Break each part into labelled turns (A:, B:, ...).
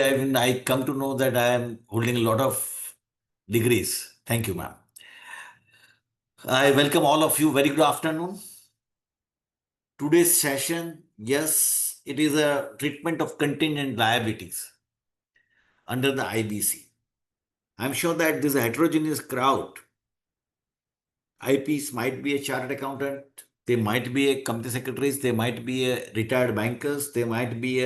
A: I come to know that I am holding a lot of degrees. Thank you, ma'am. I welcome all of you. Very good afternoon. Today's session, yes, it is a treatment of contingent liabilities under the IBC. I'm sure that this heterogeneous crowd, IPs might be a chartered accountant, they might be a company secretaries, they might be a retired bankers, they might be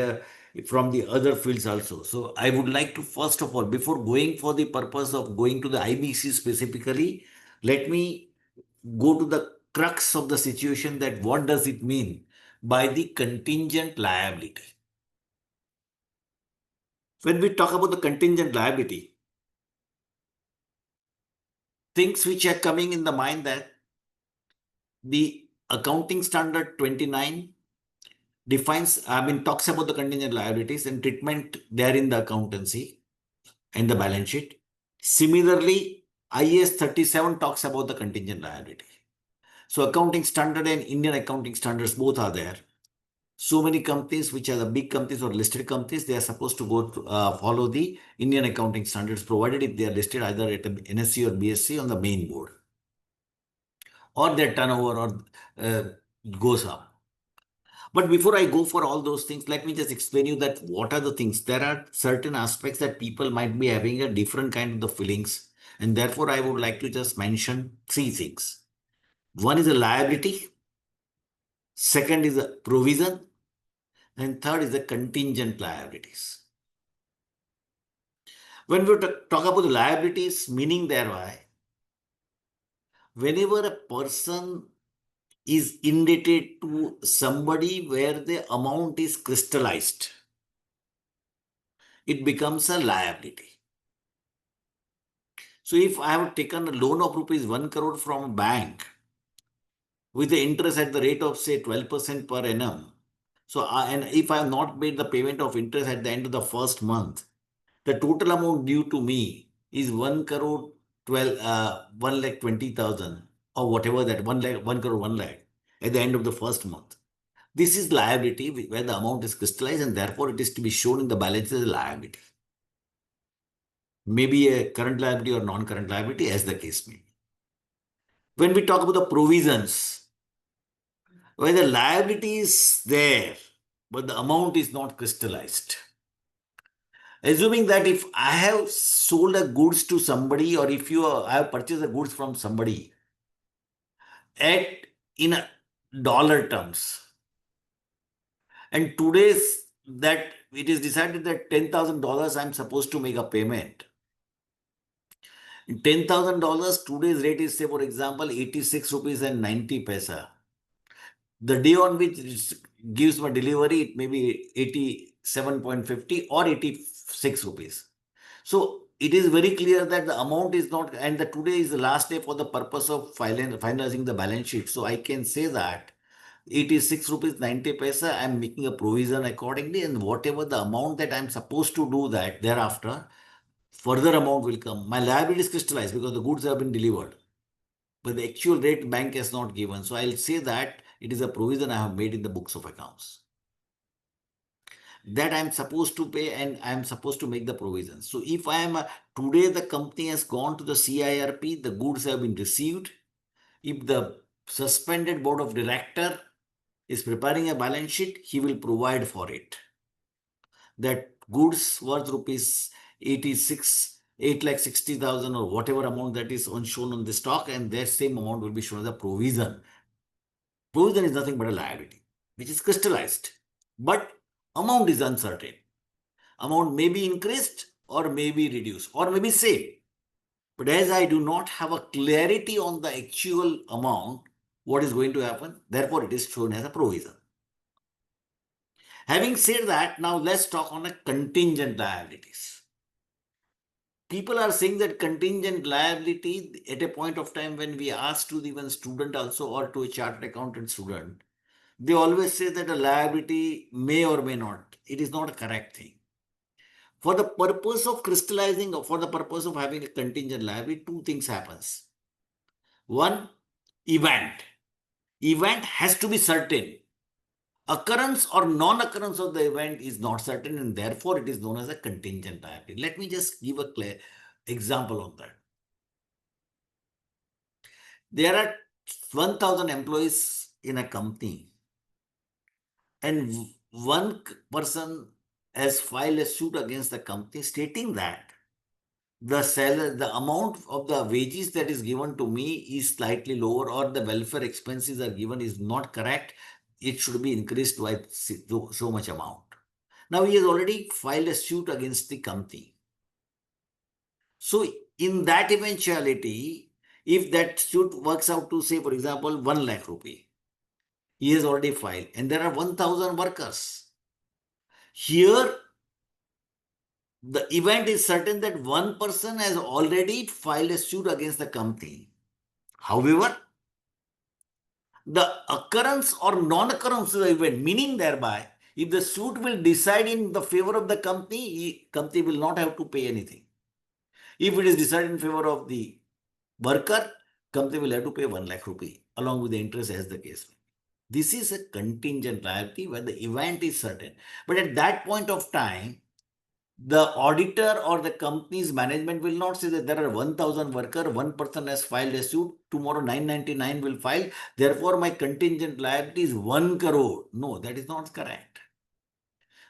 A: from the other fields also. So I would like to, first of all, before going for the purpose of going to the IBC specifically, let me go to the crux of the situation, that what does it mean by the contingent liability. When we talk about the contingent liability, things which are coming in the mind, that the accounting standard 29 talks about the contingent liabilities and treatment there in the accountancy and the balance sheet. Similarly, IAS 37 talks about the contingent liability. So accounting standard and Indian accounting standards both are there. So many companies, which are the big companies or listed companies, they are supposed to follow the Indian accounting standards, provided if they are listed either at NSE or BSE on the main board, or their turnover goes up. But before I go for all those things, let me just explain you that what are the things. There are certain aspects that people might be having a different kind of the feelings. And therefore, I would like to just mention three things. One is a liability. Second is a provision. And third is the contingent liabilities. When we talk about the liabilities, meaning thereby, whenever a person is indebted to somebody where the amount is crystallized, it becomes a liability. So if I have taken a loan of rupees 1 crore from a bank with the interest at the rate of say 12% per annum, and if I have not made the payment of interest at the end of the first month, the total amount due to me is 1 crore 1 lakh 20,000, or whatever that 1 crore 1 lakh at the end of the first month. This is liability where the amount is crystallized, and therefore it is to be shown in the balance as a liability. Maybe a current liability or non-current liability, as the case may be. When we talk about the provisions, where the liability is there, but the amount is not crystallized. Assuming that if I have sold a goods to somebody, or if I have purchased a goods from somebody in a dollar terms, and today's that it is decided that $10,000 I'm supposed to make a payment. $10,000 today's rate is, say, for example, 86 rupees and 90 paisa. The day on which it gives my delivery, it may be 87.50 or 86 rupees. So it is very clear that the amount is not, and the today is the last day for the purpose of finalizing the balance sheet. So I can say that 86 rupees 90 paisa, I'm making a provision accordingly, and whatever the amount that I'm supposed to do that thereafter, further amount will come. My liability is crystallized because the goods have been delivered, but the actual rate bank has not given. So I'll say that it is a provision I have made in the books of accounts that I'm supposed to pay, and I'm supposed to make the provisions. So if I am today the company has gone to the CIRP, the goods have been received. If the suspended board of director is preparing a balance sheet, he will provide for it. That goods worth rupees 86, 8,60,000 or whatever amount that is shown on the stock, and that same amount will be shown as a provision. Provision is nothing but a liability, which is crystallized. But amount is uncertain. Amount may be increased or may be reduced or may be same. But as I do not have a clarity on the actual amount, what is going to happen, therefore it is shown as a provision. Having said that, now let's talk on a contingent liabilities. People are saying that contingent liability, at a point of time when we ask to even student also, or to a chartered accountant student, they always say that a liability may or may not. It is not a correct thing. For the purpose of crystallizing, or for the purpose of having a contingent liability, two things happens. One, event. Event has to be certain. Occurrence or non-occurrence of the event is not certain, and therefore it is known as a contingent liability. Let me just give a clear example on that. There are 1,000 employees in a company, and one person has filed a suit against the company stating that the amount of the wages that is given to me is slightly lower, or the welfare expenses are given is not correct. It should be increased by so much amount. Now he has already filed a suit against the company. So in that eventuality, if that suit works out to, say, for example, 1 lakh rupee, he has already filed, and there are 1,000 workers. Here, the event is certain that one person has already filed a suit against the company. However, the occurrence or non-occurrence of the event, meaning thereby, if the suit will decide in the favor of the company, company will not have to pay anything. If it is decided in favor of the worker, company will have to pay 1 lakh rupee along with the interest as the case. This is a contingent liability where the event is certain. But at that point of time, the auditor or the company's management will not say that there are 1,000 workers, one person has filed a suit, tomorrow 999 will file, therefore my contingent liability is 1 crore. No, that is not correct.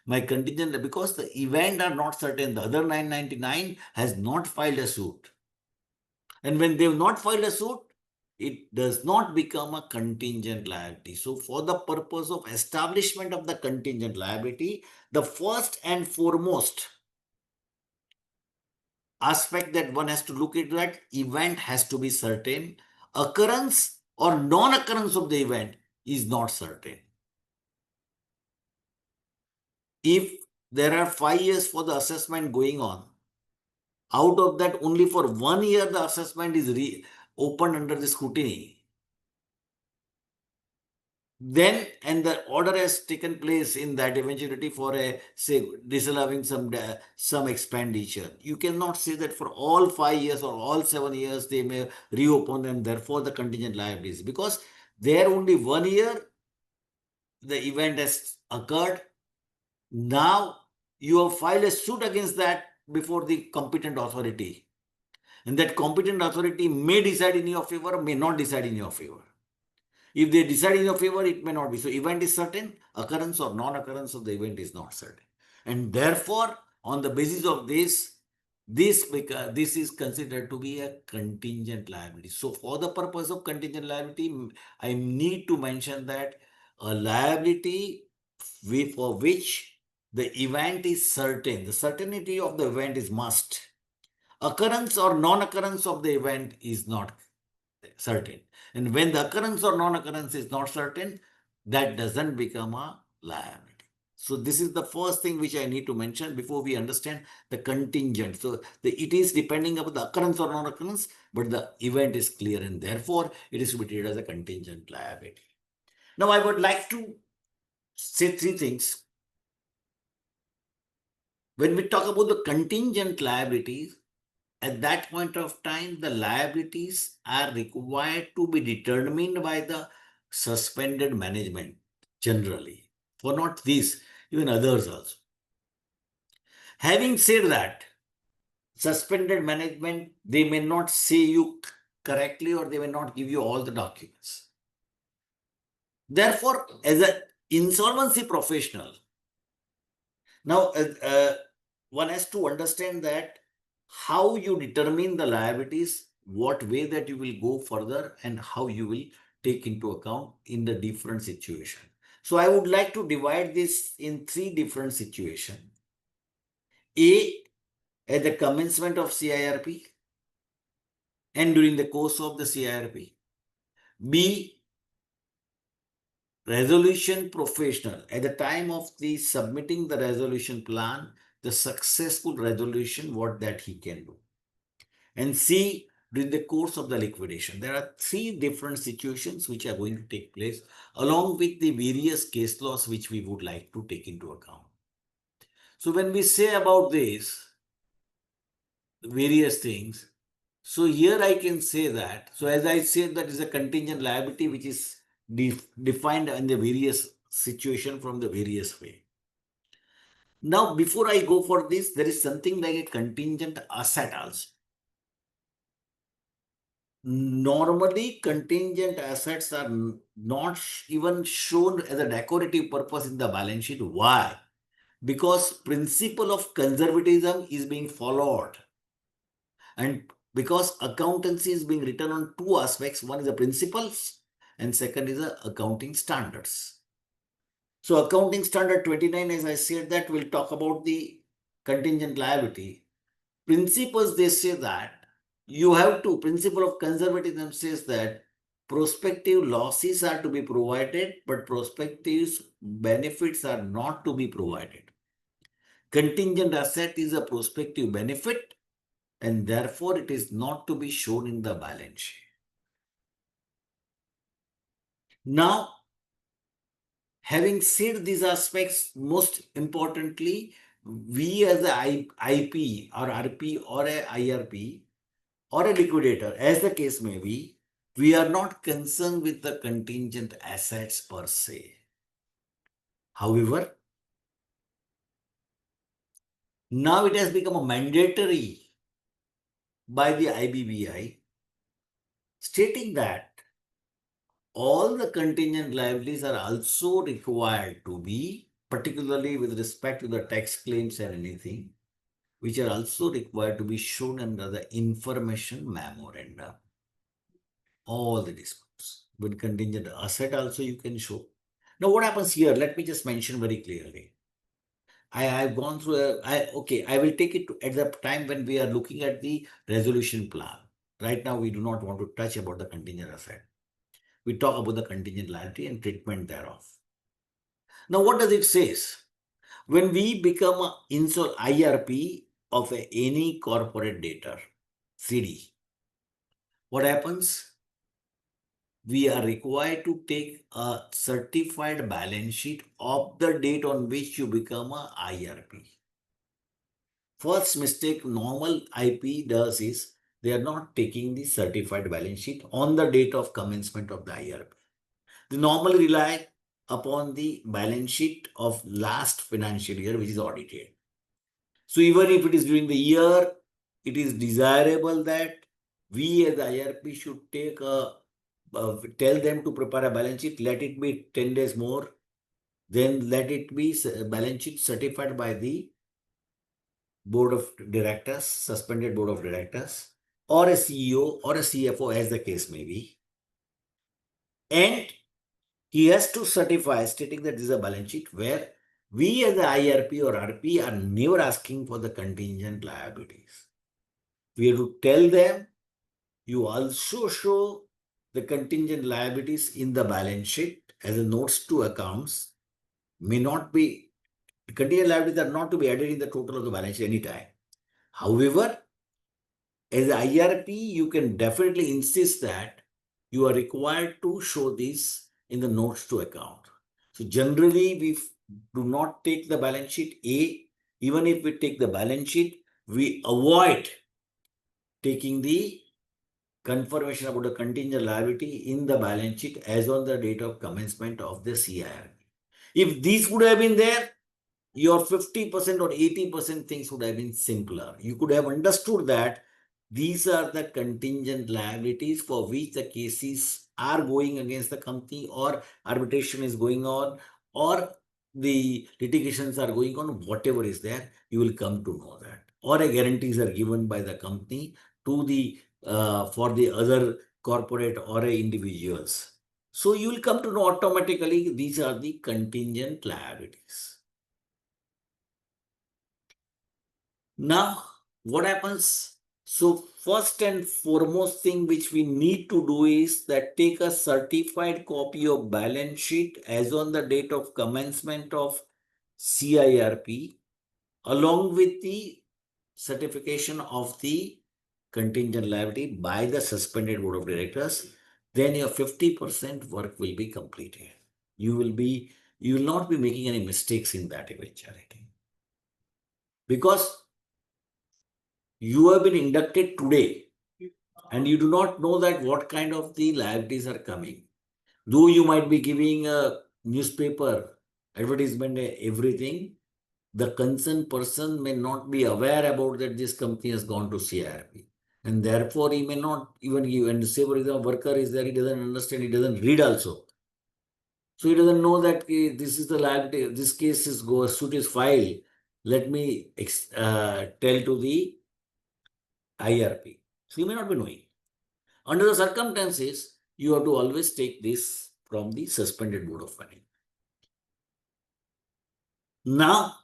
A: My contingent, because the event are not certain, the other 999 has not filed a suit. And when they have not filed a suit, it does not become a contingent liability. So for the purpose of establishment of the contingent liability, the first and foremost aspect that one has to look at, that event has to be certain. Occurrence or non-occurrence of the event is not certain. If there are 5 years for the assessment going on, out of that only for 1 year the assessment is opened under the scrutiny, then and the order has taken place in that eventuality for a, say, disallowing some expenditure, you cannot say that for all 5 years or all 7 years they may reopen, and therefore the contingent liabilities, because there only 1 year the event has occurred. Now you have filed a suit against that before the competent authority, and that competent authority may decide in your favor, may not decide in your favor. If they decide in your favor, it may not be. So event is certain, occurrence or non-occurrence of the event is not certain. And therefore, on the basis of this is considered to be a contingent liability. So for the purpose of contingent liability, I need to mention that a liability for which the event is certain, the certainty of the event is must. Occurrence or non-occurrence of the event is not certain. And when the occurrence or non-occurrence is not certain, that doesn't become a liability. So this is the first thing which I need to mention before we understand the contingent. So it is depending upon the occurrence or non-occurrence, but the event is clear, and therefore it is to be treated as a contingent liability. Now I would like to say 3 things. When we talk about the contingent liabilities, at that point of time, the liabilities are required to be determined by the suspended management generally. For not this, even others also. Having said that, suspended management, they may not say you correctly, or they may not give you all the documents. Therefore, as an insolvency professional, now one has to understand that how you determine the liabilities, what way that you will go further, and how you will take into account in the different situation. So I would like to divide this in 3 different situations. A, at the commencement of CIRP and during the course of the CIRP. B, resolution professional, at the time of the submitting the resolution plan, the successful resolution, what that he can do. And C, during the course of the liquidation. There are 3 different situations which are going to take place, along with the various case laws which we would like to take into account. So when we say about this, various things, so here I can say that, so as I said, that is a contingent liability which is defined in the various situation from the various way. Now, before I go for this, there is something like a contingent asset also. Normally, contingent assets are not even shown as a decorative purpose in the balance sheet. Why? Because principle of conservatism is being followed, and because accountancy is being written on two aspects. One is the principles and second is the accounting standards. So accounting standard 29, as I said, that will talk about the contingent liability. Principles, they say that you have to, principle of conservatism says that prospective losses are to be provided, but prospective benefits are not to be provided. Contingent asset is a prospective benefit and therefore it is not to be shown in the balance sheet. Now, having said these aspects, most importantly, we as a IP or RP or a IRP or a liquidator, as the case may be, we are not concerned with the contingent assets per se. However, now it has become a mandatory by the IBBI, stating that all the contingent liabilities are also required to be, particularly with respect to the tax claims and anything, which are also required to be shown under the information memorandum. All the discounts. With contingent asset also you can show. Now what happens here? Let me just mention very clearly. I've gone through I will take it at the time when we are looking at the resolution plan. Right now we do not want to touch about the contingent asset. We talk about the contingent liability and treatment thereof. Now what does it say? When we become an IRP of any corporate debtor, CD, what happens? We are required to take a certified balance sheet of the date on which you become a IRP. First mistake normal IP does is they are not taking the certified balance sheet on the date of commencement of the IRP. They normally rely upon the balance sheet of last financial year, which is audited. So even if it is during the year, it is desirable that we as IRP should take tell them to prepare a balance sheet, let it be 10 days more, then let it be balance sheet certified by the board of directors, suspended board of directors, or a CEO or a CFO as the case may be. And he has to certify stating that this is a balance sheet where we as the IRP or RP are never asking for the contingent liabilities. We have to tell them you also show the contingent liabilities in the balance sheet as a notes to accounts. May not be, contingent liabilities are not to be added in the total of the balance sheet anytime. However, as an IRP, you can definitely insist that you are required to show this in the notes to account. So generally, we do not take the balance sheet. Even if we take the balance sheet, we avoid taking the confirmation about the contingent liability in the balance sheet as on the date of commencement of the CIRP. If these would have been there, your 50% or 80% things would have been simpler. You could have understood that these are the contingent liabilities for which the cases are going against the company or arbitration is going on or the litigations are going on, whatever is there, you will come to know that. Or a guarantees are given by the company to the for the other corporate or individuals. So you will come to know automatically these are the contingent liabilities. Now, what happens? So first and foremost thing which we need to do is that take a certified copy of balance sheet as on the date of commencement of CIRP along with the certification of the contingent liability by the suspended board of directors. Then your 50% work will be completed. You will not be making any mistakes in that eventuality. Because you have been inducted today and you do not know that what kind of the liabilities are coming. Though you might be giving a newspaper, advertisement, everything, the concerned person may not be aware about that this company has gone to CIRP. And therefore, he may not even give. And say, for example, worker is there, he doesn't understand, he doesn't read also. So he doesn't know that this is the liability, this case is suit is filed. Let me tell to the IRP. So he may not be knowing. Under the circumstances, you have to always take this from the suspended board of management. Now,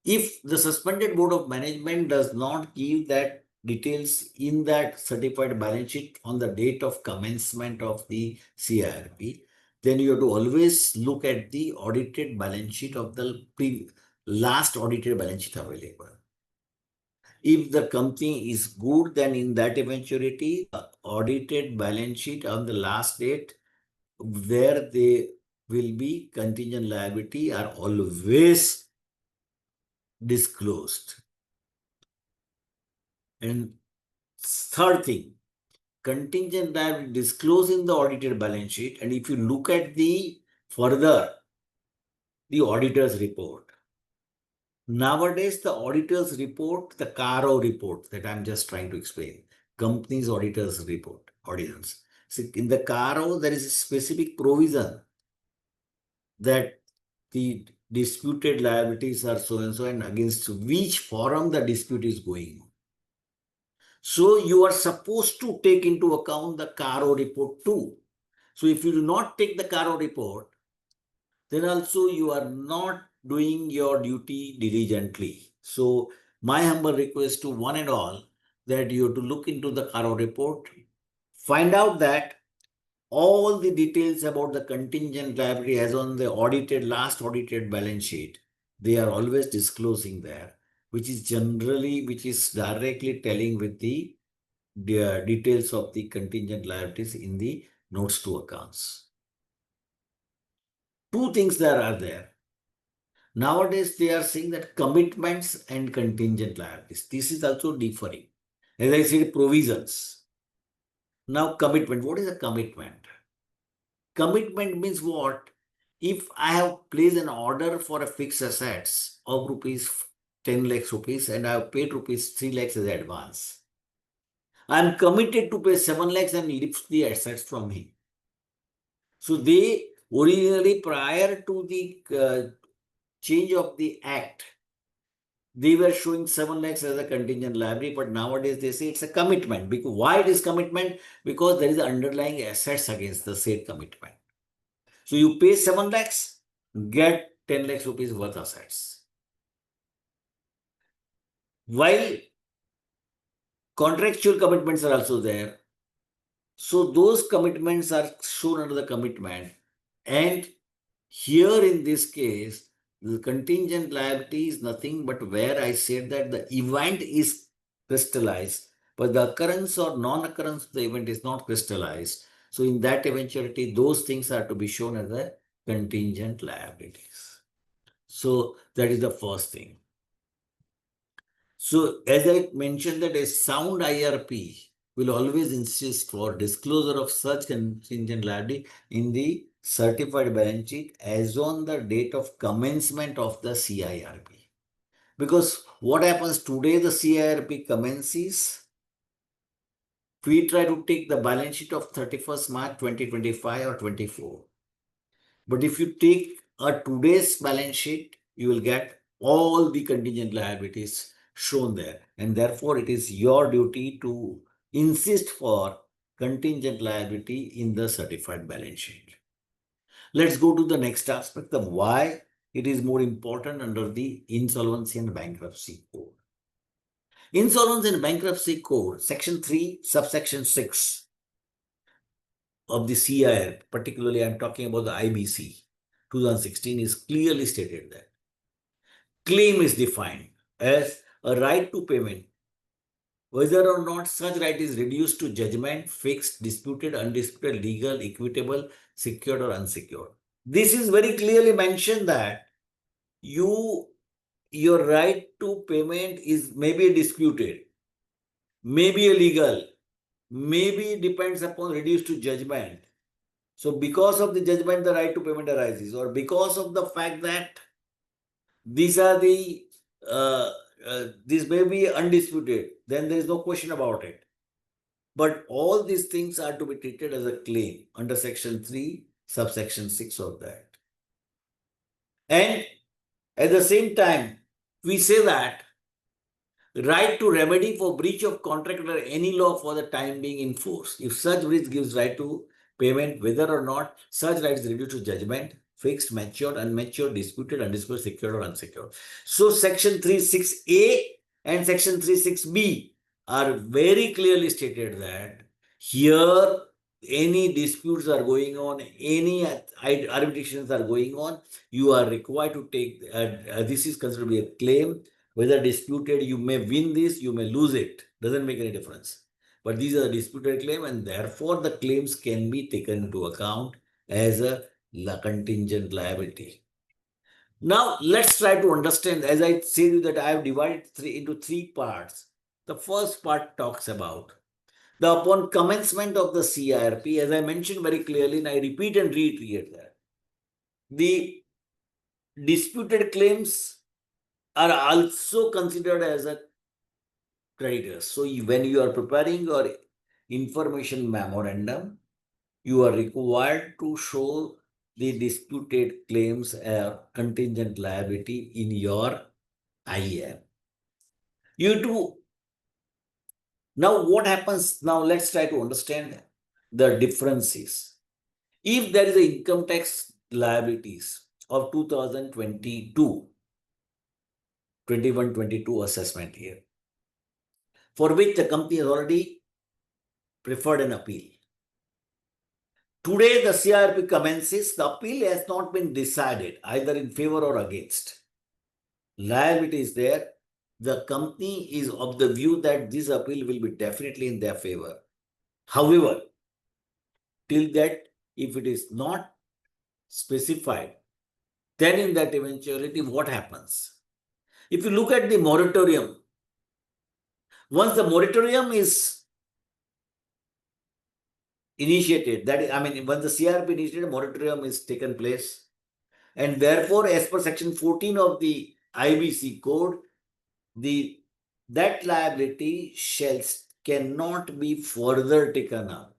A: if the suspended board of management does not give that details in that certified balance sheet on the date of commencement of the CIRP, then you have to always look at the audited balance sheet of the last audited balance sheet available. If the company is good, then in that eventuality, the audited balance sheet on the last date where they will be contingent liability are always disclosed. And third thing, contingent liability disclosed in the audited balance sheet. And if you look at the further, the auditor's report. Nowadays, the auditor's report, the CARO report that I'm just trying to explain, company's auditor's report, auditors. So in the CARO, there is a specific provision that the disputed liabilities are so and so and against which forum the dispute is going on. So you are supposed to take into account the CARO report too. So if you do not take the CARO report, then also you are not doing your duty diligently. So my humble request to one and all that you have to look into the CARO report, find out that all the details about the contingent liability as on the last audited balance sheet, they are always disclosing there, which is directly telling with the details of the contingent liabilities in the notes to accounts. Two things there are there. Nowadays, they are saying that commitments and contingent liabilities. This is also differing. As I said, provisions. Now, commitment. What is a commitment? Commitment means what? If I have placed an order for a fixed assets of rupees 10 lakhs rupees and I have paid rupees 3 lakhs as advance, I am committed to pay 7 lakhs and lift the assets from him. So they originally, prior to the change of the act, they were showing 7 lakhs as a contingent liability, but nowadays they say it's a commitment. Because why it is commitment? Because there is underlying assets against the said commitment. So you pay 7 lakhs, get 10 lakhs rupees worth assets. While contractual commitments are also there, so those commitments are shown under the commitment. And here in this case, the contingent liability is nothing but where I said that the event is crystallized, but the occurrence or non-occurrence of the event is not crystallized. So in that eventuality, those things are to be shown as the contingent liabilities. So that is the first thing. So as I mentioned that a sound IRP will always insist for disclosure of such contingent liability in the certified balance sheet as on the date of commencement of the CIRP. Because what happens today, the CIRP commences, we try to take the balance sheet of 31st March 2025 or 24. But if you take a today's balance sheet, you will get all the contingent liabilities shown there. And therefore, it is your duty to insist for contingent liability in the certified balance sheet. Let's go to the next aspect of why it is more important under the Insolvency and Bankruptcy Code. Insolvency and Bankruptcy Code, Section 3, Subsection 6 of the CIR, particularly I'm talking about the IBC 2016, is clearly stated that claim is defined as a right to payment, whether or not such right is reduced to judgment, fixed, disputed, undisputed, legal, equitable, secured or unsecured. This is very clearly mentioned that your right to payment is maybe disputed, maybe illegal, maybe depends upon reduced to judgment, So because of the judgment, the right to payment arises, or because of the fact that these are the this may be undisputed, then there is no question about it. But all these things are to be treated as a claim under section 3, subsection 6 of that. And at the same time, we say that right to remedy for breach of contract under any law for the time being in force. If such breach gives right to payment, whether or not such right is reduced to judgment, fixed, matured, unmatured, disputed, undisputed, secured, or unsecured. So section 3.6a and section 3.6b are very clearly stated that here any disputes are going on, any arbitrations are going on, you are required to take, this is considered to be a claim. Whether disputed, you may win this, you may lose it. Doesn't make any difference. But these are disputed claim, and therefore the claims can be taken into account as a contingent liability. Now let's try to understand. As I said that I have divided into three parts. The first part talks about the upon commencement of the CIRP. As I mentioned very clearly, and I repeat and reiterate that the disputed claims are also considered as a creditors. So when you are preparing your information memorandum, you are required to show the disputed claims contingent liability in your IAM. You do. Now what happens? Now let's try to understand the differences. If there is a income tax liabilities of 2022, 21-22 assessment year, for which the company has already preferred an appeal. Today, the CIRP commences. The appeal has not been decided either in favor or against. Liability is there. The company is of the view that this appeal will be definitely in their favor. However, till that, if it is not specified, then in that eventuality, what happens? If you look at the moratorium, once the moratorium is initiated, that is, I mean, once the CIRP initiated, moratorium is taken place. And therefore, as per section 14 of the IBC code, that liability cannot be further taken up.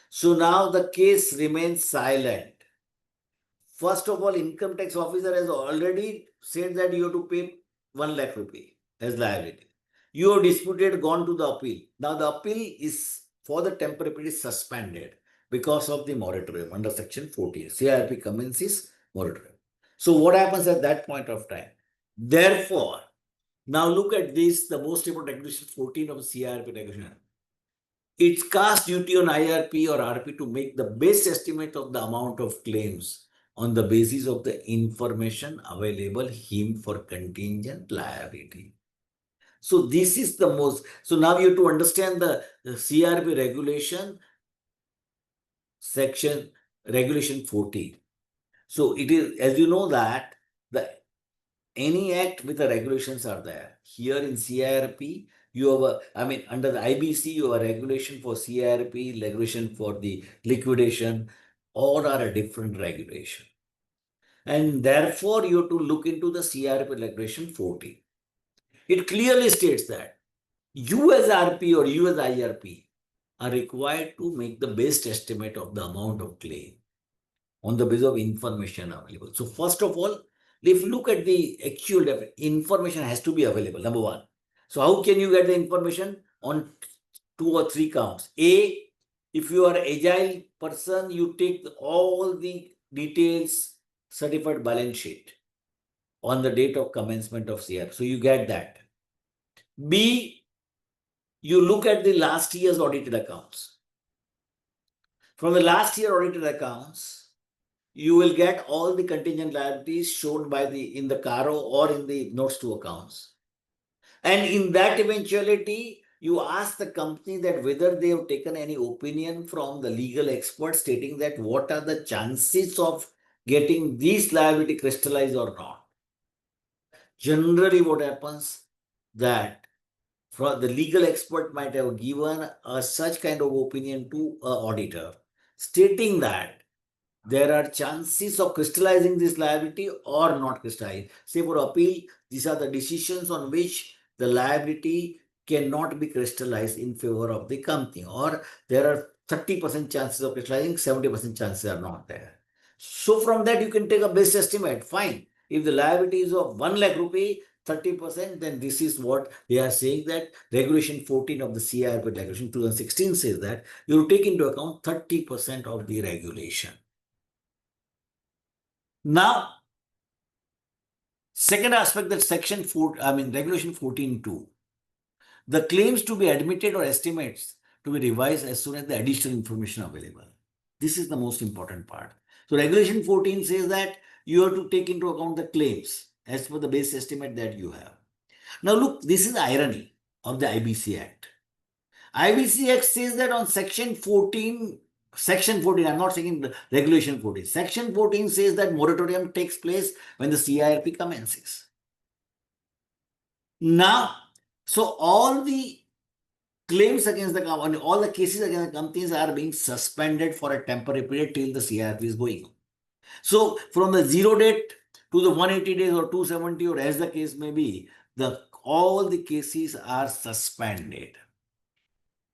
A: So now the case remains silent. First of all, income tax officer has already said that you have to pay 1 lakh rupee as liability. You have disputed, gone to the appeal. Now the appeal is for the temporary period suspended because of the moratorium under section 14. CIRP commences moratorium. So what happens at that point of time? Therefore, now look at this, the most important regulation 14 of CIRP regulation. It's cast duty on IRP or RP to make the best estimate of the amount of claims on the basis of the information available him for contingent liability. So this is the most, so now you have to understand the CRP regulation, section regulation 14. So it is, as you know that any act with the regulations are there. Here in CIRP, you have under the IBC, you have a regulation for CIRP, regulation for the liquidation, all are a different regulation. And therefore, you have to look into the CIRP regulation 14. It clearly states that you as RP or you as IRP are required to make the best estimate of the amount of claim on the basis of information available. So first of all, if you look at the actual information has to be available, number one. So how can you get the information? On 2 or 3 counts. A, if you are an agile person, you take all the details, certified balance sheet on the date of commencement of CR. So you get that. B, you look at the last year's audited accounts. From the last year audited accounts, you will get all the contingent liabilities shown by in the CARO or in the notes to accounts. And in that eventuality, you ask the company that whether they have taken any opinion from the legal expert stating that what are the chances of getting these liability crystallized or not. Generally, what happens that the legal expert might have given such kind of opinion to an auditor, stating that there are chances of crystallizing this liability or not crystallizing. Say for appeal, these are the decisions on which the liability cannot be crystallized in favor of the company, or there are 30% chances of crystallizing, 70% chances are not there. So from that you can take a best estimate. Fine. If the liability is of 1 lakh rupee, 30%, then this is what they are saying, that regulation 14 of the CIRP regulation 2016 says that you take into account 30% of the regulation. Now, second aspect, that section 4, regulation 14.2, the claims to be admitted or estimates to be revised as soon as the additional information available. This is the most important part. So regulation 14 says that you have to take into account the claims as per the base estimate that you have. Now look, this is the irony of the IBC Act. IBC Act says that on section 14, I'm not saying regulation 14. Section 14 says that moratorium takes place when the CIRP commences. Now, so all the claims against the company, all the cases against the companies are being suspended for a temporary period till the CIRP is going on. So from the 0 date to the 180 days or 270, or as the case may be, all the cases are suspended.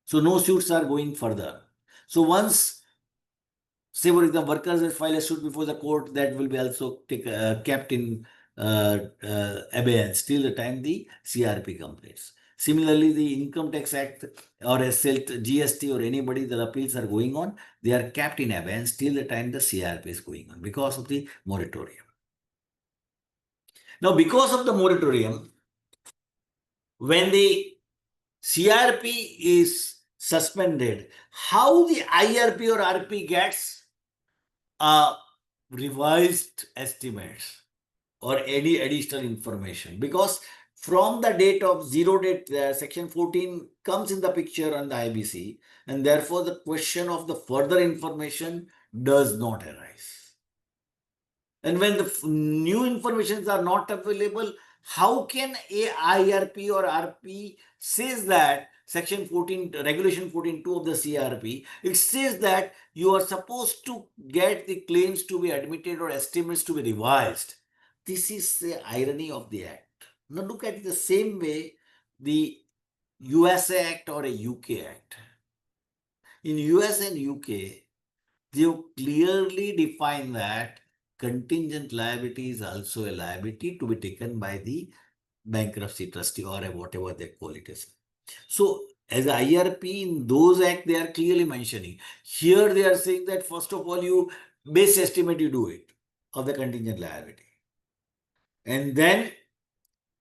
A: So no suits are going further. So once, say for example, workers will file a suit before the court, that will be also kept in abeyance till the time the CRP completes. Similarly, the Income Tax Act or SL, GST or anybody, the appeals are going on, they are kept in abeyance till the time the CRP is going on because of the moratorium. Now, because of the moratorium, when the CRP is suspended, how the IRP or RP gets revised estimates or any additional information? Because from the date of 0 date, section 14 comes in the picture on the IBC, and therefore the question of the further information does not arise. And when the new informations are not available, how can a IRP or RP says that section 14, regulation 14.2 of the CRP, it says that you are supposed to get the claims to be admitted or estimates to be revised. This is the irony of the act. Now look at it the same way, the USA Act or a UK Act. In US and UK, they have clearly defined that contingent liability is also a liability to be taken by the bankruptcy trustee or whatever they call it as. So as IRP in those act, they are clearly mentioning. Here they are saying that first of all, you base estimate, you do it of the contingent liability. And then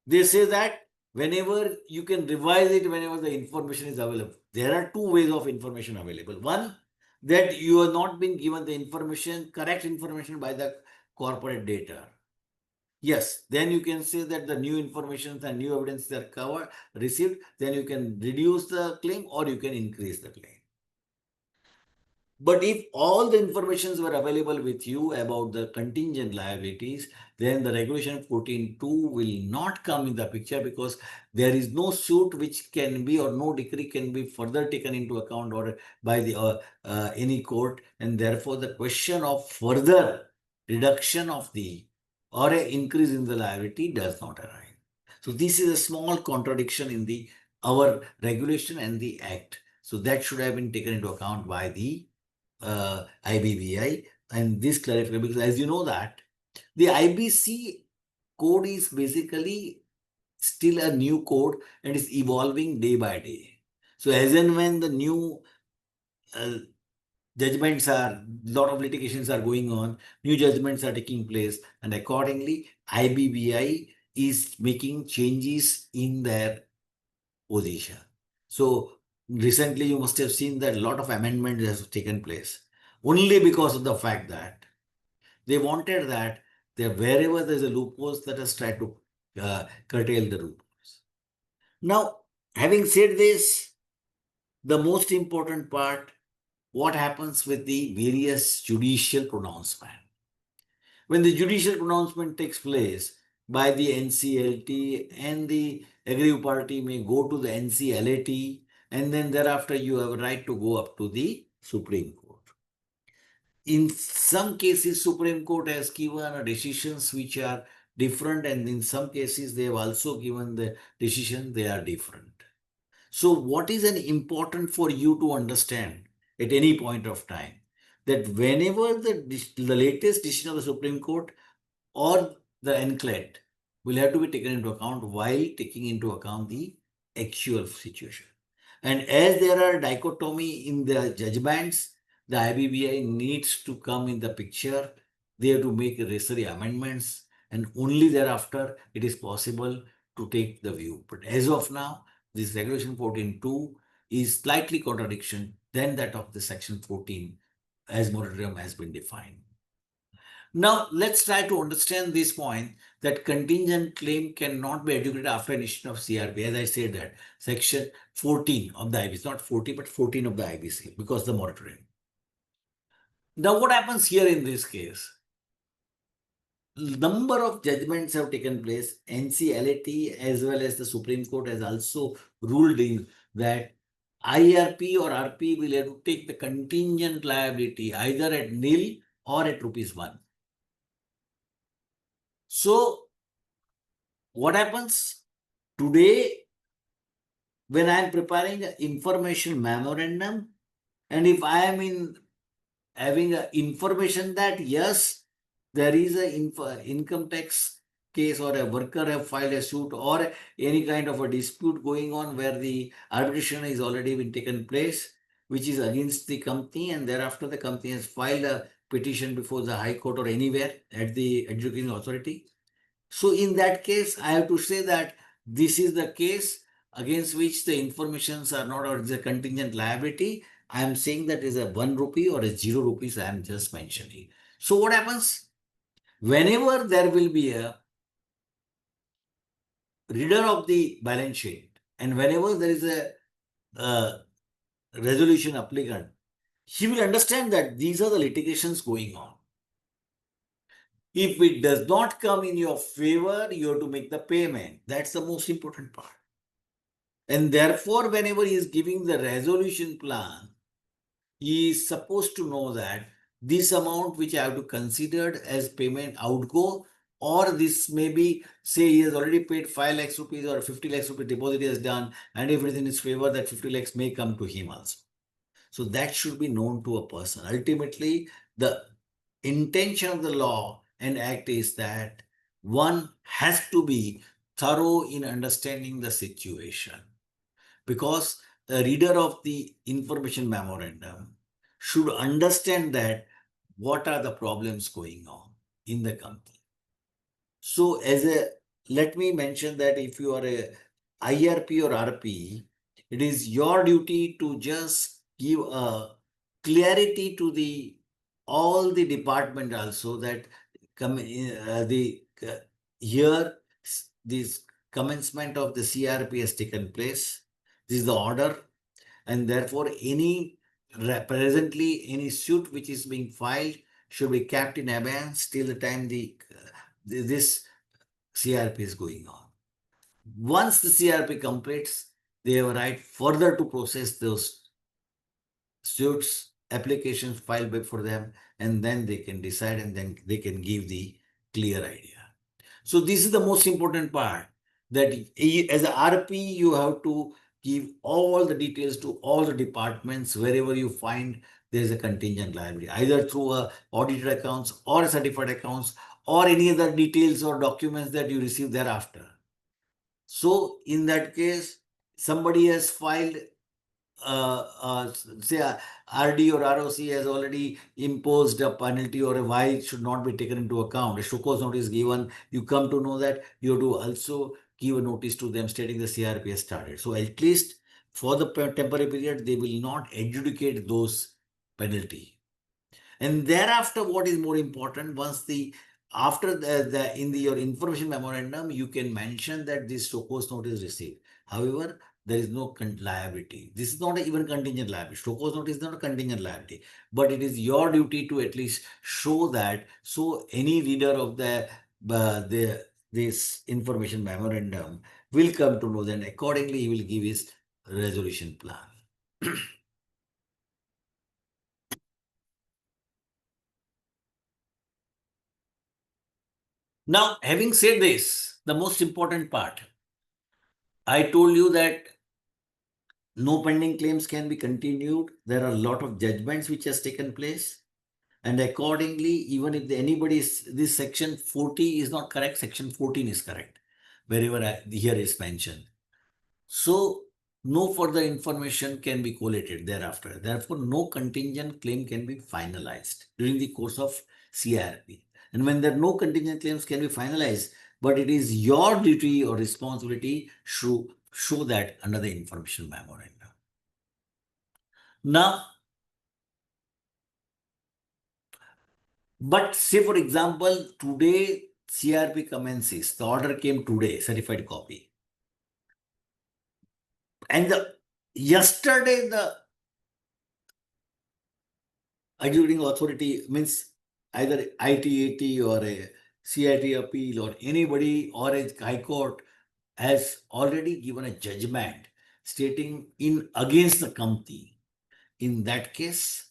A: they say that whenever you can revise it, whenever the information is available. There are two ways of information available. One, that you are not being given the information, correct information by the corporate data. Yes, then you can say that the new information and new evidence are covered, received, then you can reduce the claim or you can increase the claim. But if all the informations were available with you about the contingent liabilities, then the regulation 14.2 will not come in the picture, because there is no suit which can be, or no decree can be further taken into account or by the any court, and therefore the question of further reduction of the or an increase in the liability does not arise. So this is a small contradiction in the our regulation and the act. So that should have been taken into account by the IBBI, and this clarification, because as you know that the IBC code is basically still a new code and is evolving day by day. So as and when the new judgments are, lot of litigations are going on, new judgments are taking place, and accordingly IBBI is making changes in their position. So recently you must have seen that a lot of amendments have taken place only because of the fact that they wanted that there, wherever there's a loopholes, let us try to curtail the loopholes. Now, having said this, the most important part, what happens with the various judicial pronouncement? When the judicial pronouncement takes place by the NCLT, and the aggrieved party may go to the NCLAT, and then thereafter you have a right to go up to the Supreme Court. in some cases, Supreme Court has given decisions which are different, and in some cases, they have also given the decision they are different. So, what is an important for you to understand at any point of time? That whenever the latest decision of the Supreme Court or the NCLET will have to be taken into account while taking into account the actual situation. And as there are dichotomy in the judgments, the IBBI needs to come in the picture. They have to make necessary amendments, and only thereafter it is possible to take the view. But as of now, this Regulation 14.2 is slightly contradiction than that of the Section 14 as moratorium has been defined. Now, let's try to understand this point that contingent claim cannot be adjudicated after initiation of CRP. As I said that, section 14 of the IBC, not 40, but 14 of the IBC, because the moratorium. Now, what happens here in this case? Number of judgments have taken place. NCLAT as well as the Supreme Court has also ruled in that IRP or RP will have to take the contingent liability either at nil or at rupees 1. So, what happens today when I am preparing an information memorandum, and if I am in having a information that yes, there is a income tax case or a worker have filed a suit or any kind of a dispute going on where the arbitration is already been taken place, which is against the company, and thereafter the company has filed a petition before the High Court or anywhere at the adjudicating authority. So in that case, I have to say that this is the case against which the informations are not, or it's a contingent liability. I am saying that is a 1 rupee or a 0 rupees I am just mentioning. So what happens? Whenever there will be a reader of the balance sheet and whenever there is a resolution applicant, he will understand that these are the litigations going on. If it does not come in your favor, you have to make the payment. That's the most important part. And therefore, whenever he is giving the resolution plan, he is supposed to know that this amount which I have to consider as payment outgo, or this may be, say he has already paid 5 lakhs rupees or 50 lakhs rupees deposit he has done, and if it is in his favor, that 50 lakhs may come to him also. So that should be known to a person. Ultimately, the intention of the law and act is that one has to be thorough in understanding the situation, because the reader of the information memorandum should understand that what are the problems going on in the company. So let me mention that if you are a IRP or RP, it is your duty to just give a clarity to all the department also that here this commencement of the CRP has taken place. This is the order, and therefore presently any suit which is being filed should be kept in abeyance till the time this CRP is going on. Once the CRP completes, they have a right further to process those suits, applications filed before them, and then they can decide and then they can give the clear idea. So this is the most important part, that as a RP, you have to give all the details to all the departments wherever you find there is a contingent liability, either through a audited accounts or a certified accounts or any other details or documents that you receive thereafter. So in that case, somebody has filed say RD or ROC has already imposed a penalty or a why it should not be taken into account. A show cause notice given, you come to know that you have to also give a notice to them stating the CRP has started. So at least for the temporary period, they will not adjudicate those penalty. And thereafter, what is more important, once after your information memorandum, you can mention that this show cause notice received. However, there is no liability. This is not even contingent liability. Show cause notice is not a contingent liability, but it is your duty to at least show that. So any reader of this information memorandum will come to know that accordingly he will give his resolution plan. Now, having said this, the most important part, I told you that no pending claims can be continued. There are a lot of judgments which has taken place. And accordingly, even if this section 40 is not correct, section 14 is correct, wherever here is mentioned. So, no further information can be collated thereafter. Therefore, no contingent claim can be finalized during the course of CRP. And when there are no contingent claims can be finalized, but it is your duty or responsibility to show that under the information memorandum. Now, but say for example, today CRP commences, the order came today, certified copy. And yesterday the adjudicating authority means either ITAT or a CIT appeal or anybody or a high court has already given a judgment stating in against the company. In that case,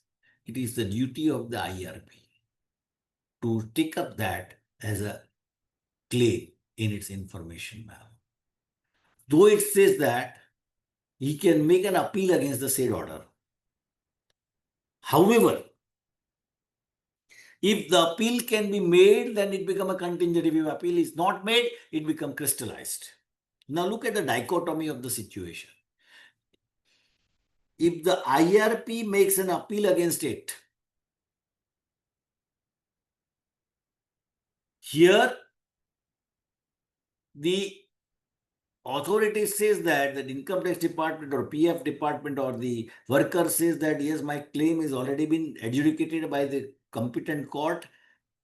A: it is the duty of the IRP to take up that as a claim in its information memo. Though it says that he can make an appeal against the said order. However, if the appeal can be made, then it becomes a contingent. If the appeal is not made, it becomes crystallized. Now look at the dichotomy of the situation. If the IRP makes an appeal against it, here the authority says that the income tax department or PF department or the worker says that yes, my claim is already been adjudicated by the competent court,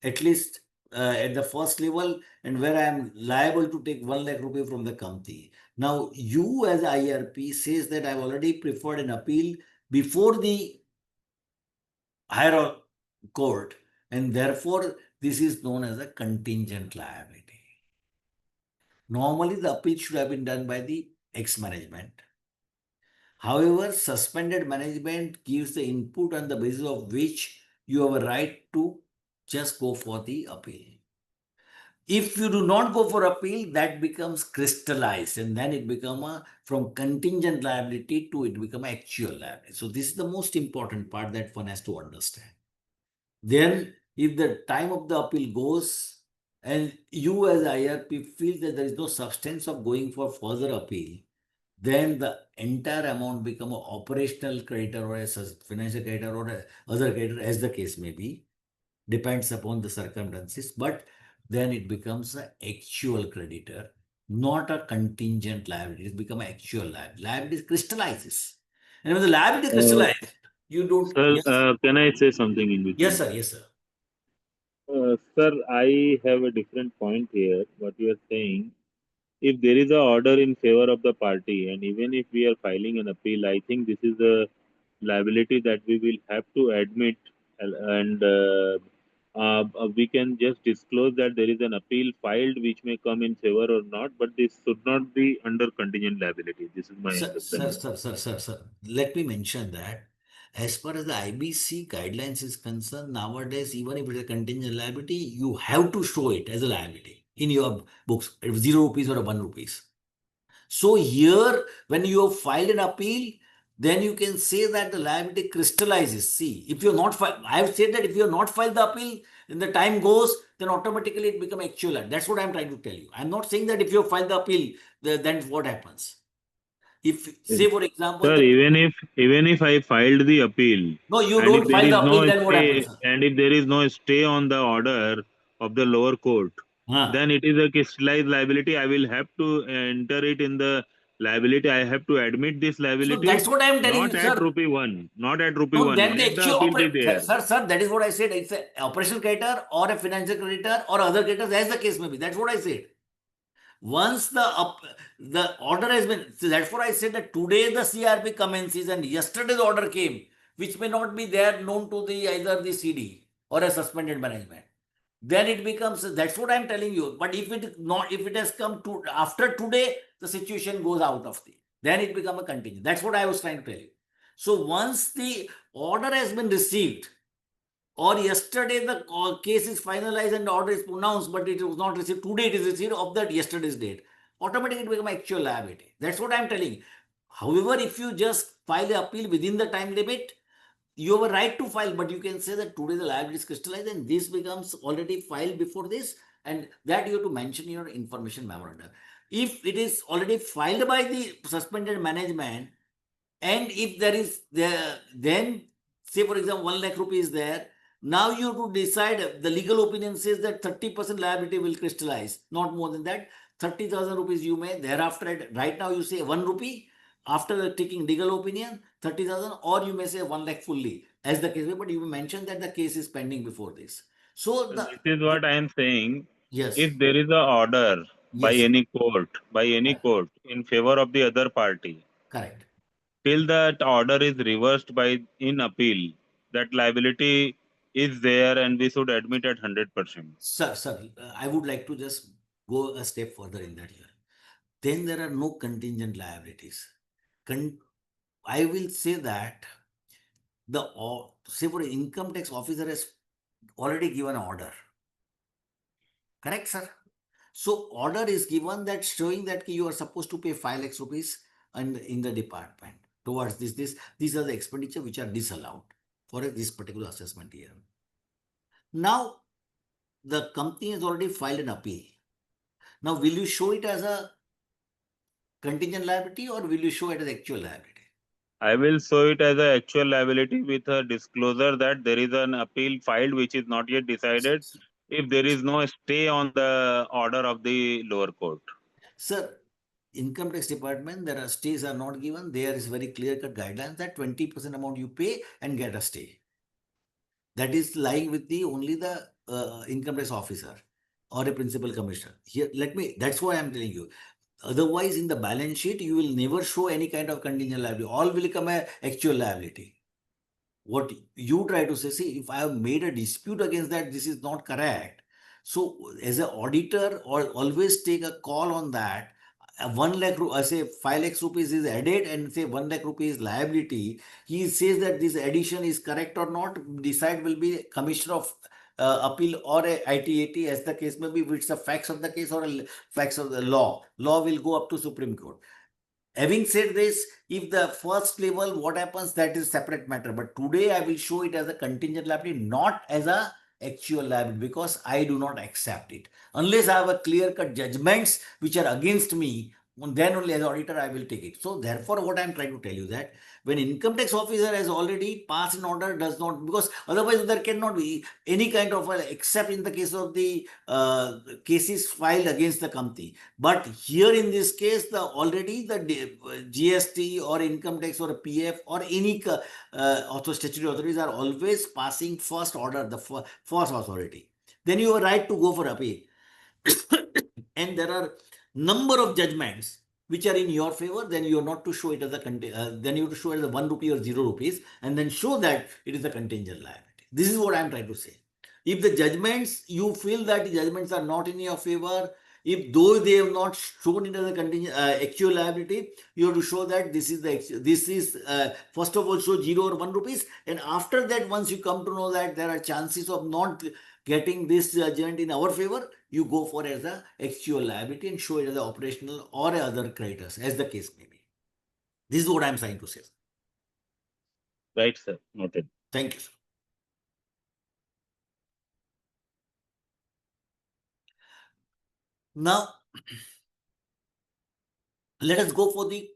A: at least at the first level, and where I am liable to take 1 lakh rupee from the company. Now, you as IRP says that I've already preferred an appeal before the higher court, and therefore this is known as a contingent liability. Normally, the appeal should have been done by the ex-management. However, suspended management gives the input on the basis of which you have a right to just go for the appeal. If you do not go for appeal, that becomes crystallized and then it becomes from contingent liability to it become actual liability. So this is the most important part that one has to understand. Then if the time of the appeal goes and you as IRP feel that there is no substance of going for further appeal, then the entire amount become an operational creditor or a financial creditor or a other creditor as the case may be, depends upon the circumstances, but then it becomes an actual creditor, not a contingent liability. It becomes an actual liability. Liability crystallizes. And when the liability crystallizes, you don't.
B: Sir,
A: Yes,
B: can I say something in
A: yes,
B: between?
A: sir. Yes, sir.
B: Sir, I have a different point here. What you are saying, if there is a order in favor of the party, and even if we are filing an appeal, I think this is a liability that we will have to admit, and we can just disclose that there is an appeal filed which may come in favor or not, but this should not be under contingent liability. This is my understanding.
A: Sir. Let me mention that as far as the IBC guidelines is concerned, nowadays, even if it's a contingent liability, you have to show it as a liability in your books, 0 rupees or 1 rupees. So here, when you have filed an appeal, then you can say that the liability crystallizes. See, if you're not filed, I have said that if you're not filed the appeal, then the time goes, then automatically it becomes actual. That's what I'm trying to tell you. I'm not saying that if you file the appeal, then what happens? If, say, for example,
B: Sir, even if I filed the appeal,
A: no, you
B: and if
A: don't
B: there
A: file
B: is
A: the appeal,
B: no
A: then what happens,
B: stay,
A: sir?
B: and if there is no stay on the order of the lower court,
A: Huh.
B: then it is a crystallized liability. I will have to enter it in the liability. I have to admit this
A: So
B: liability,
A: that's what I'm telling
B: not
A: you,
B: at
A: sir.
B: rupee one, not at rupee
A: No,
B: one.
A: then the
B: Let the
A: actual
B: appeal be there.
A: sir, that is what I said. It's an operational creditor or a financial creditor or other creditors, as the case may be. That's what I said. Once the order has been, so that's what I said that today the CRP commences and yesterday the order came, which may not be there known to the either the CD or a suspended management. Then it becomes, that's what I'm telling you. But if it not, if it has come to after today, the situation goes out of the, then it become a contingent. That's what I was trying to tell you. So once the order has been received, or yesterday the case is finalized and the order is pronounced, but it was not received. Today it is received of that yesterday's date. Automatically it becomes actual liability. That's what I'm telling. However, if you just file the appeal within the time limit, you have a right to file, but you can say that today the liability is crystallized and this becomes already filed before this, and that you have to mention in your information memorandum. If it is already filed by the suspended management, and if there is there, then say for example 1 lakh rupees there, now you have to decide. The legal opinion says that 30% liability will crystallize, not more than that. 30,000 rupees you may thereafter, right now you say 1 rupee, after taking legal opinion 30,000, or you may say 1 lakh fully, as the case may, but you mention that the case is pending before this. So
B: So
A: the,
B: this is what I am saying.
A: yes,
B: If there is a order
A: yes,
B: by any court in favor of the other party,
A: correct.
B: till that order is reversed by in appeal, that liability is there, and we should admit at 100%.
A: Sir, I would like to just go a step further in that here. Then there are no contingent liabilities. I will say that say for income tax officer has already given an order. Correct, sir? So order is given that showing that you are supposed to pay 5 lakhs rupees and in the department towards this. These are the expenditure which are disallowed for this particular assessment year. Now the company has already filed an appeal. Now will you show it as a contingent liability or will you show it as actual liability?
B: I will show it as an actual liability with a disclosure that there is an appeal filed which is not yet decided if there is no stay on the order of the lower court.
A: Sir, income tax department, there are stays are not given. There is very clear cut guidelines that 20% amount you pay and get a stay. That is lying with the only the income tax officer or a principal commissioner. Here, that's why I'm telling you. Otherwise, in the balance sheet, you will never show any kind of contingent liability. All will become a actual liability. What you try to say, see, if I have made a dispute against that, this is not correct. So, as an auditor, or always take a call on that. 1 lakh, I say 5 lakhs rupees is added, and say 1 lakh rupees liability. He says that this addition is correct or not. Decide will be commissioner of appeal or a ITAT, as the case may be. If it's the facts of the case or a facts of the law, law will go up to Supreme Court. Having said this, if the first level, what happens, that is separate matter. But today I will show it as a contingent liability, not as a actual liability, because I do not accept it. Unless I have a clear-cut judgments which are against me, then only as auditor I will take it. So therefore, what I am trying to tell you that when income tax officer has already passed an order, does not, because otherwise there cannot be any kind of except in the case of the cases filed against the company. But here in this case, the already the GST or income tax or PF or any statutory authorities are always passing first order, the first authority. Then you have a right to go for appeal. And there are number of judgments which are in your favor, then you are not to show it as a then you have to show it as a 1 rupee or 0 rupees, and then show that it is a contingent liability. This is what I am trying to say. If the judgments, you feel that the judgments are not in your favor, if though they have not shown it as a contingent actual liability, you have to show that this is first of all show 0 or 1 rupees, and after that, once you come to know that there are chances of not getting this judgment in our favor, you go for as a actual liability and show it as a operational or other creditors, as the case may be. This is what I am trying to say.
B: Right, sir. Noted.
A: Thank you, sir. Now, let us go for the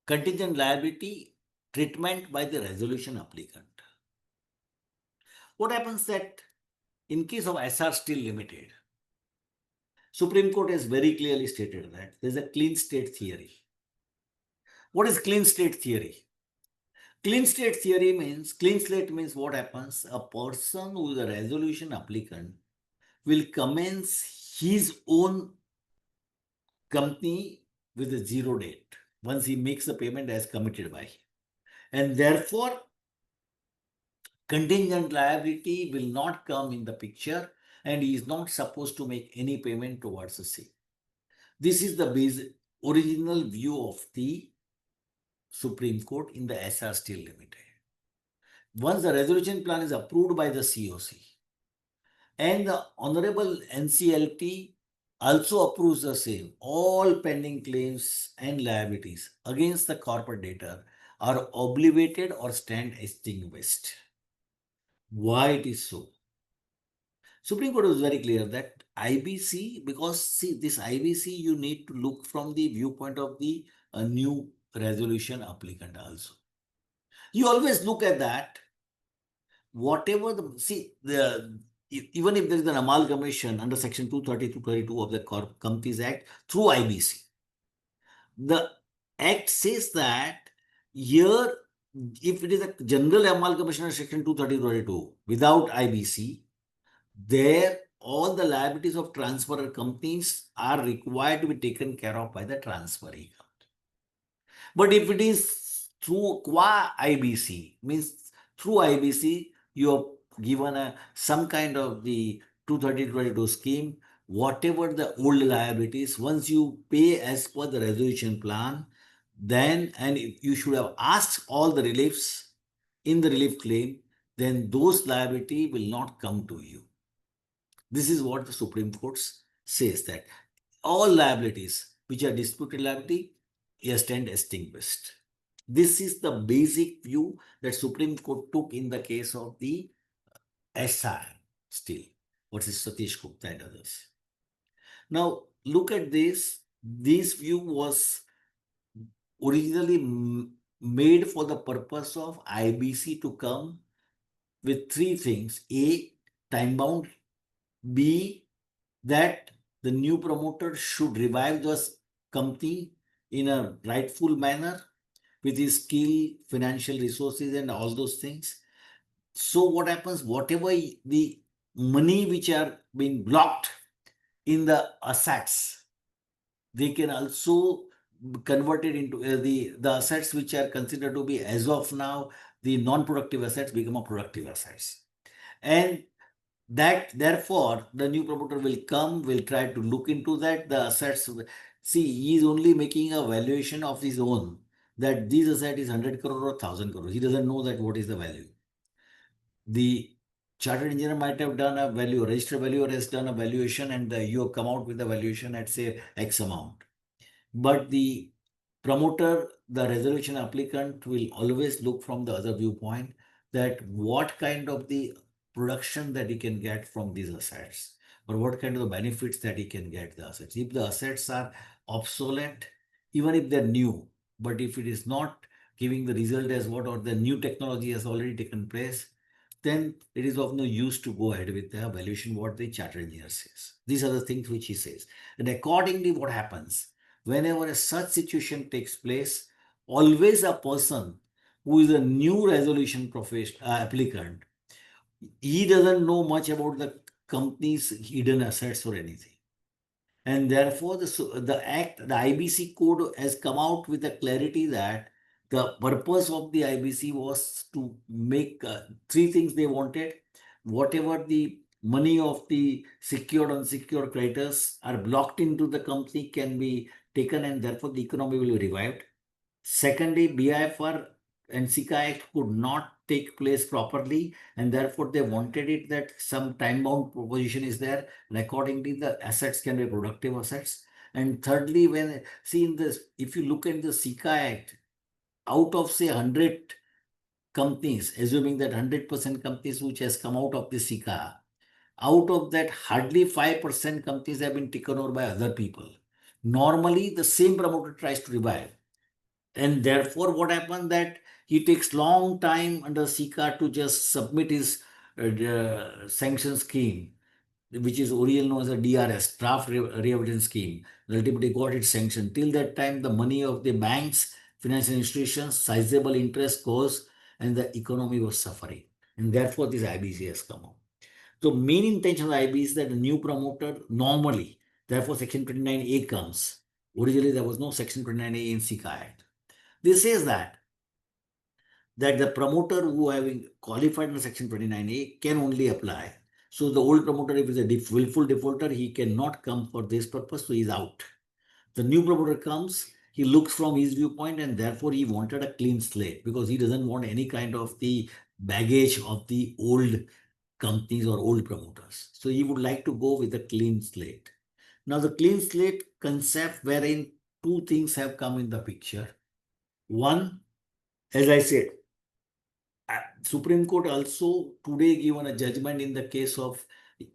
A: contingent liability treatment by the resolution applicant. What happens that in case of SR Steel Limited, Supreme Court has very clearly stated that there is a clean state theory. What is clean state theory? Clean state theory means, clean slate means what happens? A person who is a resolution applicant will commence his own company with a zero date once he makes the payment as committed by him. And therefore, contingent liability will not come in the picture and he is not supposed to make any payment towards the same. This is the original view of the Supreme Court in the SR Steel Limited. once the resolution plan is approved by the COC and the Honorable NCLT also approves the same, all pending claims and liabilities against the corporate debtor are obligated or stand extinguished. Why it is so? Supreme Court was very clear that IBC, because see, this IBC you need to look from the viewpoint of the new resolution applicant also. You always look at that, whatever the, see, even if there is an amalgamation under section 230 to 32 of the Companies Act through IBC, the act says that here, if it is a general amalgamation under section 230 to 32 without IBC, there all the liabilities of transferor companies are required to be taken care of by the transferee. But if it is through qua IBC, means through IBC, you have given some kind of the 230-22 scheme, whatever the old liabilities, once you pay as per the resolution plan, then, and you should have asked all the reliefs in the relief claim, then those liability will not come to you. This is what the Supreme Court says, that all liabilities which are disputed liability stand extinguished. This is the basic view that Supreme Court took in the case of the SI Steel versus Satish Gupta and others. Now look at this. This view was originally made for the purpose of IBC to come with three things: A, time bound; B, that the new promoter should revive the company in a rightful manner with his skill, financial resources, and all those things. So what happens, whatever the money which are being blocked in the assets, they can also convert it into the assets which are considered to be, as of now, the non-productive assets become a productive assets. And that therefore the new promoter will come, will try to look into that, the assets. See, he is only making a valuation of his own, that this asset is 100 crore or 1000 crore. He doesn't know that what is the value. The chartered engineer might have done a value, registered valuer has done a valuation, and you have come out with a valuation at say X amount. But the promoter, the resolution applicant, will always look from the other viewpoint, that what kind of the production that he can get from these assets, or what kind of the benefits that he can get the assets. If the assets are obsolete, even if they're new, but if it is not giving the result as what, or the new technology has already taken place, then it is of no use to go ahead with the valuation what the chartered engineer says. These are the things which he says. And accordingly, what happens? Whenever a such situation takes place, always a person who is a new resolution applicant, he doesn't know much about the company's hidden assets or anything. And therefore, the IBC code has come out with a clarity that the purpose of the IBC was to make three things they wanted. Whatever the money of the secured, unsecured creditors are blocked into the company can be taken, and therefore the economy will be revived. Secondly, BIFR and SICA Act could not take place properly, and therefore they wanted it that some time-bound proposition is there, and accordingly the assets can be productive assets. And thirdly, when see in this, if you look at the SICA Act, out of say 100 companies, assuming that 100% companies which has come out of the SICA, out of that hardly 5% companies have been taken over by other people. Normally, the same promoter tries to revive. And therefore, what happened that he takes long time under SICA to just submit his sanction scheme, which is originally known as a DRS, draft rehabilitation scheme. Ultimately got it sanctioned. Till that time, the money of the banks, financial institutions, sizable interest goes, and the economy was suffering. And therefore, this IBC has come out. So, main intention of IBC is that the new promoter normally, therefore, Section 29A comes. Originally, there was no Section 29A in SICA Act. This says that the promoter who having qualified in Section 29A can only apply. So the old promoter, if he's a willful defaulter, he cannot come for this purpose, so he's out. The new promoter comes, He looks from his viewpoint, and therefore he wanted a clean slate because he doesn't want any kind of the baggage of the old companies or old promoters. So he would like to go with a clean slate. Now, the clean slate concept wherein two things have come in the picture. One, as I said, Supreme Court also today given a judgment in the case of,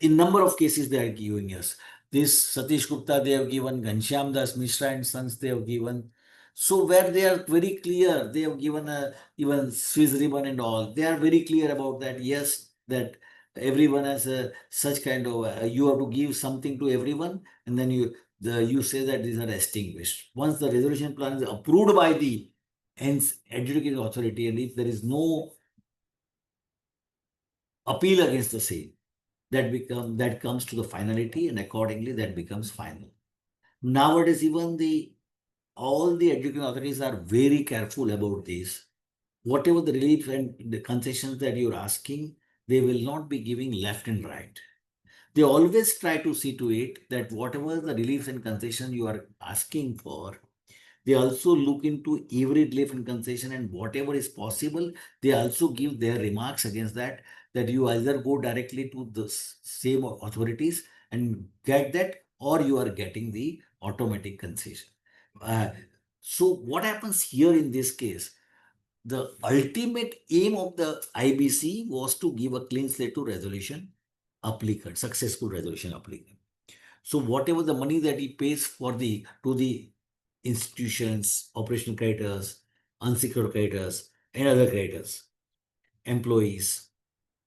A: in number of cases they are giving us. This Satish Gupta they have given, Ghanshyam Das Mishra and Sons they have given. So where they are very clear, they have given a even Swiss ribbon and all. They are very clear about that. Yes, that everyone has a such kind of you have to give something to everyone, and then you say that these are extinguished. Once the resolution plan is approved by the adjudicating authority, and if there is no appeal against the same, that comes to the finality, and accordingly that becomes final. Nowadays, even the all the education authorities are very careful about this. Whatever the relief and the concessions that you're asking, they will not be giving left and right. They always try to see to it that whatever the reliefs and concession you are asking for, they also look into every relief and concession, and whatever is possible, they also give their remarks against that, that you either go directly to the same authorities and get that, or you are getting the automatic concession. Uh, so what happens here in this case? The ultimate aim of the IBC was to give a clean slate to resolution applicant, successful resolution applicant. So whatever the money that he pays for the to the institutions, operational creditors, unsecured creditors, and other creditors, employees.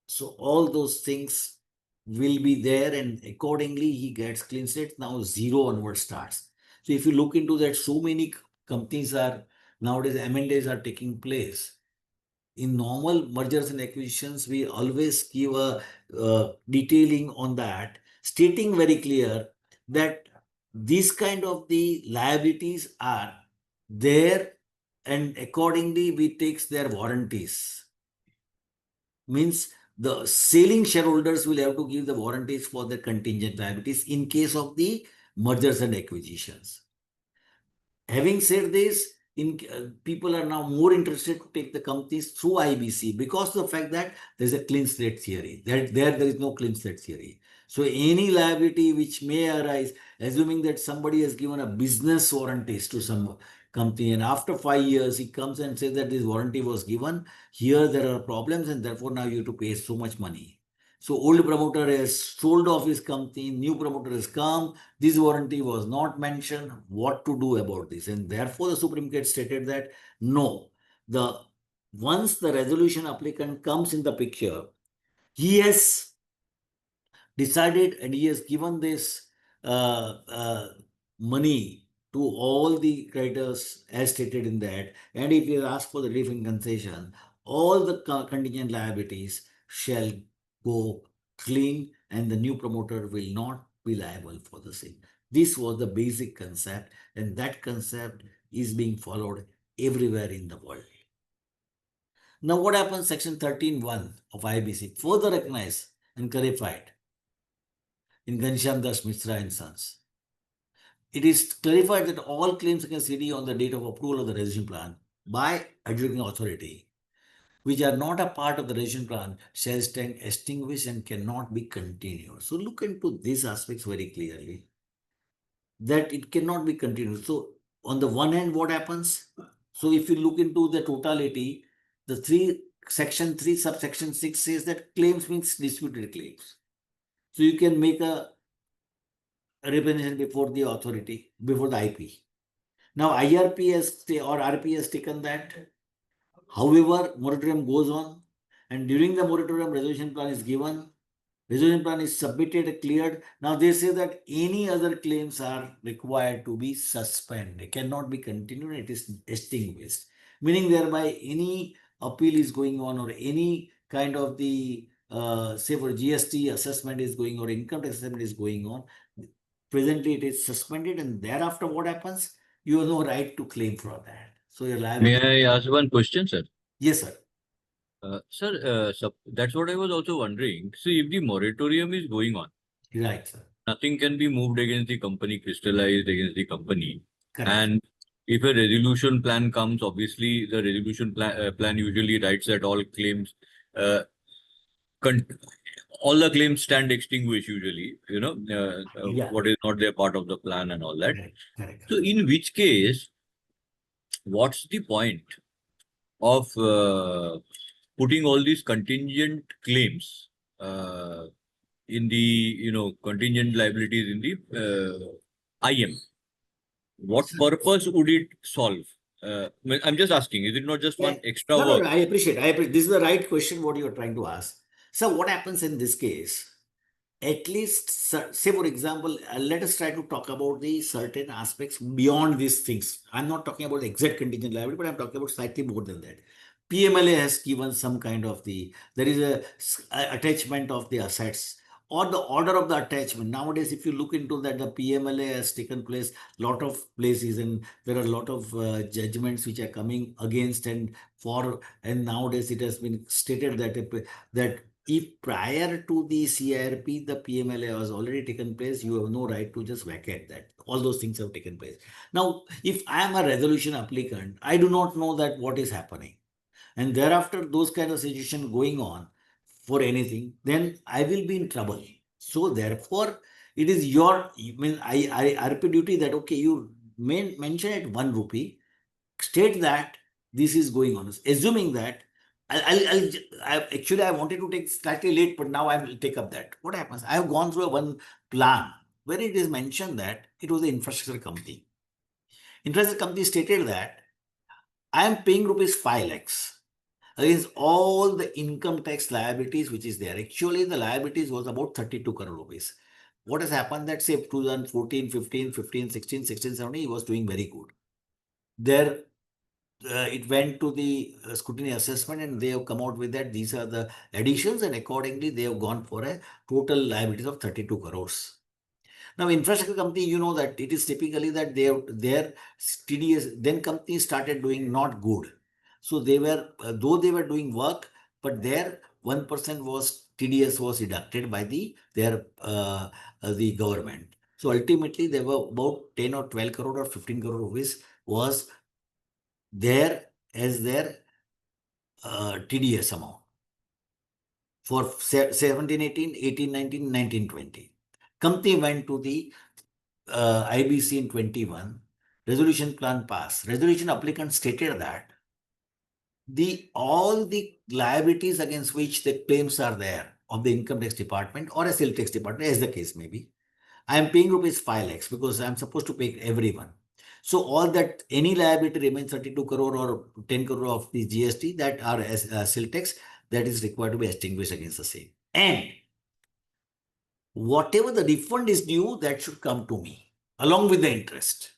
A: So all those things will be there, and accordingly he gets clean slate. Now zero onward starts. So if you look into that, so many companies are nowadays M&As are taking place. In normal mergers and acquisitions, we always give a detailing on that, stating very clear that these kind of the liabilities are there, and accordingly we takes their warranties. Means the selling shareholders will have to give the warranties for the contingent liabilities in case of the mergers and acquisitions. Having said this, people are now more interested to take the companies through IBC because of the fact that there's a clean slate theory. There is no clean slate theory. So any liability which may arise, assuming that somebody has given a business warranties to some company, and after 5 years he comes and says that this warranty was given, here there are problems, and therefore now you have to pay so much money. So old promoter has sold off his company, new promoter has come, this warranty was not mentioned, what to do about this? And therefore the Supreme Court stated that no, once the resolution applicant comes in the picture, he has decided and he has given this uh, uh, money to all the creditors as stated in that, and if he has asked for the relief and concession, all the contingent liabilities shall go clean, and the new promoter will not be liable for the same. This was the basic concept, and that concept is being followed everywhere in the world. Now, what happens? Section 13(1) of IBC further recognized and clarified in Ghanshyam Das Mishra and Sons. It is clarified that all claims against CD on the date of approval of the resolution plan by adjudicating authority, which are not a part of the resolution plan, shall stand extinguished and cannot be continued. So look into these aspects very clearly, that it cannot be continued. So on the one hand, what happens? So if you look into the totality, section 3 subsection 6 says that claims means disputed claims. So you can make a representation before the authority, before the IP. Now IRP or RP has taken that. However, moratorium goes on, and during the moratorium, resolution plan is given. Resolution plan is submitted, cleared. Now they say that any other claims are required to be suspended. It cannot be continued. It is extinguished. Meaning thereby any appeal is going on, or any kind of the say for GST assessment is going on, or income tax assessment is going on. Presently it is suspended, and thereafter what happens? You have no right to claim for that. So your liability.
C: May I ask one question, sir?
A: Yes, sir.
C: Sir, that's what I was also wondering. See, if the moratorium is going on,
A: Right, sir.
C: nothing can be moved against the company, crystallized against the company.
A: Correct.
C: And if a resolution plan comes, obviously the resolution plan usually writes that all claims, uh, con- all the claims stand extinguished usually,
A: Yeah,
C: what is not their part of the plan and all that.
A: correct, correct.
C: So in which case, what's the point of putting all these contingent claims uh, in the, contingent liabilities in the IM? What purpose would it solve? I'm just asking, is it not just
A: Yeah.
C: one extra
A: No, no,
C: work?
A: no, I appreciate. This is the right question what you are trying to ask. So what happens in this case? At least, say for example, let us try to talk about the certain aspects beyond these things. I'm not talking about the exact contingent liability, but I'm talking about slightly more than that. PMLA has given some kind of there is a attachment of the assets or the order of the attachment. Nowadays, if you look into that, the PMLA has taken place lot of places, and there are a lot of judgments which are coming against and nowadays it has been stated that if prior to the CIRP, the PMLA has already taken place, you have no right to just vacate that. All those things have taken place. Now, if I am a resolution applicant, I do not know that what is happening. And thereafter, those kind of situation going on for anything, then I will be in trouble. So therefore, it is RP duty that, okay, you mention it 1 rupee, state that this is going on. Assuming that actually I wanted to take slightly late, but now I will take up that. What happens? I have gone through one plan where it is mentioned that it was the infrastructure company. Infrastructure company stated that I am paying rupees 5 lakhs against all the income tax liabilities which is there. Actually, the liabilities was about 32 crore rupees. What has happened that say 2014, 15, 15, 16, 16, 17, he was doing very good. There it went to the scrutiny assessment and they have come out with that these are the additions, and accordingly they have gone for a total liabilities of 32 crores. Now, infrastructure company, you know that it is typically that their TDS, then companies started doing not good. So they were, though they were doing work, but their 1% was TDS was deducted by the government. So ultimately, there were about 10 or 12 crore or 15 crore rupees was there as their TDS amount for 17, 18, 18, 19, 19, 20. Company went to the IBC in 21. Resolution plan passed. Resolution applicant stated that all the liabilities against which the claims are there of the income tax department or a sales tax department, as the case may be, I am paying rupees 5 lakhs because I am supposed to pay everyone. So all that any liability remains 32 crore or 10 crore of the GST that are as sales tax that is required to be extinguished against the same. And whatever the refund is due, that should come to me along with the interest.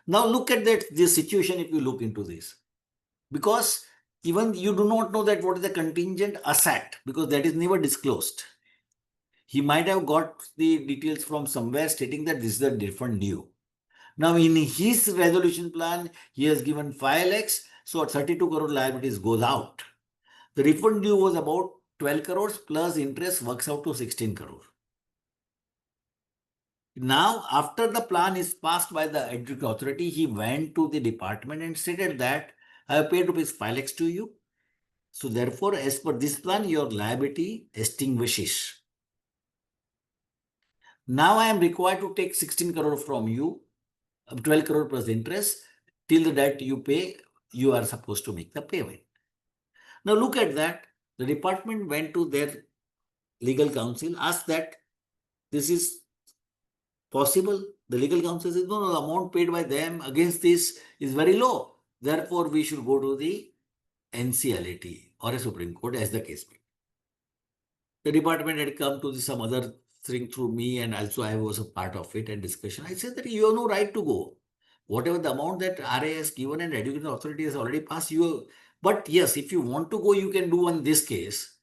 A: Now look at this situation if you look into this. Because even you do not know that what is the contingent asset because that is never disclosed. He might have got the details from somewhere stating that this is a refund due. Now, in his resolution plan, he has given 5 lakhs, so 32 crore liabilities goes out. The refund due was about 12 crores plus interest works out to 16 crore. Now, after the plan is passed by the executive authority, he went to the department and stated that I have paid rupees 5 lakhs to you. So therefore, as per this plan, your liability extinguishes. Now I am required to take 16 crore from you, 12 crore plus interest. Till the date you pay, you are supposed to make the payment. Now look at that. The department went to their legal counsel, asked that this is possible. The legal counsel says, no, the amount paid by them against this is very low. Therefore, we should go to the NCLAT or a Supreme Court as the case may be. The department had come to some other thing through me, and also I was a part of it and discussion. I said that you have no right to go. Whatever the amount that RA has given and education authority has already passed, but yes, if you want to go, you can do on this case.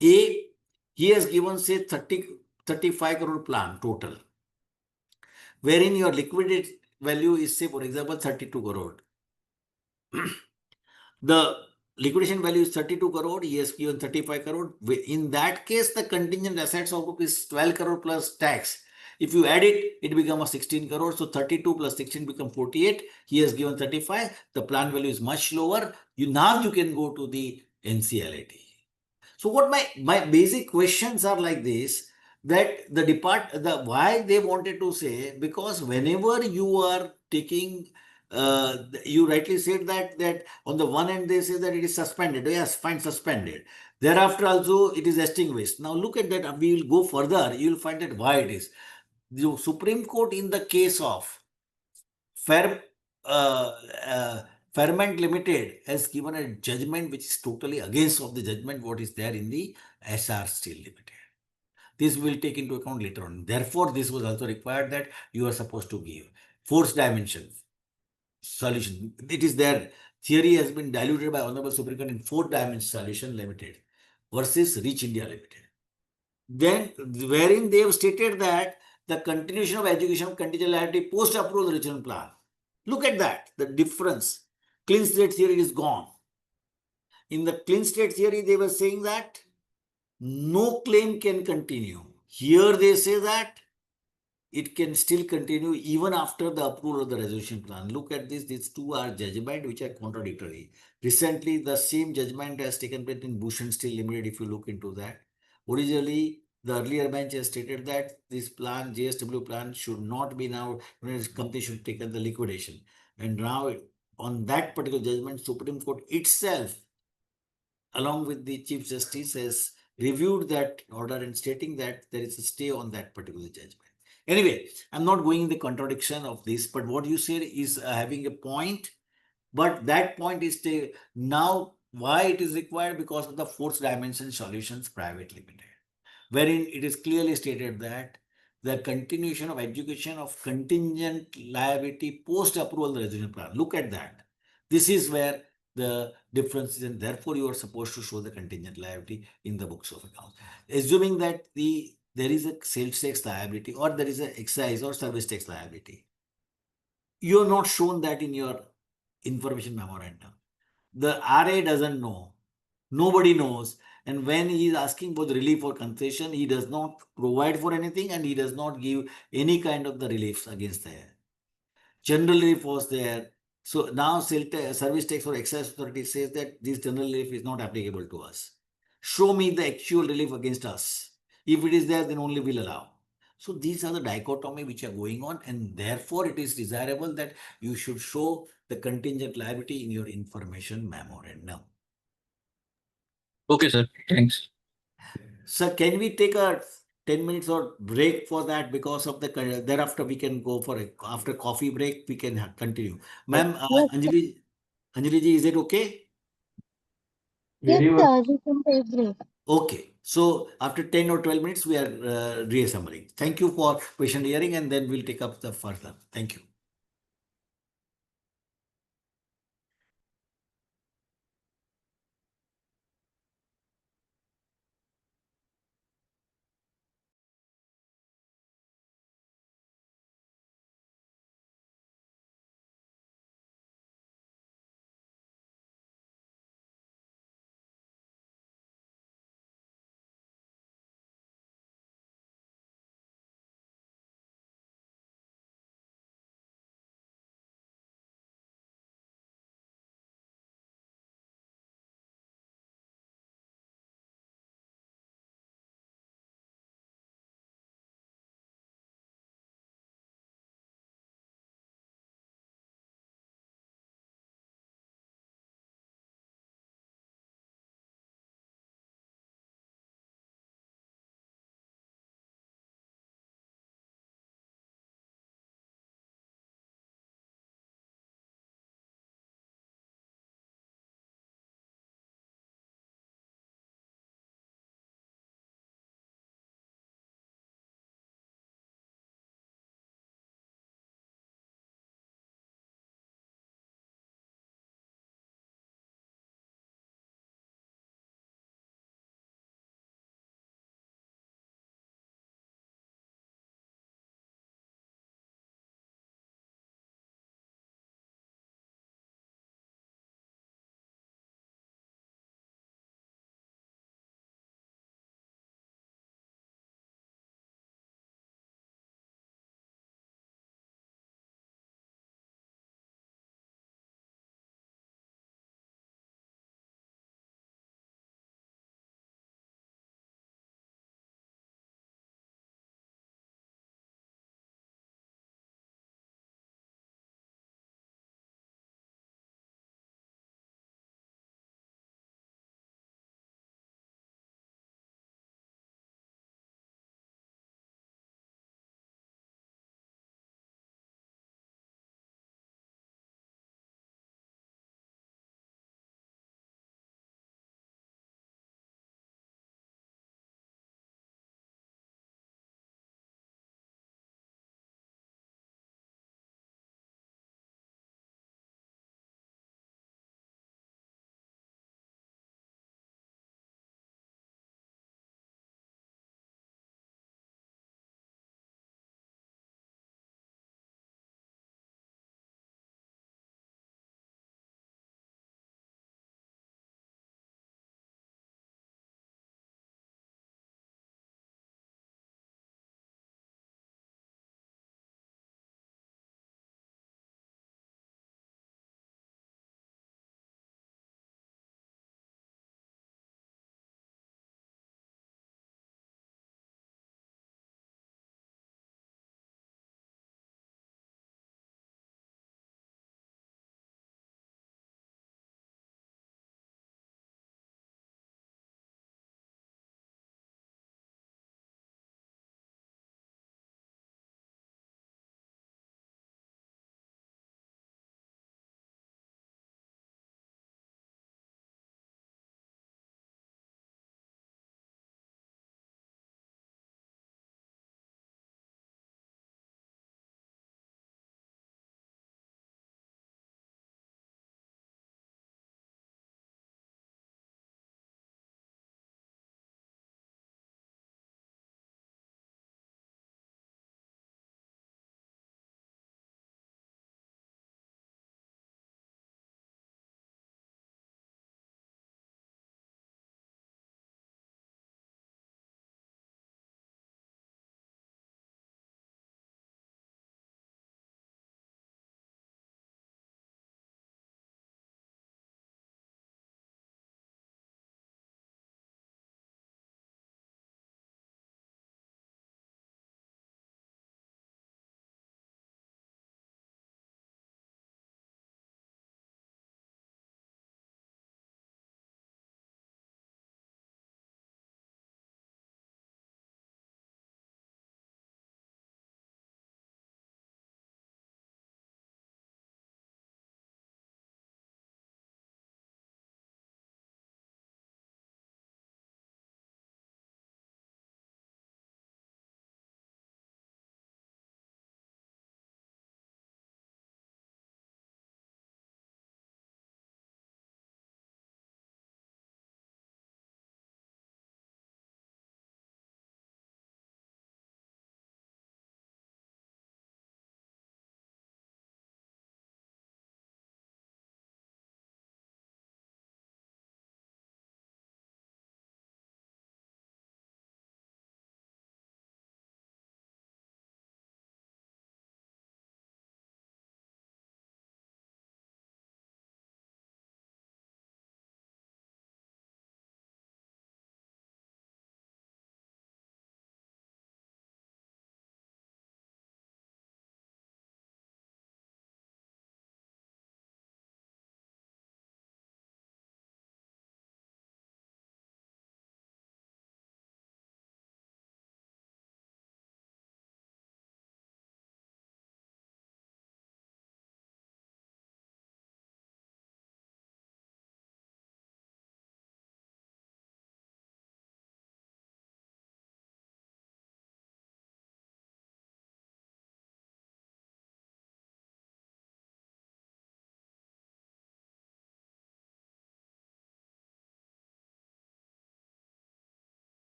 A: A, he has given say 35 crore plan total, wherein your liquidity value is say for example 32 crore. The liquidation value is 32 crore, he has given 35 crore. In that case, the contingent assets of rupees 12 crore plus tax, If you add it, it becomes 16 crore. So 32 plus 16 become 48. He has given 35. The plan value is much lower. Now you can go to the NCLAT. So what my basic questions are like this, that why they wanted to say, because whenever you are taking, you rightly said that on the one hand they say that it is suspended. Yes, fine, suspended. Thereafter also it is extinguished. Now look at that. We will go further. You will find that why it is. The Supreme Court in the case of Fair, uh, uh, Fairment Limited has given a judgment which is totally against of the judgment what is there in the SR Steel Limited. This will take into account later on. Therefore, this was also required that you are supposed to give force dimension solution. It is there. Theory has been diluted by Honorable Supreme Court in four dimension solution limited versus Reach India Limited. Then, wherein they have stated that the continuation of education of contingent liability post approval regional plan. Look at that, the difference. Clean state theory is gone. In the clean state theory, they were saying that no claim can continue. Here they say that it can still continue even after the approval of the resolution plan. Look at this, these two are judgment which are contradictory. Recently, the same judgment has taken place in Bhushan Steel Limited, if you look into that. Originally, the earlier bench has stated that this plan, JSW plan, should not be now, company should take the liquidation. And now, on that particular judgment, Supreme Court itself, along with the Chief Justice, has reviewed that order and stating that there is a stay on that particular judgment. Anyway, I'm not going in the contradiction of this, but what you said is having a point, but that point is now why it is required because of the fourth dimension solutions private limited, wherein it is clearly stated that the continuation of education of contingent liability post approval resolution plan. Look at that. This is where the difference is, and therefore you are supposed to show the contingent liability in the books of accounts. Assuming that there is a sales tax liability or there is an excise or service tax liability, you are not shown that in your information memorandum. The RA doesn't know. Nobody knows. And when he is asking for the relief or concession, he does not provide for anything and he does not give any kind of the reliefs against the general relief was there. So now service tax or excise authority says that this general relief is not applicable to us. Show me the actual relief against us. If it is there, then only we'll allow. So these are the dichotomy which are going on, and therefore it is desirable that you should show the contingent liability in your information memorandum.
C: Okay, sir. Thanks.
A: Sir, can we take a 10 minutes or break for that because of the thereafter we can go for after coffee break we can continue. Ma'am,
D: Yes,
A: Anjali ji, is it okay?
D: yes, sir. We can take break.
A: Okay. So after 10 or 12 minutes we are reassembling. Thank you for patient hearing, and then we'll take up the further. Thank you.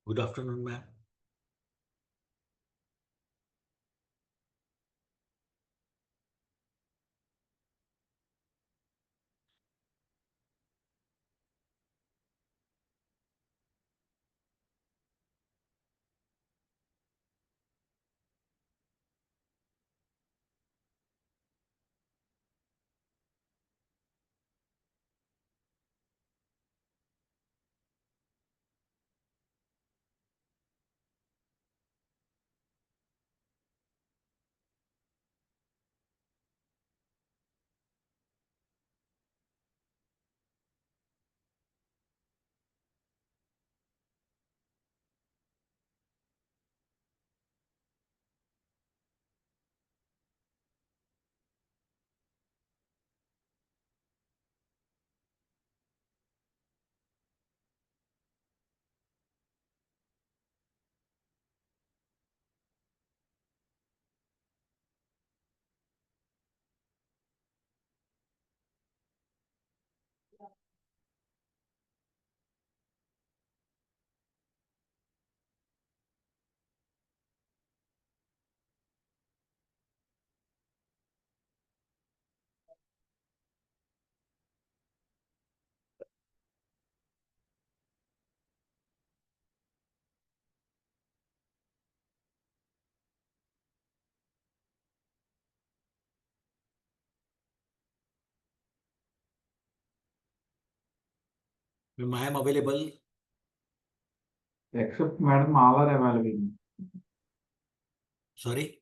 A: Good afternoon, ma'am. Ma'am, I am available.
E: Except madam, all are available.
A: Sorry.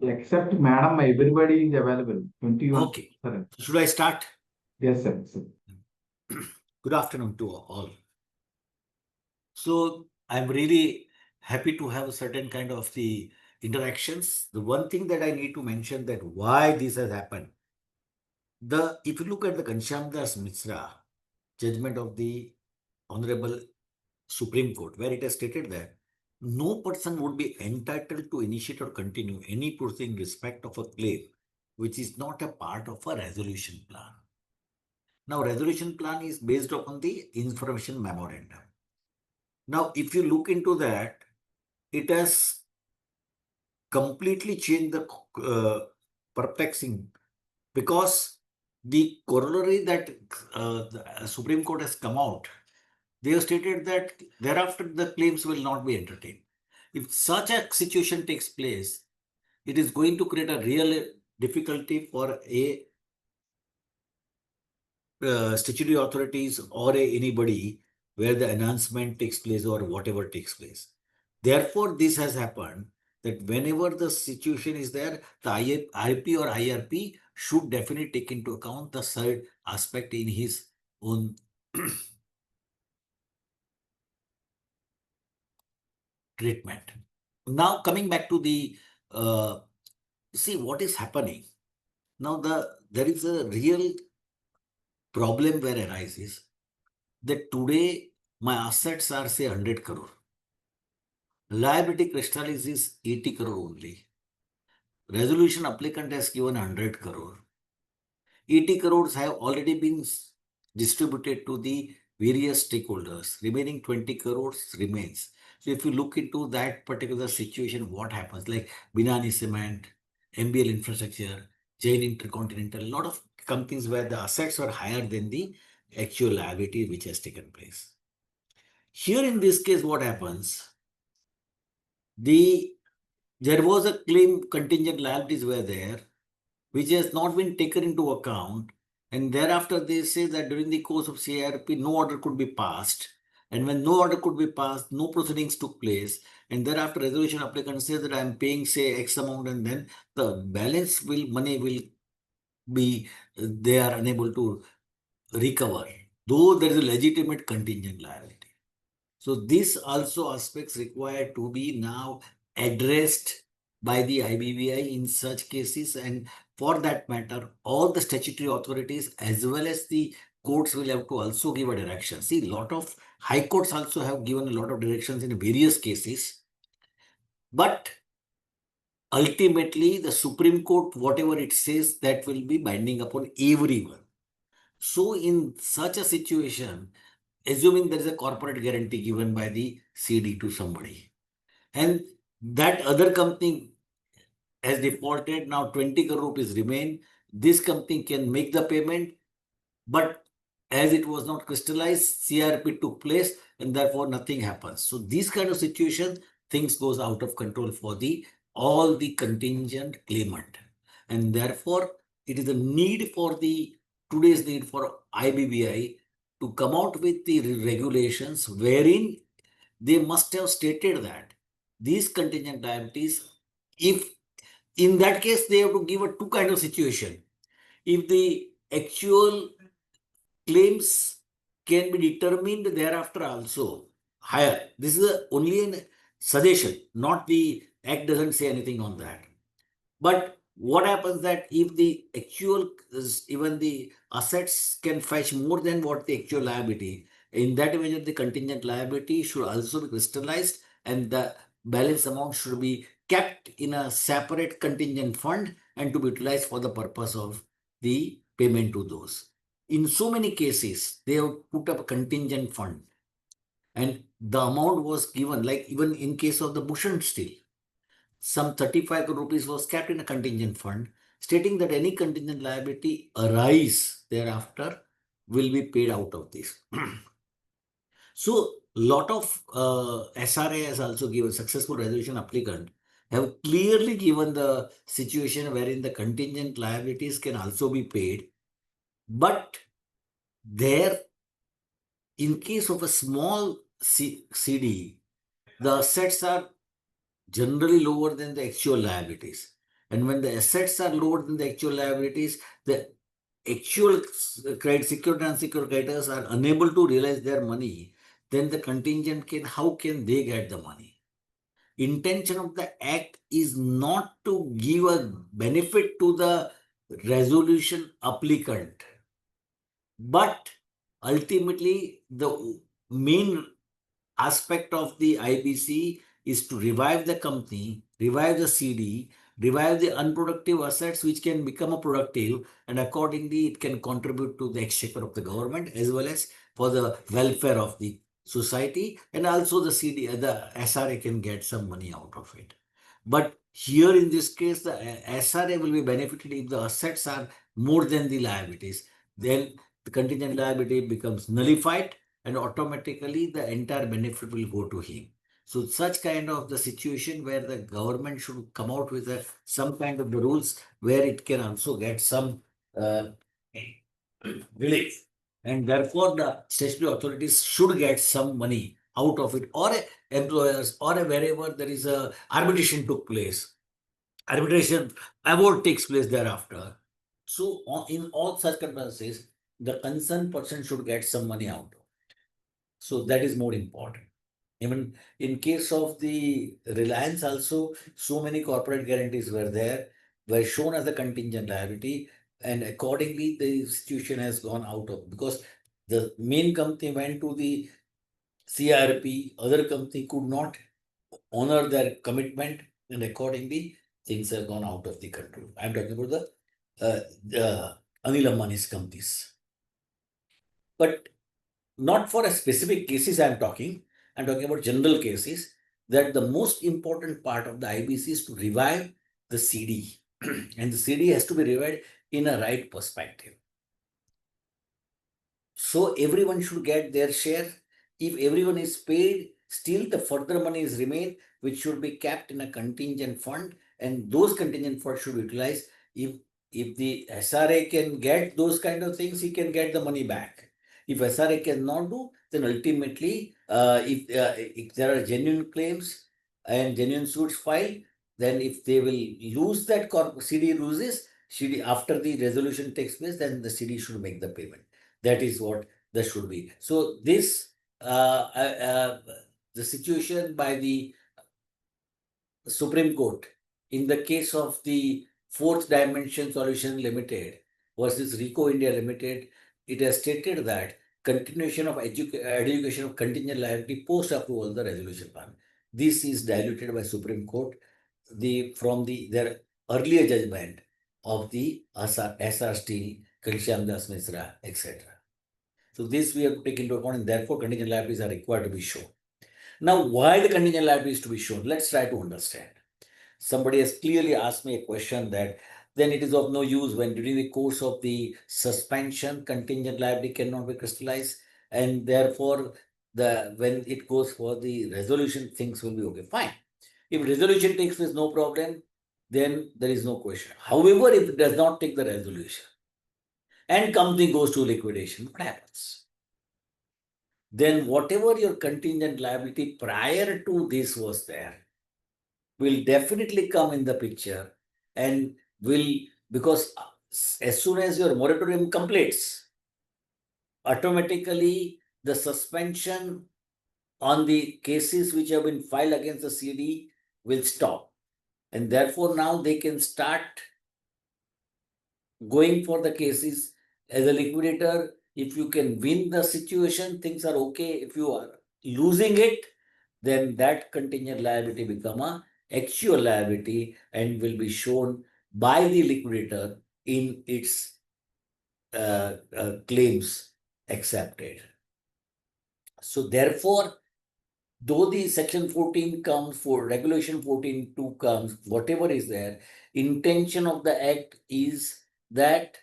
E: Except madam, everybody is available. 21.
A: Okay.
E: Sir.
A: Should I start?
E: Yes, sir.
A: Good afternoon to all. So I'm really happy to have a certain kind of the interactions. The one thing that I need to mention that why this has happened. If you look at the Ghanshyam Das Mishra judgment of the Honorable Supreme Court, where it has stated that no person would be entitled to initiate or continue any proceeding in respect of a claim which is not a part of a resolution plan. Now, resolution plan is based upon the information memorandum. Now, if you look into that, it has completely changed the perplexing because the corollary that the Supreme Court has come out, they have stated that thereafter the claims will not be entertained. If such a situation takes place, it is going to create a real difficulty for a statutory authorities or anybody where the announcement takes place or whatever takes place. Therefore, this has happened that whenever the situation is there, the IRP or IRP should definitely take into account the third aspect in his own treatment. Now, coming back to the see what is happening. Now, there is a real problem where arises that today my assets are say 100 crore. Liability crystallis is 80 crore only. Resolution applicant has given 100 crore. 80 crores have already been distributed to the various stakeholders. Remaining 20 crores remains. So if you look into that particular situation, what happens? Like Binani Cement, MBL Infrastructure, Jain Intercontinental, a lot of companies where the assets are higher than the actual liability which has taken place. Here in this case, what happens? There was a claim contingent liabilities were there, which has not been taken into account. And thereafter, they say that during the course of CIRP, no order could be passed. And when no order could be passed, no proceedings took place. And thereafter, resolution applicant says that I am paying, say, X amount, and then the balance money will be, they are unable to recover, though there is a legitimate contingent liability. So this also aspects required to be now addressed by the IBBI in such cases, and for that matter, all the statutory authorities as well as the courts will have to also give a direction. See, a lot of high courts also have given a lot of directions in various cases, but ultimately the Supreme Court, whatever it says, that will be binding upon everyone. So in such a situation, assuming there is a corporate guarantee given by the CD to somebody, and that other company has defaulted, now 20 crore rupees remain, this company can make the payment, but as it was not crystallized, CRP took place and therefore nothing happens. So these kind of situations, things goes out of control for the all the contingent claimant, and therefore it is a need for the today's need for IBBI to come out with the regulations wherein they must have stated that these contingent liabilities, if in that case they have to give a two kind of situation. If the actual claims can be determined thereafter also higher. This is only a suggestion, not the act doesn't say anything on that. But what happens that if the actual, even the assets can fetch more than what the actual liability, in that way the contingent liability should also be crystallized and the balance amount should be kept in a separate contingent fund and to be utilized for the purpose of the payment to those. In so many cases, they have put up a contingent fund and the amount was given, like even in case of the Bhushan Steel, some 35 crore rupees was kept in a contingent fund, stating that any contingent liability arise thereafter will be paid out of this. So, lot of SRA has also given, successful resolution applicant have clearly given the situation wherein the contingent liabilities can also be paid, but there, in case of a small CD, the assets are generally lower than the actual liabilities. And when the assets are lower than the actual liabilities, the actual secured and unsecured creditors are unable to realize their money, then the contingent can, how can they get the money? Intention of the act is not to give a benefit to the resolution applicant, but ultimately the main aspect of the IBC is to revive the company, revive the CD, revive the unproductive assets which can become a productive, and accordingly it can contribute to the exchequer of the government as well as for the welfare of the society, and also the CD, the SRA can get some money out of it. But here in this case, the SRA will be benefited if the assets are more than the liabilities. Then the contingent liability becomes nullified and automatically the entire benefit will go to him. So such kind of the situation where the government should come out with some kind of the rules where it can also get some relief. And therefore the statutory authorities should get some money out of it, or employers, or wherever there is a arbitration took place. Arbitration award takes place thereafter. So in all such circumstances, the concerned person should get some money out. So that is more important. Even in case of the Reliance also, so many corporate guarantees were there, were shown as a contingent liability, and accordingly the situation has gone out of, because the main company went to the CRP, other company could not honor their commitment, and accordingly things have gone out of the control. I'm talking about the Anil Ambani's companies. But not for a specific cases I'm talking about general cases, that the most important part of the IBC is to revive the CD. And the CD has to be revived in a right perspective. So everyone should get their share. If everyone is paid, still the further money is remain, which should be kept in a contingent fund, and those contingent funds should be utilized. If the SRA can get those kind of things, he can get the money back. If SRA cannot do, then ultimately, if there are genuine claims and genuine suits filed, then if they will lose that CD loses, CD after the resolution takes place, then the CD should make the payment. That is what that should be. So this the situation by the Supreme Court in the case of the Fourth Dimension Solution Limited versus Rico India Limited, it has stated that continuation of education of contingent liability post approval of the resolution plan. This is diluted by Supreme Court from their earlier judgment of the SR Steel, Ghanshyam Das Misra, etc. So this we have to take into account, and therefore contingent liabilities are required to be shown. Now, why the contingent liabilities to be shown? Let's try to understand. Somebody has clearly asked me a question that then it is of no use when during the course of the suspension, contingent liability cannot be crystallized, and therefore when it goes for the resolution, things will be okay. Fine. If resolution takes place, no problem, then there is no question. However, if it does not take the resolution and company goes to liquidation, what happens? Then whatever your contingent liability prior to this was there will definitely come in the picture and will, because as soon as your moratorium completes, automatically the suspension on the cases which have been filed against the CD will stop. And therefore now they can start going for the cases as a liquidator. If you can win the situation, things are okay. If you are losing it, then that contingent liability become a actual liability and will be shown by the liquidator in its claims accepted. So therefore, though the section 14 comes for regulation 14.2 comes, whatever is there, intention of the act is that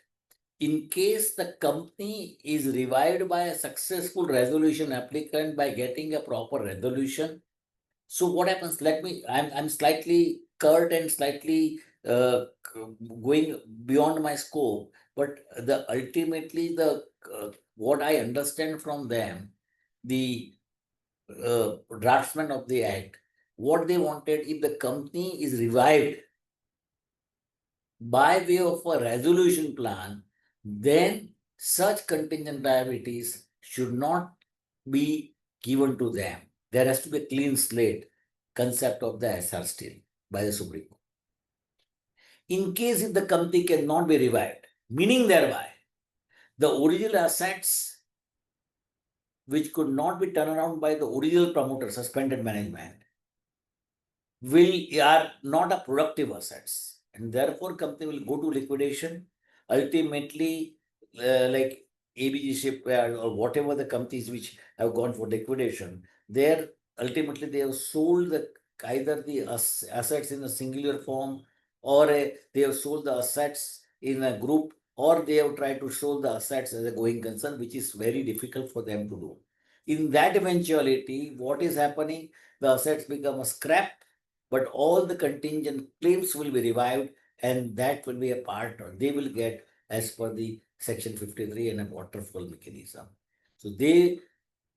A: in case the company is revived by a successful resolution applicant by getting a proper resolution. So what happens? I'm slightly curt and slightly going beyond my scope, but ultimately what I understand from them, the draftsman of the act, what they wanted, if the company is revived by way of a resolution plan, then such contingent liabilities should not be given to them. There has to be a clean slate concept of the SR still by the Supreme Court. In case if the company cannot be revived, meaning thereby the original assets which could not be turned around by the original promoter, suspended management, are not a productive assets, and therefore company will go to liquidation. Ultimately, like ABG Shipyard or whatever the companies which have gone for liquidation, there ultimately they have sold either the assets in a singular form, or they have sold the assets in a group, or they have tried to sell the assets as a going concern, which is very difficult for them to do. In that eventuality, what is happening? The assets become a scrap, but all the contingent claims will be revived, and that will be a part, or they will get as per the section 53 and a waterfall mechanism. So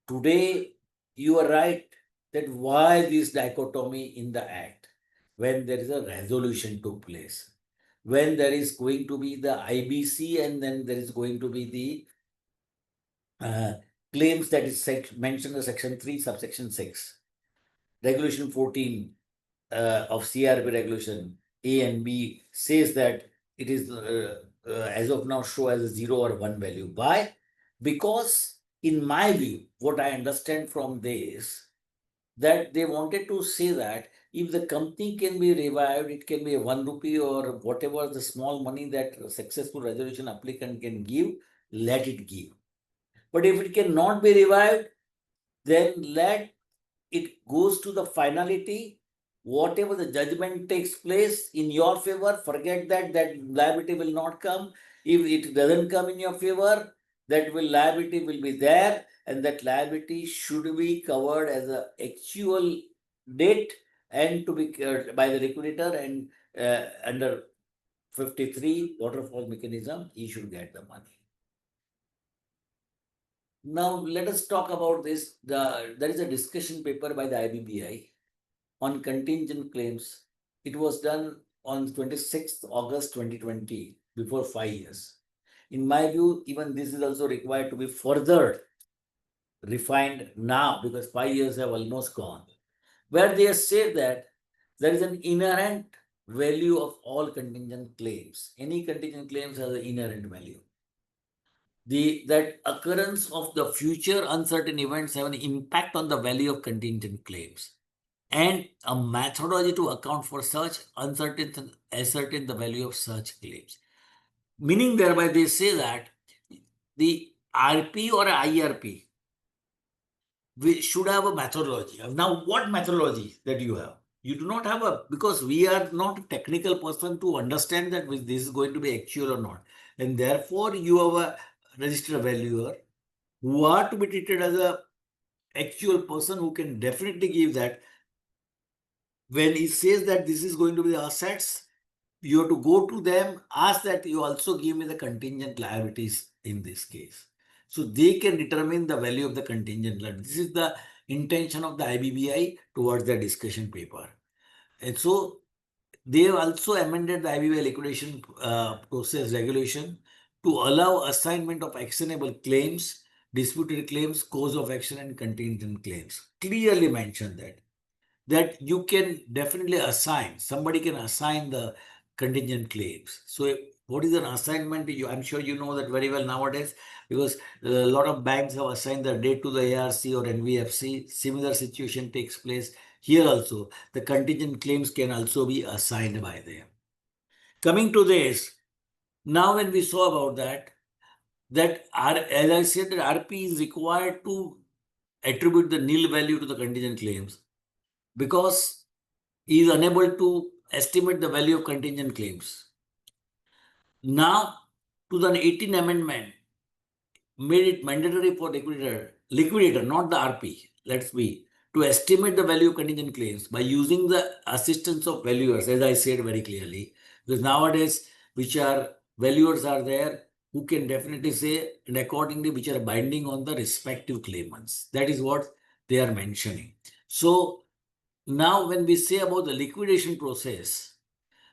A: today you are right that why this dichotomy in the act when there is a resolution took place, when there is going to be the IBC and then there is going to be the claims that is mentioned in section 3 subsection 6, regulation 14 of CRP regulation A and B says that it is as of now show as a 0 or 1 value. Why? Because in my view, what I understand from this, that they wanted to say that if the company can be revived, it can be a 1 rupee or whatever the small money that a successful resolution applicant can give, let it give. But if it cannot be revived, then let it goes to the finality. Whatever the judgment takes place in your favor, forget that liability will not come. If it doesn't come in your favor, liability will be there, and that liability should be covered as an actual debt and to be by the liquidator, and under 53 waterfall mechanism, he should get the money. Now let us talk about this. There is a discussion paper by the IBBI on contingent claims. It was done on 26th August 2020, before 5 years. In my view, even this is also required to be further refined now, because 5 years have almost gone, where they say that there is an inherent value of all contingent claims. Any contingent claims has an inherent value. That occurrence of the future uncertain events have an impact on the value of contingent claims, and a methodology to account for such uncertain, ascertain the value of such claims. Meaning thereby they say that the RP or IRP, we should have a methodology. Now, what methodology that you have? You do not have a, because we are not a technical person to understand that this is going to be actual or not. And therefore, you have a registered valuer who are to be treated as a actual person who can definitely give that. When he says that this is going to be the assets, you have to go to them, ask that you also give me the contingent liabilities in this case. So they can determine the value of the contingent liability. This is the intention of the IBBI towards the discussion paper. And so they have also amended the IBBI liquidation process regulation to allow assignment of actionable claims, disputed claims, cause of action, and contingent claims. Clearly mentioned that you can definitely assign, somebody can assign the contingent claims. So what is an assignment? I'm sure you know that very well nowadays, because a lot of banks have assigned the debt to the ARC or NBFC. Similar situation takes place here also. The contingent claims can also be assigned by them. Coming to this, now when we saw about that as I said, that RP is required to attribute the nil value to the contingent claims because he is unable to estimate the value of contingent claims. Now, 2018 amendment made it mandatory for liquidator, not the RP, let's be, to estimate the value of contingent claims by using the assistance of valuers, as I said very clearly. Because nowadays, which are valuers are there who can definitely say, and accordingly, which are binding on the respective claimants. That is what they are mentioning. So now, when we say about the liquidation process,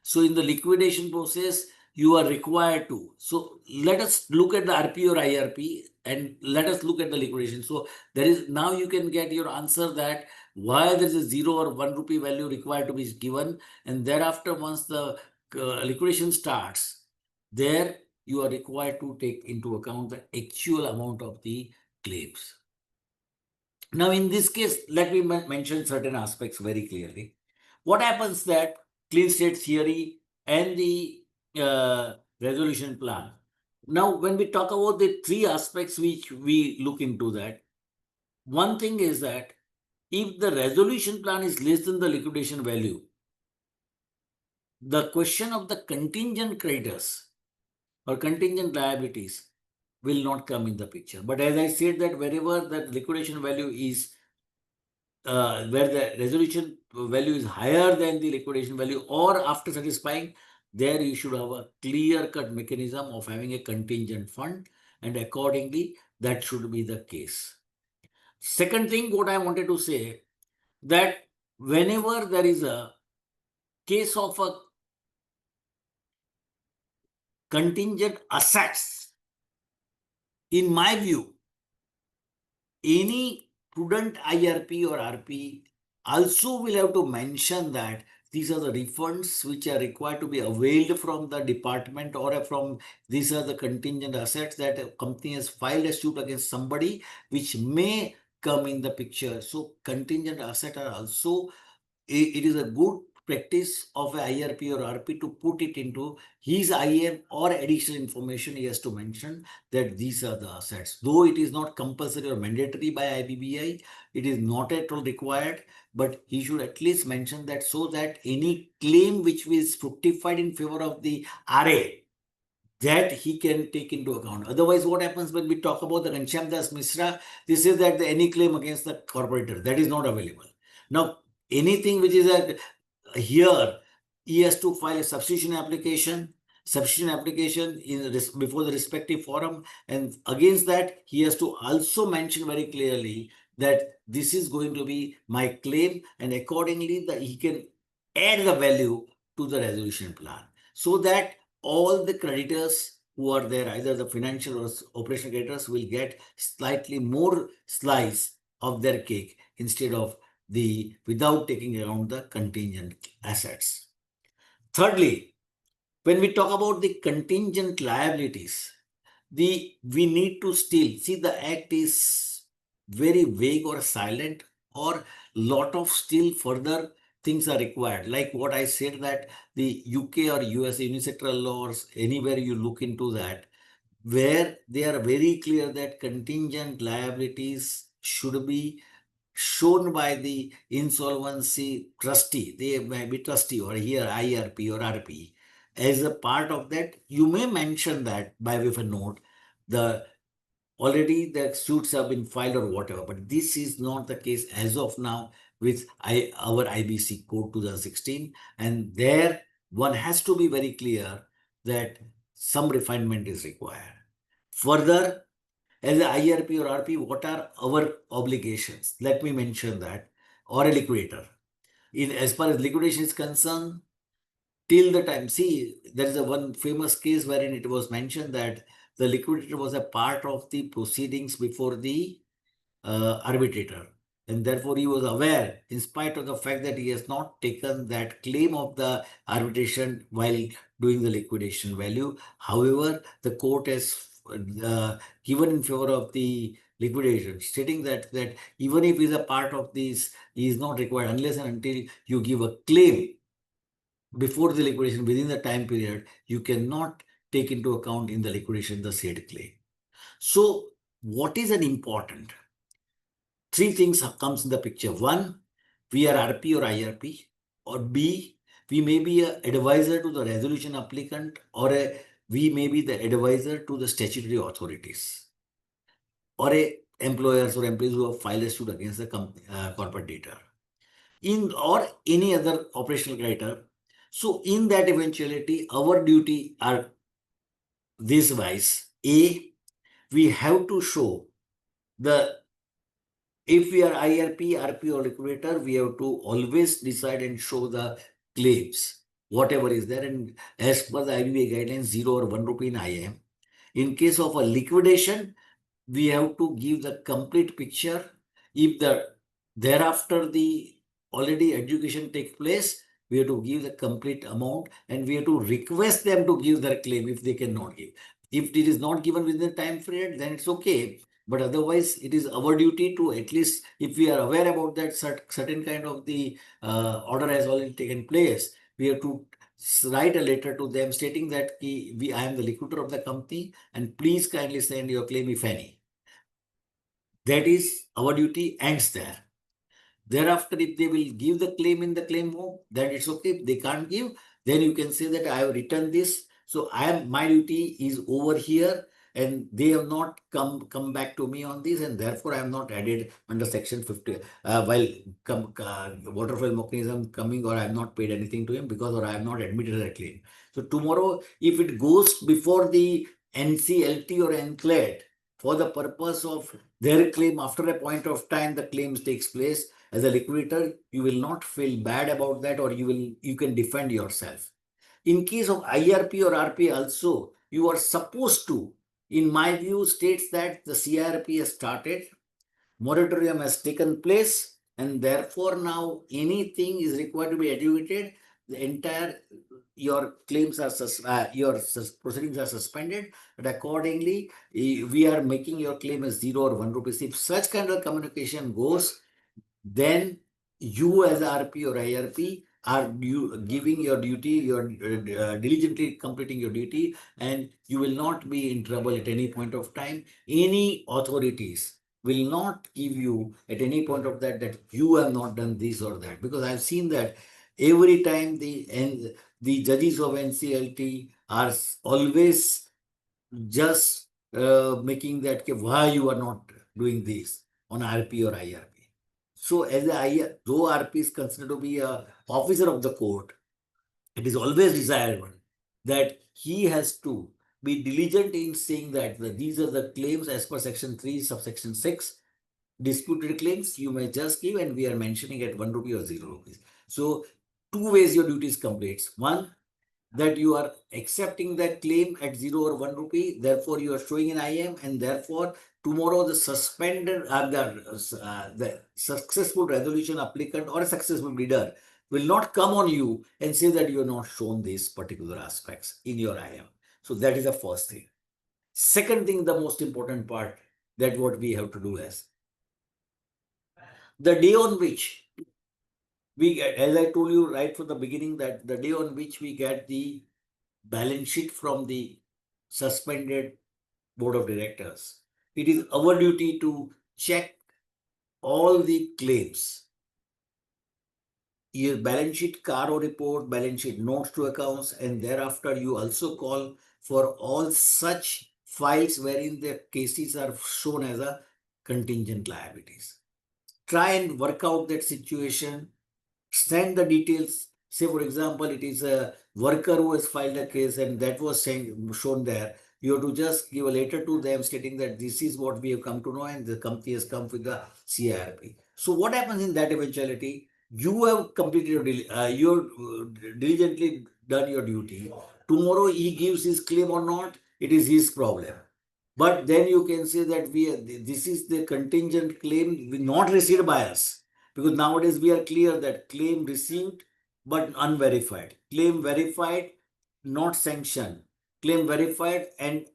A: so in the liquidation process, you are required to. So let us look at the RP or IRP and let us look at the liquidation. So there is, now you can get your answer that why there is a 0 or 1 rupee value required to be given. And thereafter, once the liquidation starts, there you are required to take into account the actual amount of the claims. Now, in this case, let me mention certain aspects very clearly. What happens that clean state theory and the resolution plan. Now, when we talk about the three aspects which we look into that, one thing is that if the resolution plan is less than the liquidation value, the question of the contingent creditors or contingent liabilities will not come in the picture. But as I said that wherever that liquidation value is where the resolution value is higher than the liquidation value or after satisfying, there you should have a clear-cut mechanism of having a contingent fund, and accordingly, that should be the case. Second thing, what I wanted to say, that whenever there is a case of a contingent assets, in my view, any prudent IRP or RP also will have to mention that these are the refunds which are required to be availed from the department or from, these are the contingent assets that a company has filed a suit against somebody which may come in the picture. So contingent assets are also, it is a good practice of a IRP or RP to put it into his IM or additional information he has to mention that these are the assets. Though it is not compulsory or mandatory by IBBI, it is not at all required, but he should at least mention that so that any claim which is fructified in favor of the RA, that he can take into account. Otherwise, what happens when we talk about the Ghanshyam Das Mishra, this is that any claim against the corporator, that is not available. Now, anything which is here, he has to file a substitution application in before the respective forum, and against that he has to also mention very clearly that this is going to be my claim, and accordingly that he can add the value to the resolution plan, so that all the creditors who are there, either the financial or operational creditors, will get slightly more slice of their cake instead of without taking around the contingent assets. Thirdly, when we talk about the contingent liabilities, we need to still see the act is very vague or silent, or lot of still further things are required. Like what I said, that the UK or US unilateral laws, anywhere you look into that, where they are very clear that contingent liabilities should be shown by the insolvency trustee. They may be trustee or here IRP or RP. As a part of that, you may mention that by way of a note, the already the suits have been filed or whatever, but this is not the case as of now with our IBC code 2016, and there one has to be very clear that some refinement is required. Further, as a IRP or RP, what are our obligations? Let me mention that, or a liquidator. As far as liquidation is concerned, till the time, see, there is a one famous case wherein it was mentioned that the liquidator was a part of the proceedings before the arbitrator. And therefore, he was aware, in spite of the fact that he has not taken that claim of the arbitration while doing the liquidation value. However, the court has given in favor of the liquidation, stating that even if he is a part of this, he is not required unless and until you give a claim before the liquidation within the time period, you cannot take into account in the liquidation the said claim. So, what is an important? Three things comes in the picture. One, we are RP or IRP, or B, we may be an advisor to the resolution applicant, or we may be the advisor to the statutory authorities, or employers or employees who have filed a suit against the corporate debtor, or any other operational creditor. So, in that eventuality, our duty are this wise: A, we have to show the if we are IRP, RP or liquidator, we have to always decide and show the claims, whatever is there. And as per the IBA guidelines, 0 or 1 rupee in IM. In case of a liquidation, we have to give the complete picture. If thereafter the already education takes place, we have to give the complete amount and we have to request them to give their claim if they cannot give. If it is not given within the time period, then it's okay. But otherwise, it is our duty to at least, if we are aware about that certain kind of the order has already taken place, we have to write a letter to them stating that I am the liquidator of the company and please kindly send your claim if any. That is our duty ends there. Thereafter, if they will give the claim in the claim form, then it's okay. If they can't give, then you can say that I have written this. So my duty is over here and they have not come back to me on this, and therefore I am not added under section 50 while waterfall mechanism coming, or I have not paid anything to him because, or I have not admitted a claim. So tomorrow, if it goes before the NCLT or NCLAT for the purpose of their claim, after a point of time the claims takes place, as a liquidator, you will not feel bad about that, or you can defend yourself. In case of IRP or RP also, you are supposed to, in my view, states that the CRP has started, moratorium has taken place, and therefore now anything is required to be adjudicated, the entire your claims are proceedings are suspended, but accordingly we are making your claim as 0 or 1 rupees. If such kind of communication goes, then you as RP or IRP are giving your duty, you're diligently completing your duty, and you will not be in trouble at any point of time. Any authorities will not give you at any point of that you have not done this or that, because I've seen that every time the judges of NCLT are always just making that why you are not doing this on RP or IRP. So as though RP is considered to be a officer of the court, it is always desirable that he has to be diligent in saying that these are the claims as per section 3 subsection 6. Disputed claims you may just give, and we are mentioning at 1 rupee or 0 rupees. So two ways your duty is complete. One, that you are accepting that claim at 0 or 1 rupee, therefore you are showing an IM, and therefore tomorrow the suspended the successful resolution applicant or a successful bidder will not come on you and say that you have not shown these particular aspects in your IM. So that is the first thing. Second thing, the most important part, that what we have to do is the day on which we get, as I told you right from the beginning, that the day on which we get the balance sheet from the suspended board of directors, it is our duty to check all the claims. Your balance sheet, CARO report, balance sheet notes to accounts, and thereafter you also call for all such files wherein the cases are shown as a contingent liabilities. Try and work out that situation, send the details. Say, for example, it is a worker who has filed a case and that was shown there. You have to just give a letter to them stating that this is what we have come to know and the company has come with the CIRP. So what happens in that eventuality? You have completed you have diligently done your duty. Tomorrow he gives his claim or not, it is his problem. But then you can say that this is the contingent claim not received by us. Because nowadays we are clear that claim received but unverified. Claim verified, not sanctioned. Claim verified and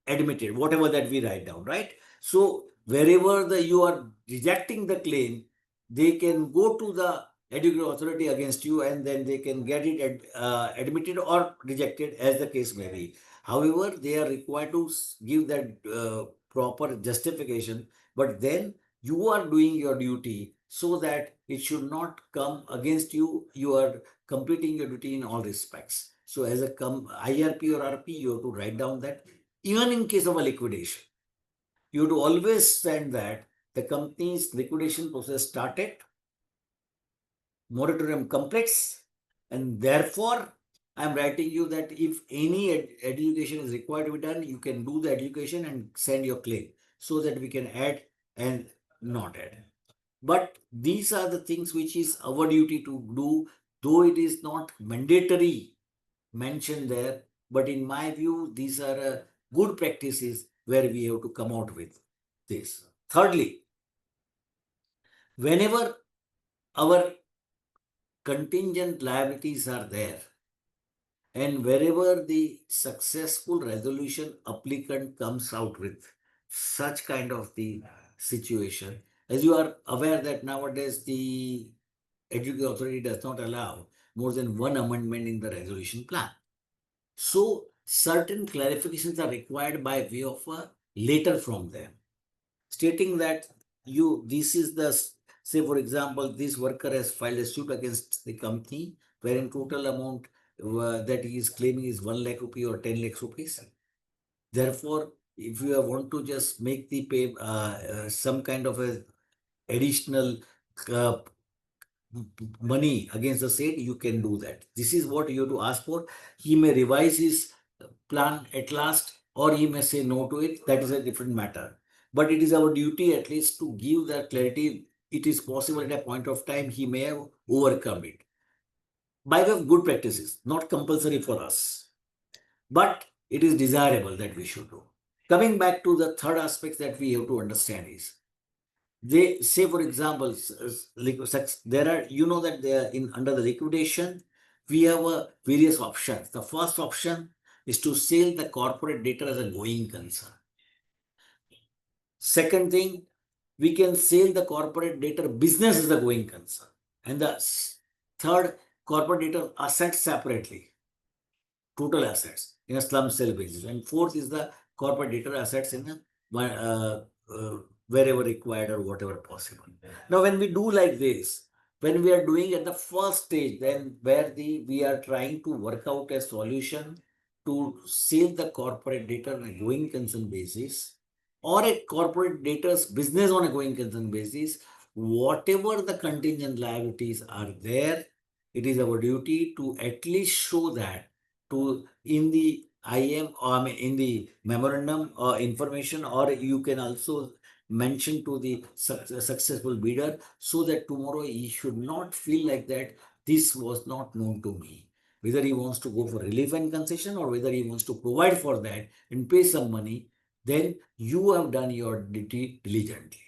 A: admitted, whatever that we write down, right? So wherever you are rejecting the claim, they can go to the educated authority against you and then they can get it admitted or rejected as the case may be. However, they are required to give that proper justification, but then you are doing your duty so that it should not come against you. You are completing your duty in all respects. So as a IRP or RP, you have to write down that even in case of a liquidation, you have to always send that the company's liquidation process started, moratorium completes, and therefore I am writing you that if any education is required to be done, you can do the education and send your claim so that we can add and not add. But these are the things which is our duty to do, though it is not mandatory mentioned there. But in my view, these are good practices where we have to come out with this. Thirdly, whenever our contingent liabilities are there, and wherever the successful resolution applicant comes out with such kind of the situation, as you are aware that nowadays the education authority does not allow more than one amendment in the resolution plan. So certain clarifications are required by way of a letter from them, stating that this is the, say for example, this worker has filed a suit against the company wherein total amount that he is claiming is 1 lakh rupee or 10 lakhs rupees. Therefore, if you want to just make the pay some kind of a additional uh, money against the said, you can do that. This is what you have to ask for. He may revise his plan at last, or he may say no to it. That is a different matter. But it is our duty at least to give that clarity. It is possible at a point of time he may have overcome it. By way of good practices, not compulsory for us, but it is desirable that we should do. Coming back to the third aspect that we have to understand is, they say, for example, there are, you know that they are in under the liquidation, we have various options. The first option is to sell the corporate debtor as a going concern. Second thing, we can sell the corporate debtor business as a going concern. And the third, corporate debtor assets separately, total assets in a slump sale basis. And fourth is the corporate debtor assets in a wherever required or whatever possible. Now, when we do like this, when we are doing at the first stage, then where we are trying to work out a solution to save the corporate debtor on a going concern basis, or a corporate debtor's business on a going concern basis, whatever the contingent liabilities are there, it is our duty to at least show that to in the IM or in the memorandum or information, or you can also mention to the successful bidder, so that tomorrow he should not feel like that this was not known to me. Whether he wants to go for relief and concession or whether he wants to provide for that and pay some money, then you have done your duty diligently.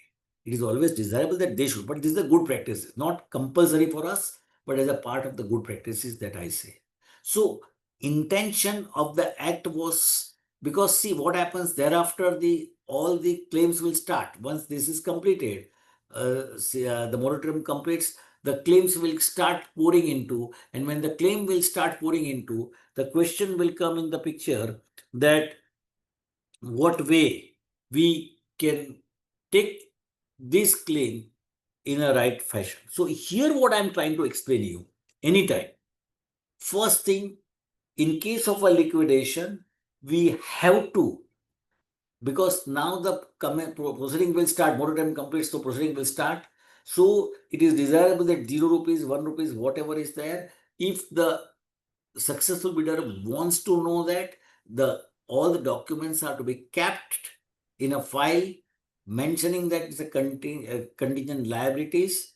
A: It is always desirable that they should, but this is a good practice, not compulsory for us, but as a part of the good practices that I say. So intention of the act was, because see what happens thereafter, all the claims will start once this is completed. The moratorium completes, the claims will start pouring into, and when the claim will start pouring into, the question will come in the picture that what way we can take this claim in a right fashion. So here what I'm trying to explain you, anytime. First thing, in case of a liquidation, we have to, because now the proceeding will start, moratorium completes, so proceeding will start. So it is desirable that 0 rupees, 1 rupees, whatever is there, if the successful bidder wants to know that, all the documents are to be kept in a file mentioning that it's a contingent liabilities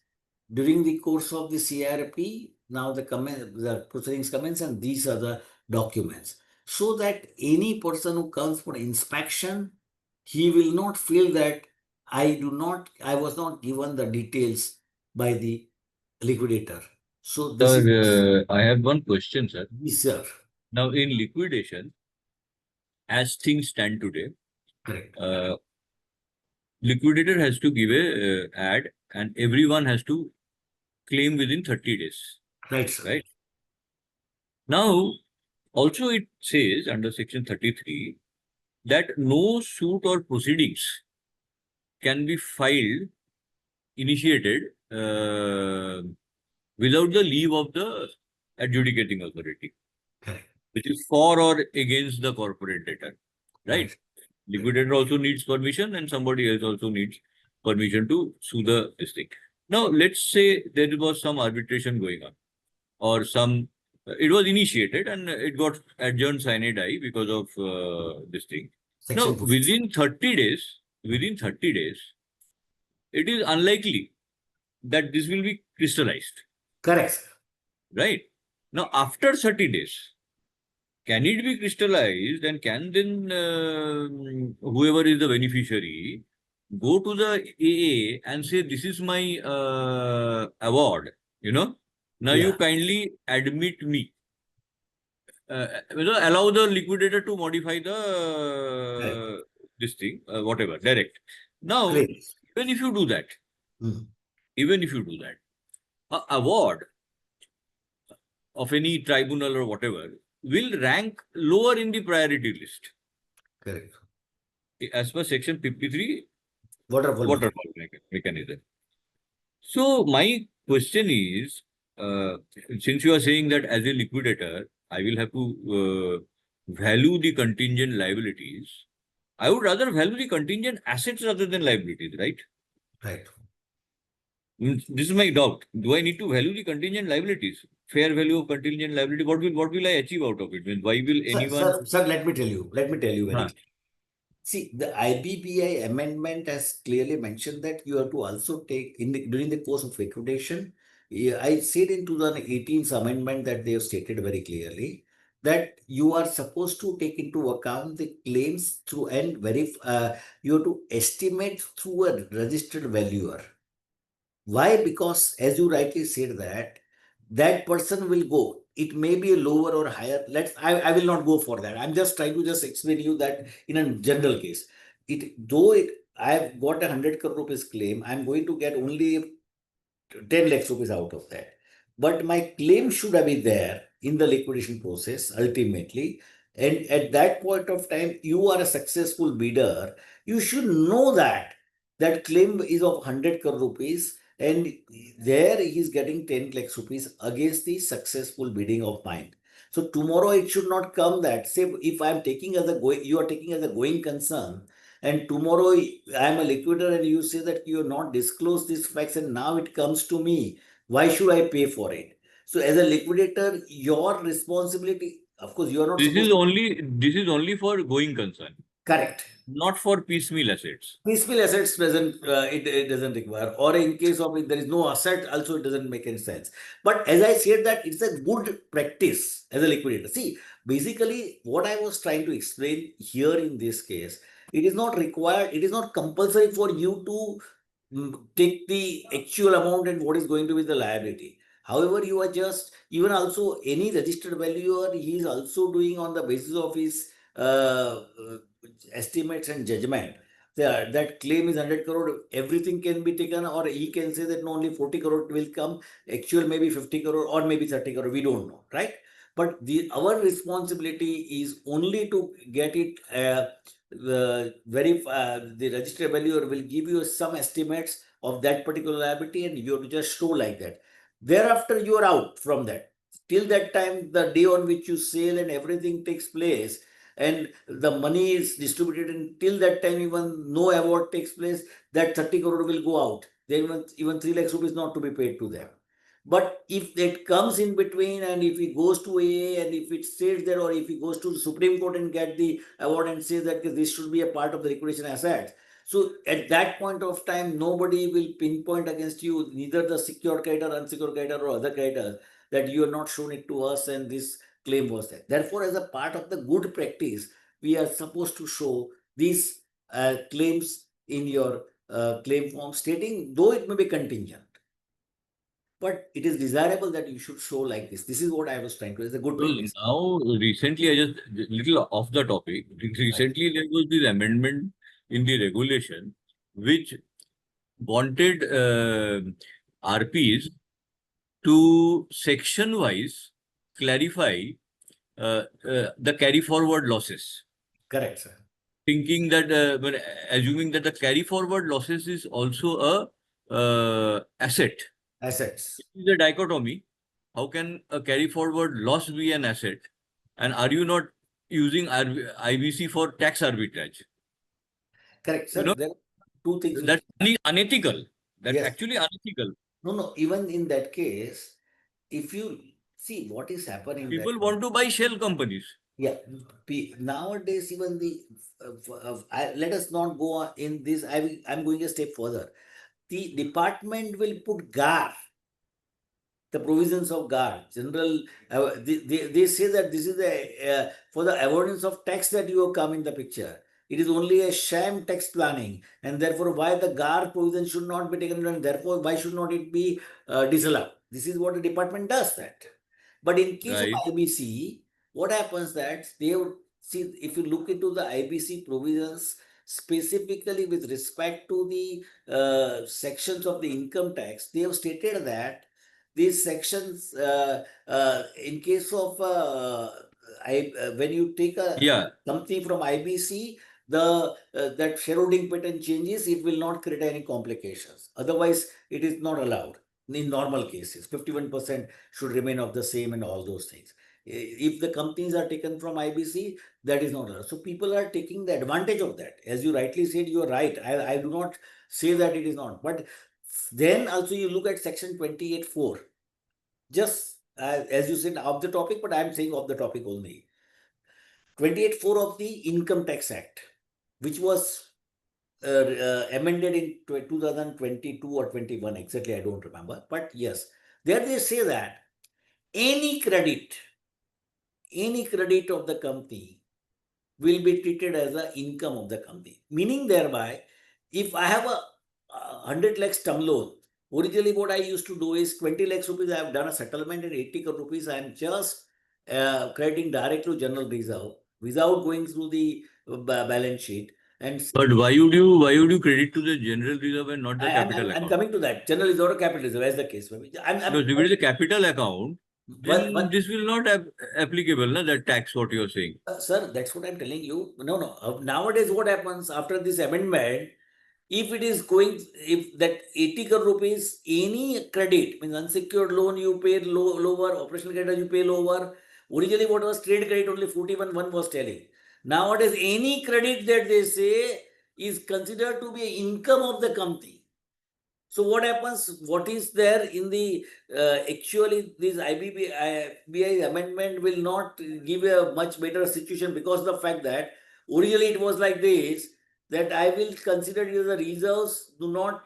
A: during the course of the CRP. Now the proceedings commence, and these are the documents, so that any person who comes for inspection, he will not feel that I was not given the details by the liquidator. So this is
C: Sir, I have one question, sir.
A: yes, sir.
C: Now, in liquidation, as things stand today,
A: Correct.
C: liquidator has to give a ad, and everyone has to claim within 30 days.
A: Right, sir.
C: Right. Now, also it says under section 33 that no suit or proceedings can be initiated without the leave of the adjudicating authority,
A: Correct.
C: which is for or against the corporate debtor. Right?
A: Right.
C: Liquidator also needs permission, and somebody else also needs permission to sue this thing. Now, let's say there was some arbitration going on, or it was initiated and it got adjourned sine die because of this thing.
A: Section
C: Now,
A: 14.
C: within 30 days, it is unlikely that this will be crystallized.
A: Correct, sir.
C: Right? Now, after 30 days, can it be crystallized, and can then whoever is the beneficiary go to the AA and say, this is my award, now
A: Yeah.
C: you kindly admit me. Allow the liquidator to modify this thing, whatever, direct. Now,
A: Great.
C: even if you do that,
A: Mhm.
C: award of any tribunal or whatever will rank lower in the priority list
A: Correct.
C: as per section 53
A: Waterfall.
C: mechanism. So my question is, since you are saying that as a liquidator, I will have to value the contingent liabilities, I would rather value the contingent assets rather than liabilities, right?
A: Right.
C: This is my doubt. Do I need to value the contingent liabilities? Fair value of contingent liability, what will I achieve out of it? Why will anyone...
A: Sir, let me tell you very
C: Huh.
A: clearly. See, the IBBI amendment has clearly mentioned that you have to also take during the course of liquidation. I said in 2018's amendment that they have stated very clearly that you are supposed to take into account the claims through and you have to estimate through a registered valuer. Why? Because as you rightly said that person will go. It may be a lower or higher. I will not go for that. I'm just trying to just explain to you that in a general case, I've got 100 crore rupees claim, I'm going to get only 10 lakhs rupees out of that. But my claim should have been there in the liquidation process ultimately. And at that point of time, you are a successful bidder. You should know that claim is of 100 crore rupees, and there he is getting 10 lakhs rupees against the successful bidding of mine. So tomorrow it should not come that, say, if I'm taking as a going, you are taking as a going concern, and tomorrow I am a liquidator and you say that you have not disclosed these facts and now it comes to me, why should I pay for it? So as a liquidator, your responsibility, of course, you are not
C: This
A: supposed
C: this is only for going concern,
A: correct.
C: not for piecemeal assets.
A: Peaceful assets it doesn't require, or in case of if there is no asset, also it doesn't make any sense. But as I said, that it's a good practice as a liquidator. See, basically, what I was trying to explain here in this case, it is not required, it is not compulsory for you to take the actual amount and what is going to be the liability. However, you are just, even also any registered valuer, he is also doing on the basis of his estimates and judgment. That claim is 100 crore, everything can be taken, or he can say that no, only 40 crore will come, actual maybe 50 crore or maybe 30 crore, we don't know, right? But our responsibility is only to get it the registered valuer will give you some estimates of that particular liability, and you have to just show like that. Thereafter, you are out from that. Till that time, the day on which you sell and everything takes place, and the money is distributed, and till that time, even no award takes place, that 30 crore will go out. Then even 3 lakhs rupees not to be paid to them. But if it comes in between, and if he goes to AA, and if it stays there, or if he goes to the Supreme Court and get the award and says that this should be a part of the liquidation assets, so at that point of time, nobody will pinpoint against you, neither the secured creditor, unsecured creditor, or other creditors, that you are not shown it to us and this claim was there. Therefore, as a part of the good practice, we are supposed to show these claims in your claim form, stating though it may be contingent, but it is desirable that you should show like this. This is what I was trying to. It's a good
C: So
A: practice.
C: now, recently, I just little off the topic. Recently, there was this amendment in the regulation which wanted RPs to section-wise clarify the carry forward losses.
A: Correct, sir.
C: Thinking that, assuming that the carry forward losses is also a asset.
A: Assets.
C: It is a dichotomy. How can a carry forward loss be an asset? And are you not using IBC for tax arbitrage?
A: Correct, sir.
C: You know,
A: There are two things.
C: that's unethical. That's
A: Yes.
C: actually unethical.
A: No. Even in that case, if you see what is happening,
C: People want to buy shell companies.
A: yeah, nowadays even let us not go on in this. I'm going a step further. The department will put GAR, the provisions of GAR, general. They say that this is for the avoidance of tax that you have come in the picture. It is only a sham tax planning, and therefore why the GAR provision should not be taken, and therefore why should not it be disallowed? This is what the department does that. But in case
C: Right.
A: of IBC, what happens that they would see, if you look into the IBC provisions specifically with respect to the sections of the income tax, they have stated that these sections, in case of when you take a
C: Yeah.
A: company from IBC, the that shareholding pattern changes, it will not create any complications. Otherwise, it is not allowed in normal cases. 51% should remain of the same and all those things. If the companies are taken from IBC, that is not allowed. So people are taking the advantage of that. As you rightly said, you are right. I do not say that it is not. But then also you look at section 28(4). Just as you said, off the topic, but I am saying off the topic only. 28(4) of the Income Tax Act, which was amended in 2022 or 21, exactly, I don't remember. But yes, there they say that any credit of the company will be treated as the income of the company. Meaning thereby, if I have a 100 lakhs term loan, originally what I used to do is 20 lakhs rupees, I have done a settlement, and 80 crore rupees I am just crediting direct to general reserve without going through the balance sheet. And
C: But why would you credit to the general reserve and not the capital
A: I'm
C: account?
A: coming to that. General reserve or capital reserve, as the case may be.
C: Because if it is a capital account, then this will not have applicable, na, that tax, what you are saying.
A: Sir, that's what I'm telling you. No. Nowadays, what happens after this amendment? If it is going, if that 80 crore rupees, any credit, means unsecured loan, you pay lower, operational credit you pay lower. Originally, what was trade credit, only 41(1) was telling. Nowadays, any credit that they say is considered to be income of the company. So what happens? What is there in the actually this IBI amendment will not give a much better situation, because of the fact that originally it was like this, that I will consider it as a reserves, do not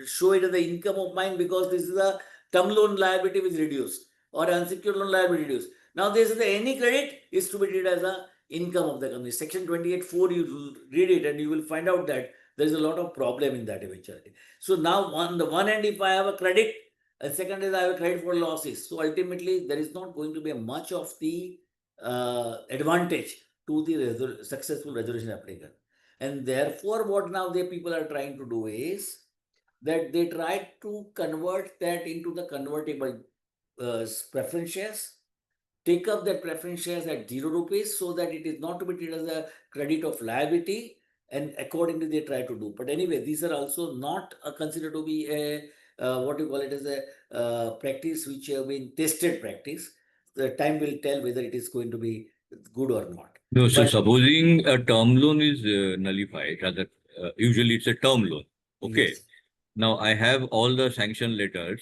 A: show it as the income of mine, because this is a term loan liability which reduced, or unsecured loan liability reduced. Now they say that any credit is to be treated as a income of the company. Section 28(4), you read it and you will find out that there is a lot of problem in that eventually. So now on the one hand, if I have a credit, and second is I have a credit for losses. So ultimately, there is not going to be much of the advantage to the successful resolution applicant. And therefore, what now the people are trying to do is that they try to convert that into the convertible preference shares, take up that preference shares at 0 rupees so that it is not to be treated as a credit of liability, and accordingly they try to do. But anyway, these are also not considered to be a what you call it as a practice which have been tested practice. The time will tell whether it is going to be good or not.
C: No, so
A: But
C: supposing a term loan is nullified, rather, usually it's a term loan. Okay.
A: yes,
C: Now I have all the sanction letters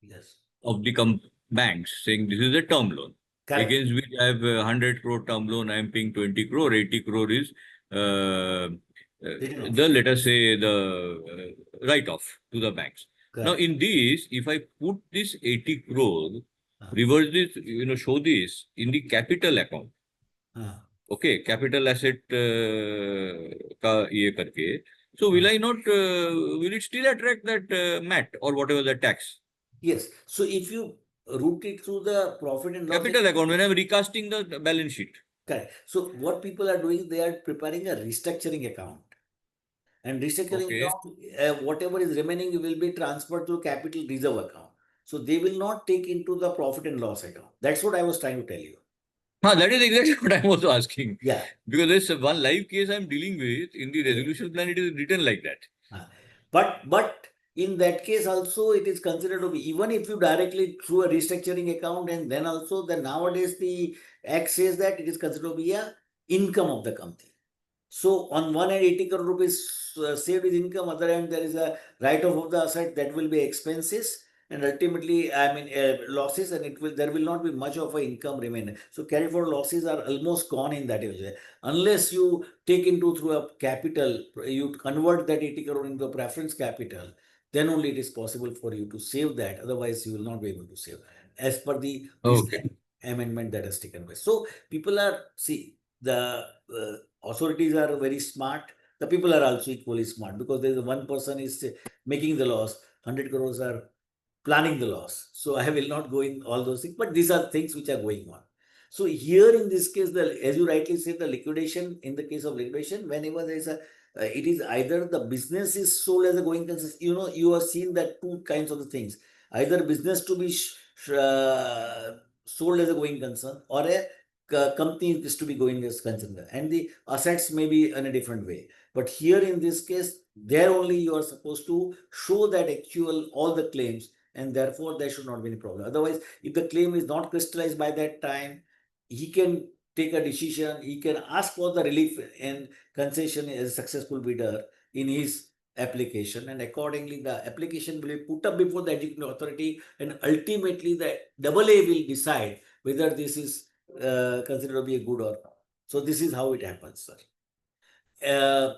A: yes,
C: of the banks saying this is a term loan.
A: correct.
C: Against which I have 100 crore term loan, I am paying 20 crore, 80 crore is
A: Written off.
C: let us say the write-off to the banks. Now
A: Correct.
C: in this, if I put this 80 crore,
A: Uh,
C: reverse this, show this in the capital account.
A: uh,
C: Okay, capital asset का ये करके. So will I not, will it still attract that MAT or whatever the tax?
A: yes. So if you route it through the profit and loss
C: Capital account, when I'm recasting the balance sheet.
A: correct. So what people are doing, they are preparing a restructuring account. And restructuring
C: Okay.
A: account, whatever is remaining will be transferred to capital reserve account. So they will not take into the profit and loss account. That's what I was trying to tell you.
C: That is exactly what I'm also asking.
A: Yeah.
C: Because there's one live case I'm dealing with. In the resolution plan, it is written like that.
A: But in that case also it is considered to be, even if you directly through a restructuring account, and then also the nowadays the act says that it is considered to be a income of the company. So on one hand 80 crore rupees saved is income, other hand there is a write-off of the asset that will be expenses, and ultimately losses, and there will not be much of an income remaining. So carry forward losses are almost gone in that area. Unless you take into through a capital, you convert that 80 crore into a preference capital, then only it is possible for you to save that. Otherwise you will not be able to save as per the amendment that has taken place. So people are, the authorities are very smart. The people are also equally smart, because there is one person is making the loss, 100 crores are planning the loss. So I will not go in all those things, but these are things which are going on. So here in this case, as you rightly said, the liquidation, in the case of liquidation, whenever there is a, it is either the business is sold as a going concern. You have seen that two kinds of the things. Either business to be sold as a going concern, or a company is to be going as concern, and the assets may be in a different way. But here in this case, there only you are supposed to show that actual all the claims, and therefore there should not be any problem. Otherwise, if the claim is not crystallized by that time, he can take a decision, he can ask for the relief and concession as a successful bidder in his application, and accordingly the application will be put up before the executive authority, and ultimately the AA will decide whether this is considered to be a good or not. So this is how it happens, sir.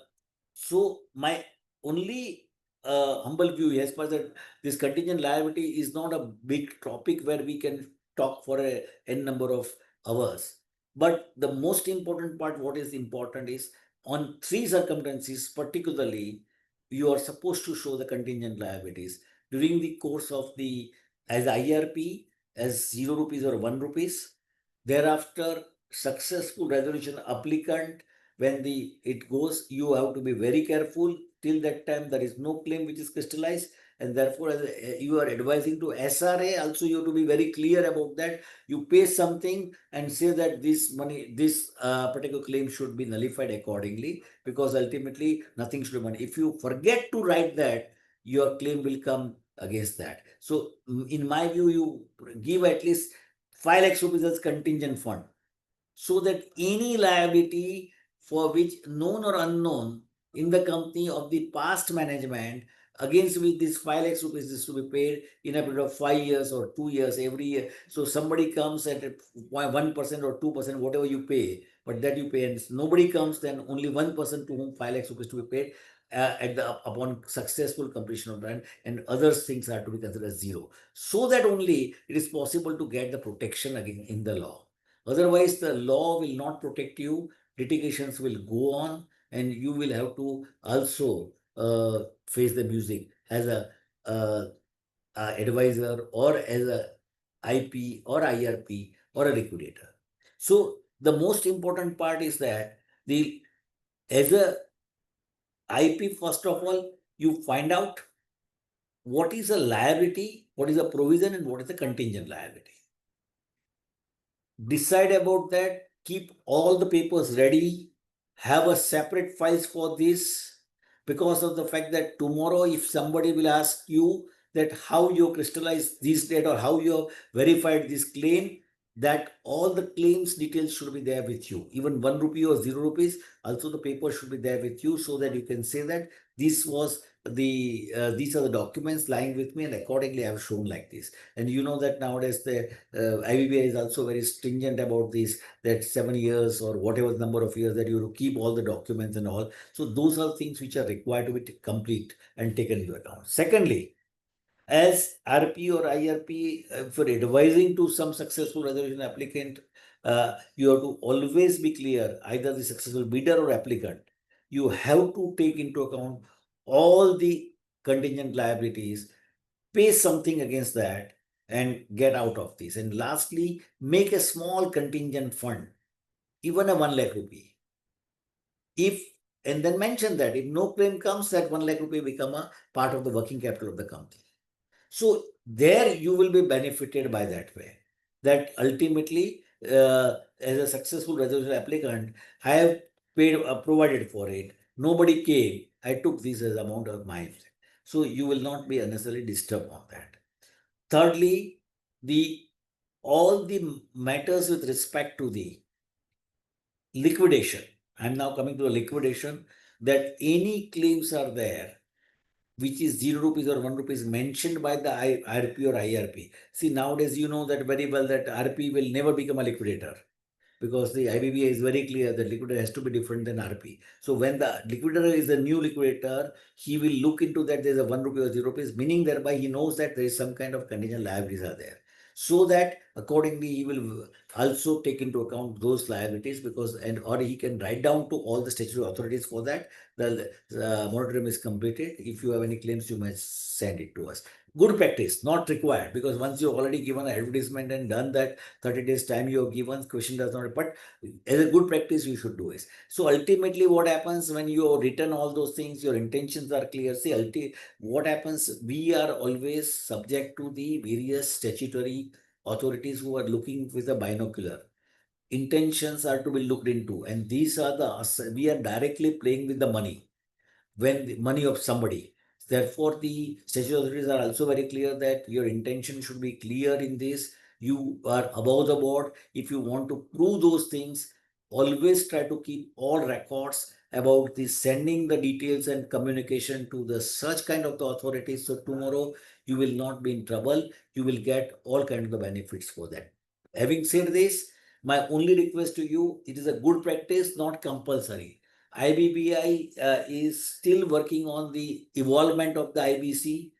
A: So my only humble view, as far as this contingent liability is not a big topic where we can talk for a n number of hours. But the most important part, what is important is, on three circumstances particularly, you are supposed to show the contingent liabilities during the course of the, as IRP, as 0 rupees or 1 rupees. Thereafter, successful resolution applicant, when it goes, you have to be very careful. Till that time there is no claim which is crystallized, and therefore you are advising to SRA also, you have to be very clear about that. You pay something and say that this money, this particular claim should be nullified accordingly, because ultimately nothing should be money. If you forget to write that, your claim will come against that. So in my view, you give at least 5 lakhs rupees as contingent fund, so that any liability for which known or unknown in the company of the past management, against which this 5 lakhs rupees is to be paid in a period of 5 years or 2 years every year. So somebody comes at 1% or 2%, whatever you pay, but that you pay, and nobody comes, then only one person to whom 5 lakhs rupees to be paid upon successful completion of grant, and other things are to be considered as zero. So that only it is possible to get the protection again in the law. Otherwise, the law will not protect you, litigations will go on, and you will have to also face the music as a advisor, or as a IP or IRP or a liquidator. So the most important part is that as a IP, first of all, you find out what is a liability, what is a provision, and what is a contingent liability. decide about that, keep all the papers ready, have a separate files for this, because of the fact that tomorrow if somebody will ask you that how you crystallize this data or how you verified this claim, that all the claims details should be there with you. Even 1 rupee or 0 rupees, also the paper should be there with you, so that you can say that this was these are the documents lying with me, and accordingly I have shown like this. And you know that nowadays the IBBI is also very stringent about this, that 7 years or whatever number of years that you have to keep all the documents and all. So those are things which are required to be complete and taken into account. Secondly, as RP or IRP, for advising to some successful resolution applicant, you have to always be clear, either the successful bidder or applicant, you have to take into account all the contingent liabilities, pay something against that, and get out of this. And lastly, make a small contingent fund, even a 1 lakh rupee. If, and then mention that if no claim comes, that 1 lakh rupee become a part of the working capital of the company. So there you will be benefited by that way. That ultimately, as a successful resolution applicant, I have paid, provided for it. Nobody came. I took this as amount of mine. So you will not be unnecessarily disturbed on that. Thirdly, all the matters with respect to the liquidation. I'm now coming to a liquidation, that any claims are there which is 0 rupees or 1 rupees mentioned by the RP or IRP. See, nowadays you know that very well that RP will never become a liquidator, because the IBBA is very clear that liquidator has to be different than RP. So when the liquidator is a new liquidator, he will look into that there's a 1 rupee or 0 rupees, meaning thereby he knows that there is some kind of contingent liabilities are there. So that accordingly he will also take into account those liabilities, because or he can write down to all the statutory authorities for that. The moratorium is completed. If you have any claims, you must send it to us. Good practice, not required, because once you've already given an advertisement and done that 30 days time you have given, question does not, but as a good practice you should do it. So ultimately what happens when you have written all those things, your intentions are clear. See, what happens, we are always subject to the various statutory authorities who are looking with a binocular. Intentions are to be looked into, and these are we are directly playing with the money, when the money of somebody. Therefore, the statutory authorities are also very clear that your intention should be clear in this. You are above the board. If you want to prove those things, always try to keep all records about the sending the details and communication to the such kind of the authorities. So tomorrow you will not be in trouble. You will get all kind of the benefits for that. Having said this, my only request to you, it is a good practice, not compulsory. IBBI is still working on the evolvement of the IBC.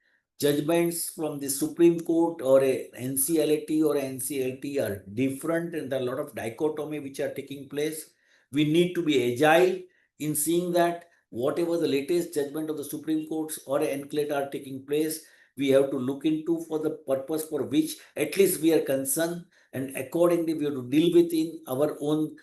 A: Judgments from the Supreme Court or a NCLT or NCLT are different, and there are a lot of dichotomy which are taking place. We need to be agile in seeing that whatever the latest judgment of the Supreme Courts or NCLT are taking place, we have to look into for the purpose for which at least we are concerned, and accordingly we have to deal within our own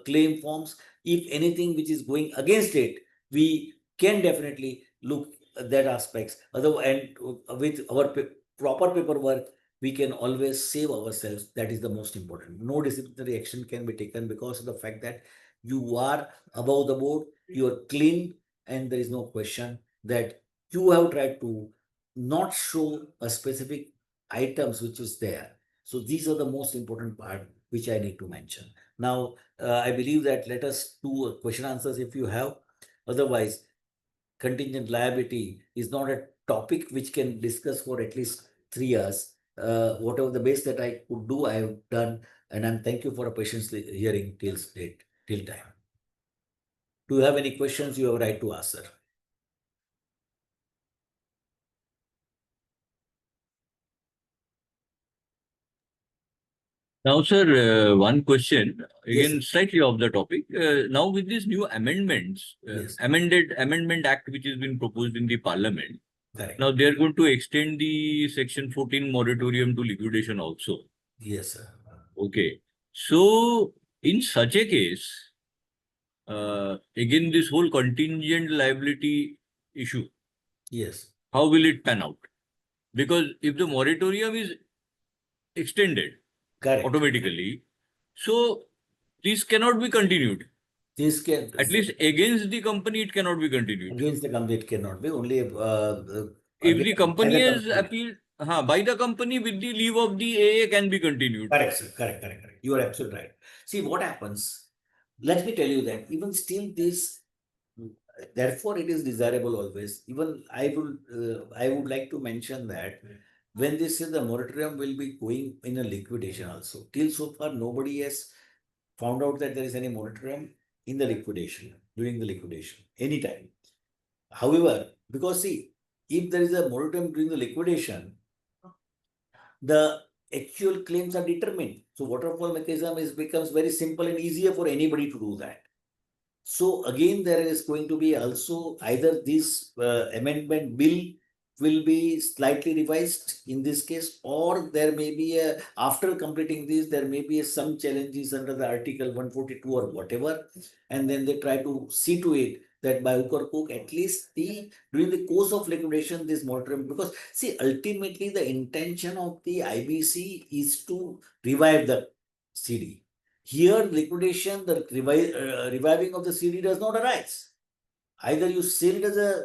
A: claim forms. If anything which is going against it, we can definitely look at that aspects. Otherwise, and with our proper paperwork, we can always save ourselves. That is the most important. No disciplinary action can be taken because of the fact that you are above the board, you are clean, and there is no question that you have tried to not show a specific items which is there. So these are the most important part which I need to mention. Now, I believe that let us do question answers if you have. Otherwise, contingent liability is not a topic which can discuss for at least 3 hours. Whatever the best that I could do, I have done, and I'm thank you for a patiently hearing till time. Do you have any questions? You have a right to ask, sir.
C: Now, sir, one question,
A: Yes,
C: again,
A: sir.
C: slightly off the topic. Now, with these new amendments,
A: Yes.
C: Amendment Act, which has been proposed in the Parliament,
A: Correct.
C: now they are going to extend the Section 14 moratorium to liquidation also.
A: Yes, sir.
C: Okay. So, in such a case, again, this whole contingent liability issue,
A: Yes.
C: how will it pan out? Because if the moratorium is extended
A: Correct.
C: automatically, So this cannot be continued.
A: This can
C: At least against the company, it cannot be continued.
A: against the company, it cannot be only
C: If
A: again,
C: the
A: by
C: company
A: the
C: is
A: company.
C: appealed by the company with the leave of the AA can be continued.
A: Correct, sir. Correct. You are absolutely right. See what happens. Let me tell you that even still this, therefore it is desirable always. Even I would like to mention that when this is the moratorium will be going in a liquidation also. Till so far nobody has found out that there is any moratorium in the liquidation, during the liquidation, anytime. However, because see, if there is a moratorium during the liquidation, the actual claims are determined. So waterfall mechanism becomes very simple and easier for anybody to do that. So again, there is going to be also either this amendment bill will be slightly revised in this case, or there may be after completing this, there may be some challenges under the Article 142 or whatever, and then they try to see to it that by hook or crook, at least during the course of liquidation, this moratorium, because see, ultimately the intention of the IBC is to revive the CD. Here, liquidation, the reviving of the CD does not arise. Either you sell it as a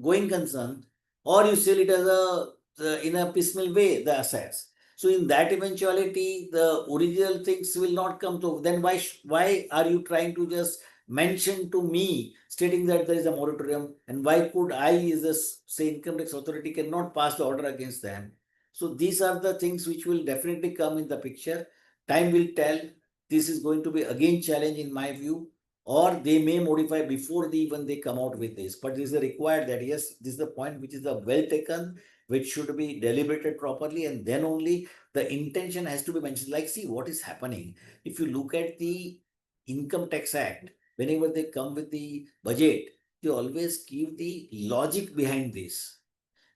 A: going concern, or you sell it as in a piecemeal way, the assets. So in that eventuality, the original things will not come to. Then why are you trying to just mention to me stating that there is a moratorium, and why could I, as a say income tax authority, cannot pass the order against them? So these are the things which will definitely come in the picture. Time will tell. This is going to be again challenge in my view, or they may modify before even they come out with this. But this is required that yes, this is the point which is the well taken, which should be deliberated properly, and then only the intention has to be mentioned. Like, see what is happening. If you look at the Income Tax Act, whenever they come with the budget, they always give the logic behind this.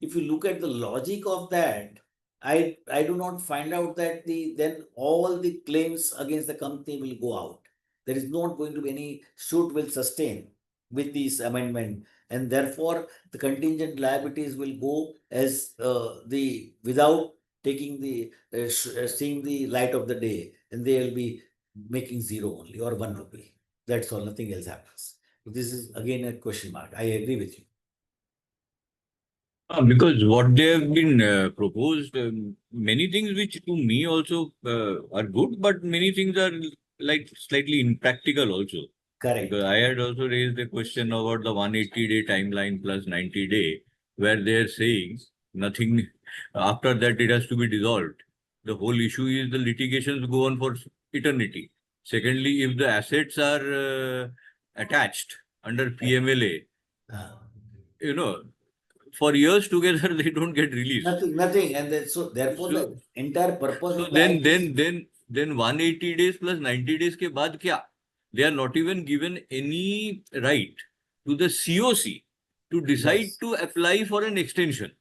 A: If you look at the logic of that, I do not find out that then all the claims against the company will go out. There is not going to be any suit will sustain with this amendment, and therefore the contingent liabilities will go as the without taking the seeing the light of the day, and they will be making zero only or 1 rupee. That's all. Nothing else happens. This is again a question mark. I agree with you.
C: Because what they have been proposed, many things which to me also are good, but many things are like slightly impractical also.
A: Correct.
C: Because I had also raised the question about the 180-day timeline plus 90-day, where they are saying nothing after that it has to be dissolved. The whole issue is the litigations go on for eternity. Secondly, if the assets are attached under PMLA, you know, for years together they don't get released.
A: Nothing, and then, so therefore the entire purpose
C: So
A: of the
C: then 180 days plus 90 days के बाद क्या? They are not even given any right to the COC to decide to apply for an extension.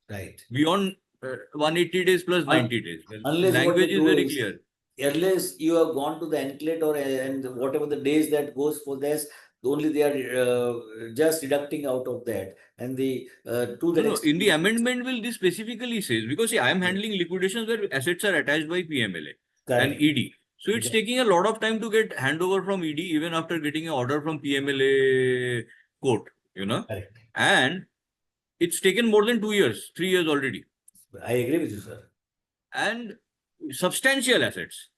A: Right.
C: Beyond 180 days plus 90 days.
A: Unless
C: Language is very
A: is,
C: clear.
A: unless you have gone to the enclave or and whatever the days that goes for this, only they are just deducting out of that, and the to the
C: No, in the amendment will this specifically says, because see, I am handling liquidations where assets are attached by PMLA and ED. So it's taking a lot of time to get handover from ED even after getting an order from PMLA court,
A: Correct.
C: And it's taken more than 2 years, 3 years already.
A: I agree with you, sir.
C: And substantial assets.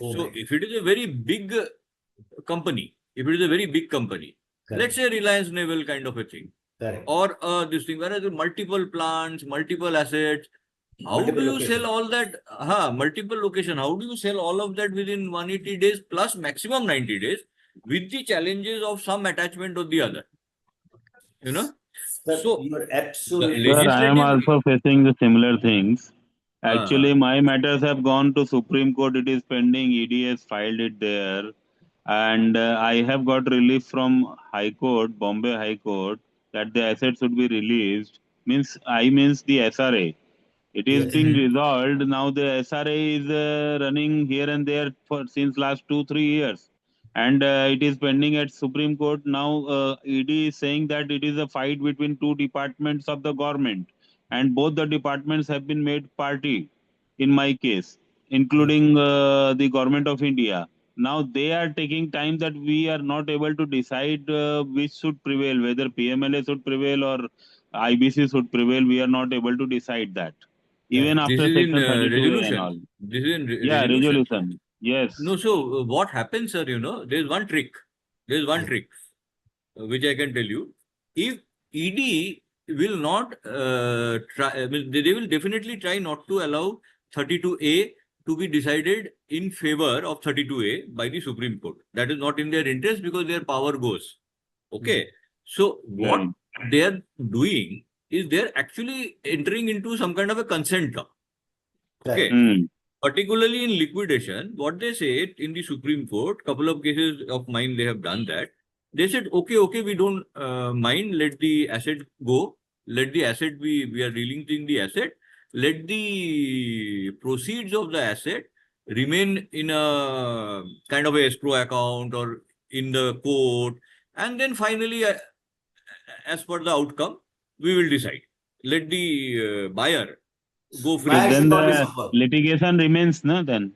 A: Oh
C: So
A: my.
C: if it is a very big company, let's say Reliance Naval kind of a thing,
A: Correct.
C: or this thing, whereas multiple plants, multiple assets, how
A: Multiple
C: do you
A: location.
C: sell all that? Multiple location. How do you sell all of that within 180 days plus maximum 90 days with the challenges of some attachment or the other?
A: Sir,
C: So
A: you are
C: the
A: absolutely.
B: Sir, I am
C: legislative.
B: also facing the similar things. Actually,
C: Uh,
B: my matters have gone to Supreme Court. It is pending. ED has filed it there. And I have got relief from High Court, Bombay High Court, that the assets should be released. Means the SRA. It is
A: Yes.
B: being resolved. Now the SRA is running here and there for since last 2-3 years. And it is pending at Supreme Court. Now ED is saying that it is a fight between two departments of the government. And both the departments have been made party in my case. including the government of India. Now they are taking time that we are not able to decide which should prevail, whether PMLA should prevail or IBC should prevail. We are not able to decide that. Even
A: Correct.
C: This
B: after
C: is in
B: Section 32A and
C: resolution.
B: all.
C: This is in
B: Yeah,
C: resolution.
B: resolution. Yes.
C: No, so what happens, sir, there's one trick. There's one
A: Yeah.
C: trick which I can tell you. If ED will not try, they will definitely try not to allow 32A to be decided in favor of 32A by the Supreme Court. That is not in their interest because their power goes. Okay. So what
B: Right.
C: they are doing is they're actually entering into some kind of a consent law. Okay.
B: Hmm.
C: Particularly in liquidation, what they said in the Supreme Court, couple of cases of mine, they have done that. They said, okay, we don't mind, let the asset go, let the asset be, we are relinquishing the asset, let the proceeds of the asset remain in a kind of a escrow account or in the court, and then finally, as per the outcome, we will decide. Let the buyer go free.
B: So
A: Buyer
B: then
A: should not be
B: the
A: suffered.
B: litigation remains, no? Then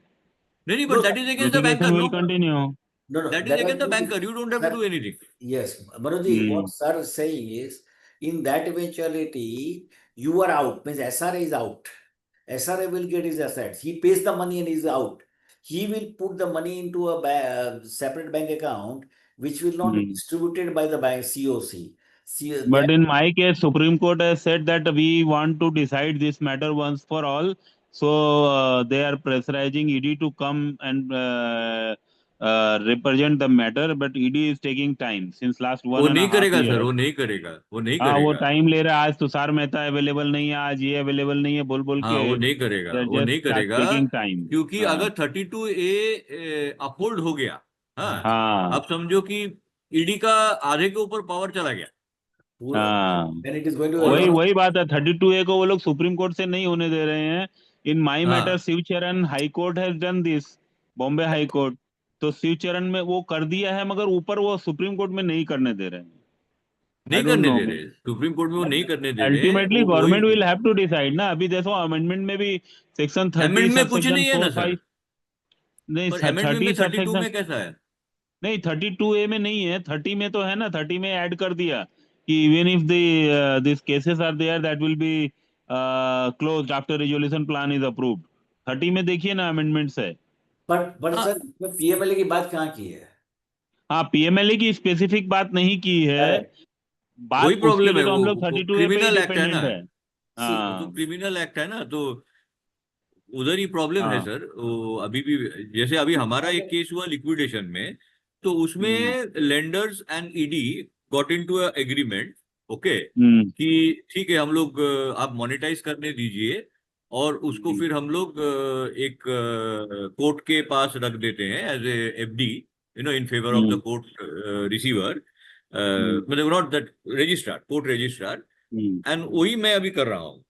C: No, but
A: No,
C: that is against the
B: litigation
C: banker,
B: will
C: no?
B: continue.
A: no,
C: That is
A: that
C: against the
A: was
C: banker. You don't have to
A: sir,
C: do anything.
A: yes, Manoj, what
B: Hmm.
A: sir is saying is, in that eventuality, you are out, means SRA is out. SRA will get his assets. He pays the money and is out. He will put the money into a separate bank account, which will not be
B: Hmm.
A: distributed by the bank COC.
B: But in my case, Supreme Court has said that we want to decide this matter once for all. So they are pressurizing ED to come and represent the matter. But ED is taking time since last
C: वो
B: 1.5
C: नहीं करेगा sir,
B: years.
C: वो नहीं करेगा, वो नहीं
B: हाँ, वो
C: करेगा.
B: टाइम ले रहा है. आज तुषार मेहता अवेलेबल नहीं है, आज ये अवेलेबल नहीं है, बोल बोल
C: हाँ,
B: के
C: वो नहीं करेगा, वो
B: जस्ट
C: नहीं
B: स्टार्ट
C: करेगा,
B: टेकिंग टाइम.
C: क्योंकि
B: हाँ
C: अगर 32A अपहोल्ड हो गया, हाँ,
B: हाँ
C: आप समझो कि ईडी का आधे के ऊपर पावर चला गया.
B: हाँ.
A: and it is going to
B: वही
C: और
B: वही बात है. 32A को वो लोग सुप्रीम कोर्ट से नहीं होने दे रहे हैं. इन माई मैटर
C: हाँ,
B: Shivcharan high court has done this, Bombay high court. तो शिवचरण में वो कर दिया है, मगर ऊपर वो सुप्रीम कोर्ट में नहीं करने दे रहे हैं. आई
C: नहीं
B: डोंट
C: करने
B: नो.
C: दे रहे, सुप्रीम कोर्ट में वो नहीं करने दे रहे.
B: अल्टीमेटली
C: वो वही
B: government will have to decide ना. अभी देखो अमेंडमेंट में भी सेक्शन 30
C: अमेंडमेंट में
B: सब
C: कुछ
B: सेक्शन
C: नहीं है ना
B: 4
C: सर,
B: 5 नहीं,
C: पर अमेंडमेंट में
B: 30 सब
C: 32
B: सेक्शन
C: में कैसा है?
B: नहीं. 32A में नहीं है, 30 में तो है ना. 30 में ऐड कर दिया कि even if this cases are there that will be closed after resolution plan is approved. 30 में देखिए ना अमेंडमेंट्स है.
A: but
C: हाँ,
A: सर पीएमएलए की बात कहाँ की है?
B: हाँ, पीएमएलए की स्पेसिफिक बात नहीं की है.
A: Correct.
B: बात
C: वही
B: उसके
C: प्रॉब्लम
B: लिए
C: है,
B: तो हम लोग
C: वो
B: 32A पे ही
C: क्रिमिनल एक्ट है ना.
B: डिपेंडेंट है.
C: See, वो तो
B: हाँ
C: क्रिमिनल एक्ट है ना, तो उधर ही प्रॉब्लम है
B: हाँ.
C: सर. वो अभी भी, जैसे अभी हमारा एक केस हुआ लिक्विडेशन में, तो
B: हम्म,
C: उसमें lenders and ED got into agreement, okay,
B: hmm,
C: कि ठीक है, हम लोग आप मोनेटाइज करने दीजिए और उसको
B: हम्म,
C: फिर हम लोग एक कोर्ट के पास रख देते हैं as a FD, in favour of the
B: hmm,
C: court receiver,
B: hmm,
C: मतलब not that registrar, court registrar.
B: Hmm,
C: and वही मैं अभी कर रहा हूँ.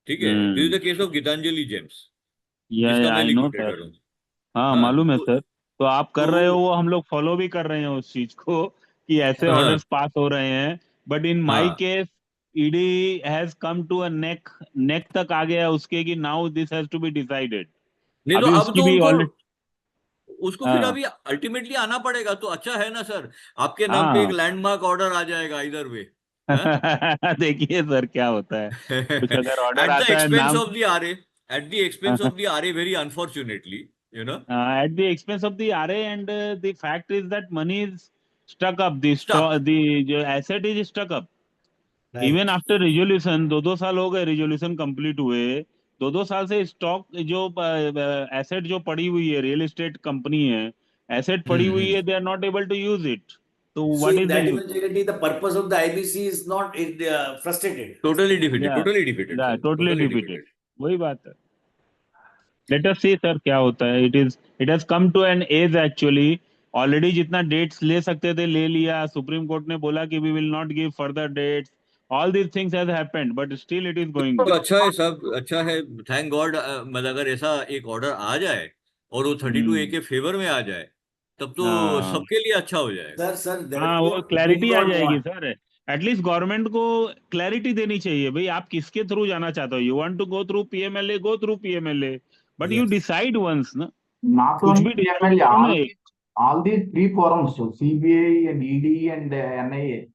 C: ठीक है, this is
B: hmm.
C: The case of Gitanjali gems,
B: या
C: जिसका मैं
B: आई नो सर.
C: लिक्विडेटर हूँ.
B: हाँ
C: हाँ,
B: मालूम है
C: तो
B: सर. तो आप कर रहे हो,
C: तो
B: वो हम लोग फॉलो भी कर रहे हैं उस चीज को कि ऐसे
C: हाँ,
B: ऑर्डर्स पास हो रहे हैं. बट इन माय
C: हाँ,
B: case ED has come to a neck neck तक आ गया उसके कि now this has to be decided.
C: नहीं तो
B: अभी
C: अब
B: उसकी
C: तो
B: भी
C: उनको,
B: ऑलरेडी.
C: उसको फिर
B: हाँ
C: अभी अल्टीमेटली आना पड़ेगा, तो अच्छा है ना सर, आपके नाम पे एक
B: हाँ.
C: लैंडमार्क ऑर्डर आ जाएगा इधर वे.
B: देखिए सर क्या होता है. कुछ अगर ऑर्डर
C: एट द
B: आता है
C: एक्सपेंस
B: नाम
C: of the RA, at the expense of the RA, very unfortunately,
B: at the expense of the RA, and the fact is that money is stuck up. The
C: stuck.
B: the asset is stuck up. Even
A: Right.
B: After resolution 2-2 साल हो गए resolution complete हुए. 2-2 साल से stock जो asset जो पड़ी हुई है, रियल एस्टेट कंपनी है, एसेट पड़ी हुई है, they are not able to use it. तो
A: So
B: what
A: in
B: is the
A: that
B: use.
A: eventuality, the purpose of the IBC is not frustrated.
C: Totally defeated,
B: या
C: totally defeated sir,
B: totally
C: totally
B: defeated.
C: Defeated.
B: वही बात है. Late us सी sir क्या होता है. It has come to an age actually. Already जितना dates ले सकते थे ले लिया. सुप्रीम कोर्ट ने बोला कि we will not give further dates. All these things has happened but still it is going
C: तो
B: ऑन.
C: अच्छा है, सब अच्छा है, थैंक गॉड. मतलब अगर ऐसा एक ऑर्डर आ जाए और वो 32A
B: हम्म.
C: के फेवर में आ जाए, तब तो
B: हाँ
C: सबके लिए अच्छा हो जाएगा.
A: Sir,
B: हाँ,
A: therefore
B: वो
A: we
B: क्लैरिटी
A: do
B: आ
A: not
B: जाएगी
A: want.
B: सर. एटलीस्ट गवर्नमेंट को क्लैरिटी देनी चाहिए भाई. आप किसके थ्रू जाना चाहते हो. You want to go through PMLA, go through PMLA. but you
A: Yes.
B: decide once, na?
E: Not
B: कुछ
E: only
B: भी decide
E: PML,
B: करो ना एक.
E: all these three forums, so CBI and ED and NIA,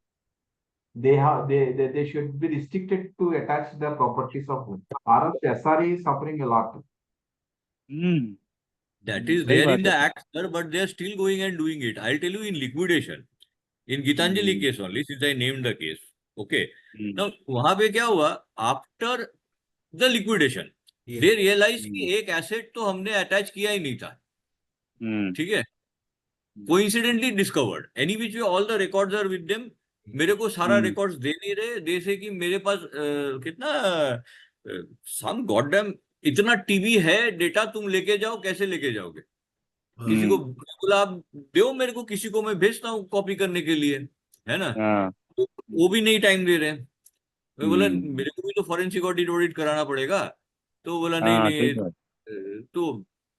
E: they should be restricted to attach the properties of wood. Or else SRE is suffering a lot.
C: That is
B: सही
C: there
B: बात
C: in the
B: है.
C: act, sir, but they are still going and doing it. I'll tell you in liquidation, in Gitanjali case only, since I named the case. Okay. Now, वहां पे क्या हुआ? After the liquidation,
A: Yeah.
C: they realized कि एक asset तो हमने attach किया ही नहीं था. ठीक है. Coincidentally discovered. Any which way all the records are with them. मेरे को सारा रिकॉर्ड्स दे नहीं रहे. जैसे कि मेरे पास कितना सम गॉडडैम इतना टीबी है डेटा, तुम लेके जाओ. कैसे लेके जाओगे? किसी को बोला आप दो मेरे को, किसी को मैं भेजता हूँ कॉपी करने के लिए, है ना? तो वो भी नहीं टाइम दे रहे. मैं बोला मेरे को भी तो फॉरेंसिक ऑडिट कराना पड़ेगा. तो बोला नहीं
B: सही
C: नहीं.
B: बात.
C: तो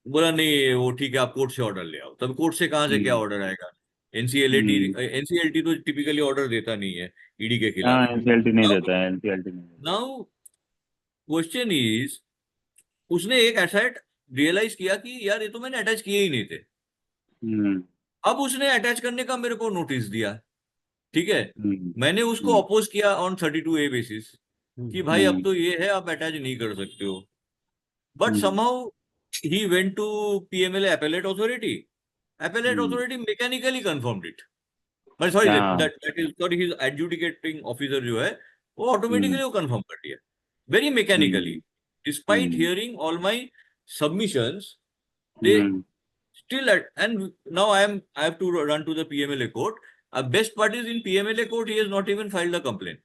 C: बोला नहीं वो ठीक है, आप कोर्ट से ऑर्डर ले आओ. तब कोर्ट से कहाँ से क्या ऑर्डर आएगा? एनसीएलटी तो टिपिकली ऑर्डर देता नहीं है ईडी के खिलाफ.
B: एनसीएलटी नहीं देता है, एनसीएलटी नहीं देता.
C: नाउ क्वेश्चन इज, उसने एक एसेट रियलाइज किया कि यार ये तो मैंने अटैच किए ही नहीं थे. अब उसने अटैच करने का मेरे को नोटिस दिया. ठीक है. मैंने उसको अपोज किया ऑन 32A बेसिस कि भाई अब तो ये है, आप अटैच नहीं कर सकते हो. बट समहाउ ही went to PMLA appellate authority. Appellate authority mechanically confirmed it. Sorry, that is sorry, his adjudicating officer जो है वो ऑटोमेटिकली वो कंफर्म कर दिया, very mechanically. Despite hearing all my submissions, they still and now I have to run to the PMLA court. Best part is in PMLA court he has not even filed a complaint.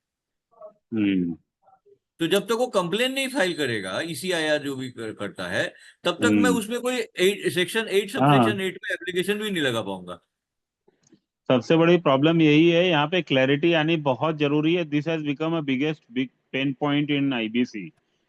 C: तो जब तक वो complain नहीं file करेगा ECIR जो भी करता है, तब तक मैं उसमें कोई सेक्शन 8 सबसेक्शन 8 में एप्लीकेशन भी नहीं लगा पाऊंगा.
B: सबसे बड़ी प्रॉब्लम यही है, यहाँ पे क्लैरिटी आनी बहुत जरूरी है. This has become a big pain point in IBC,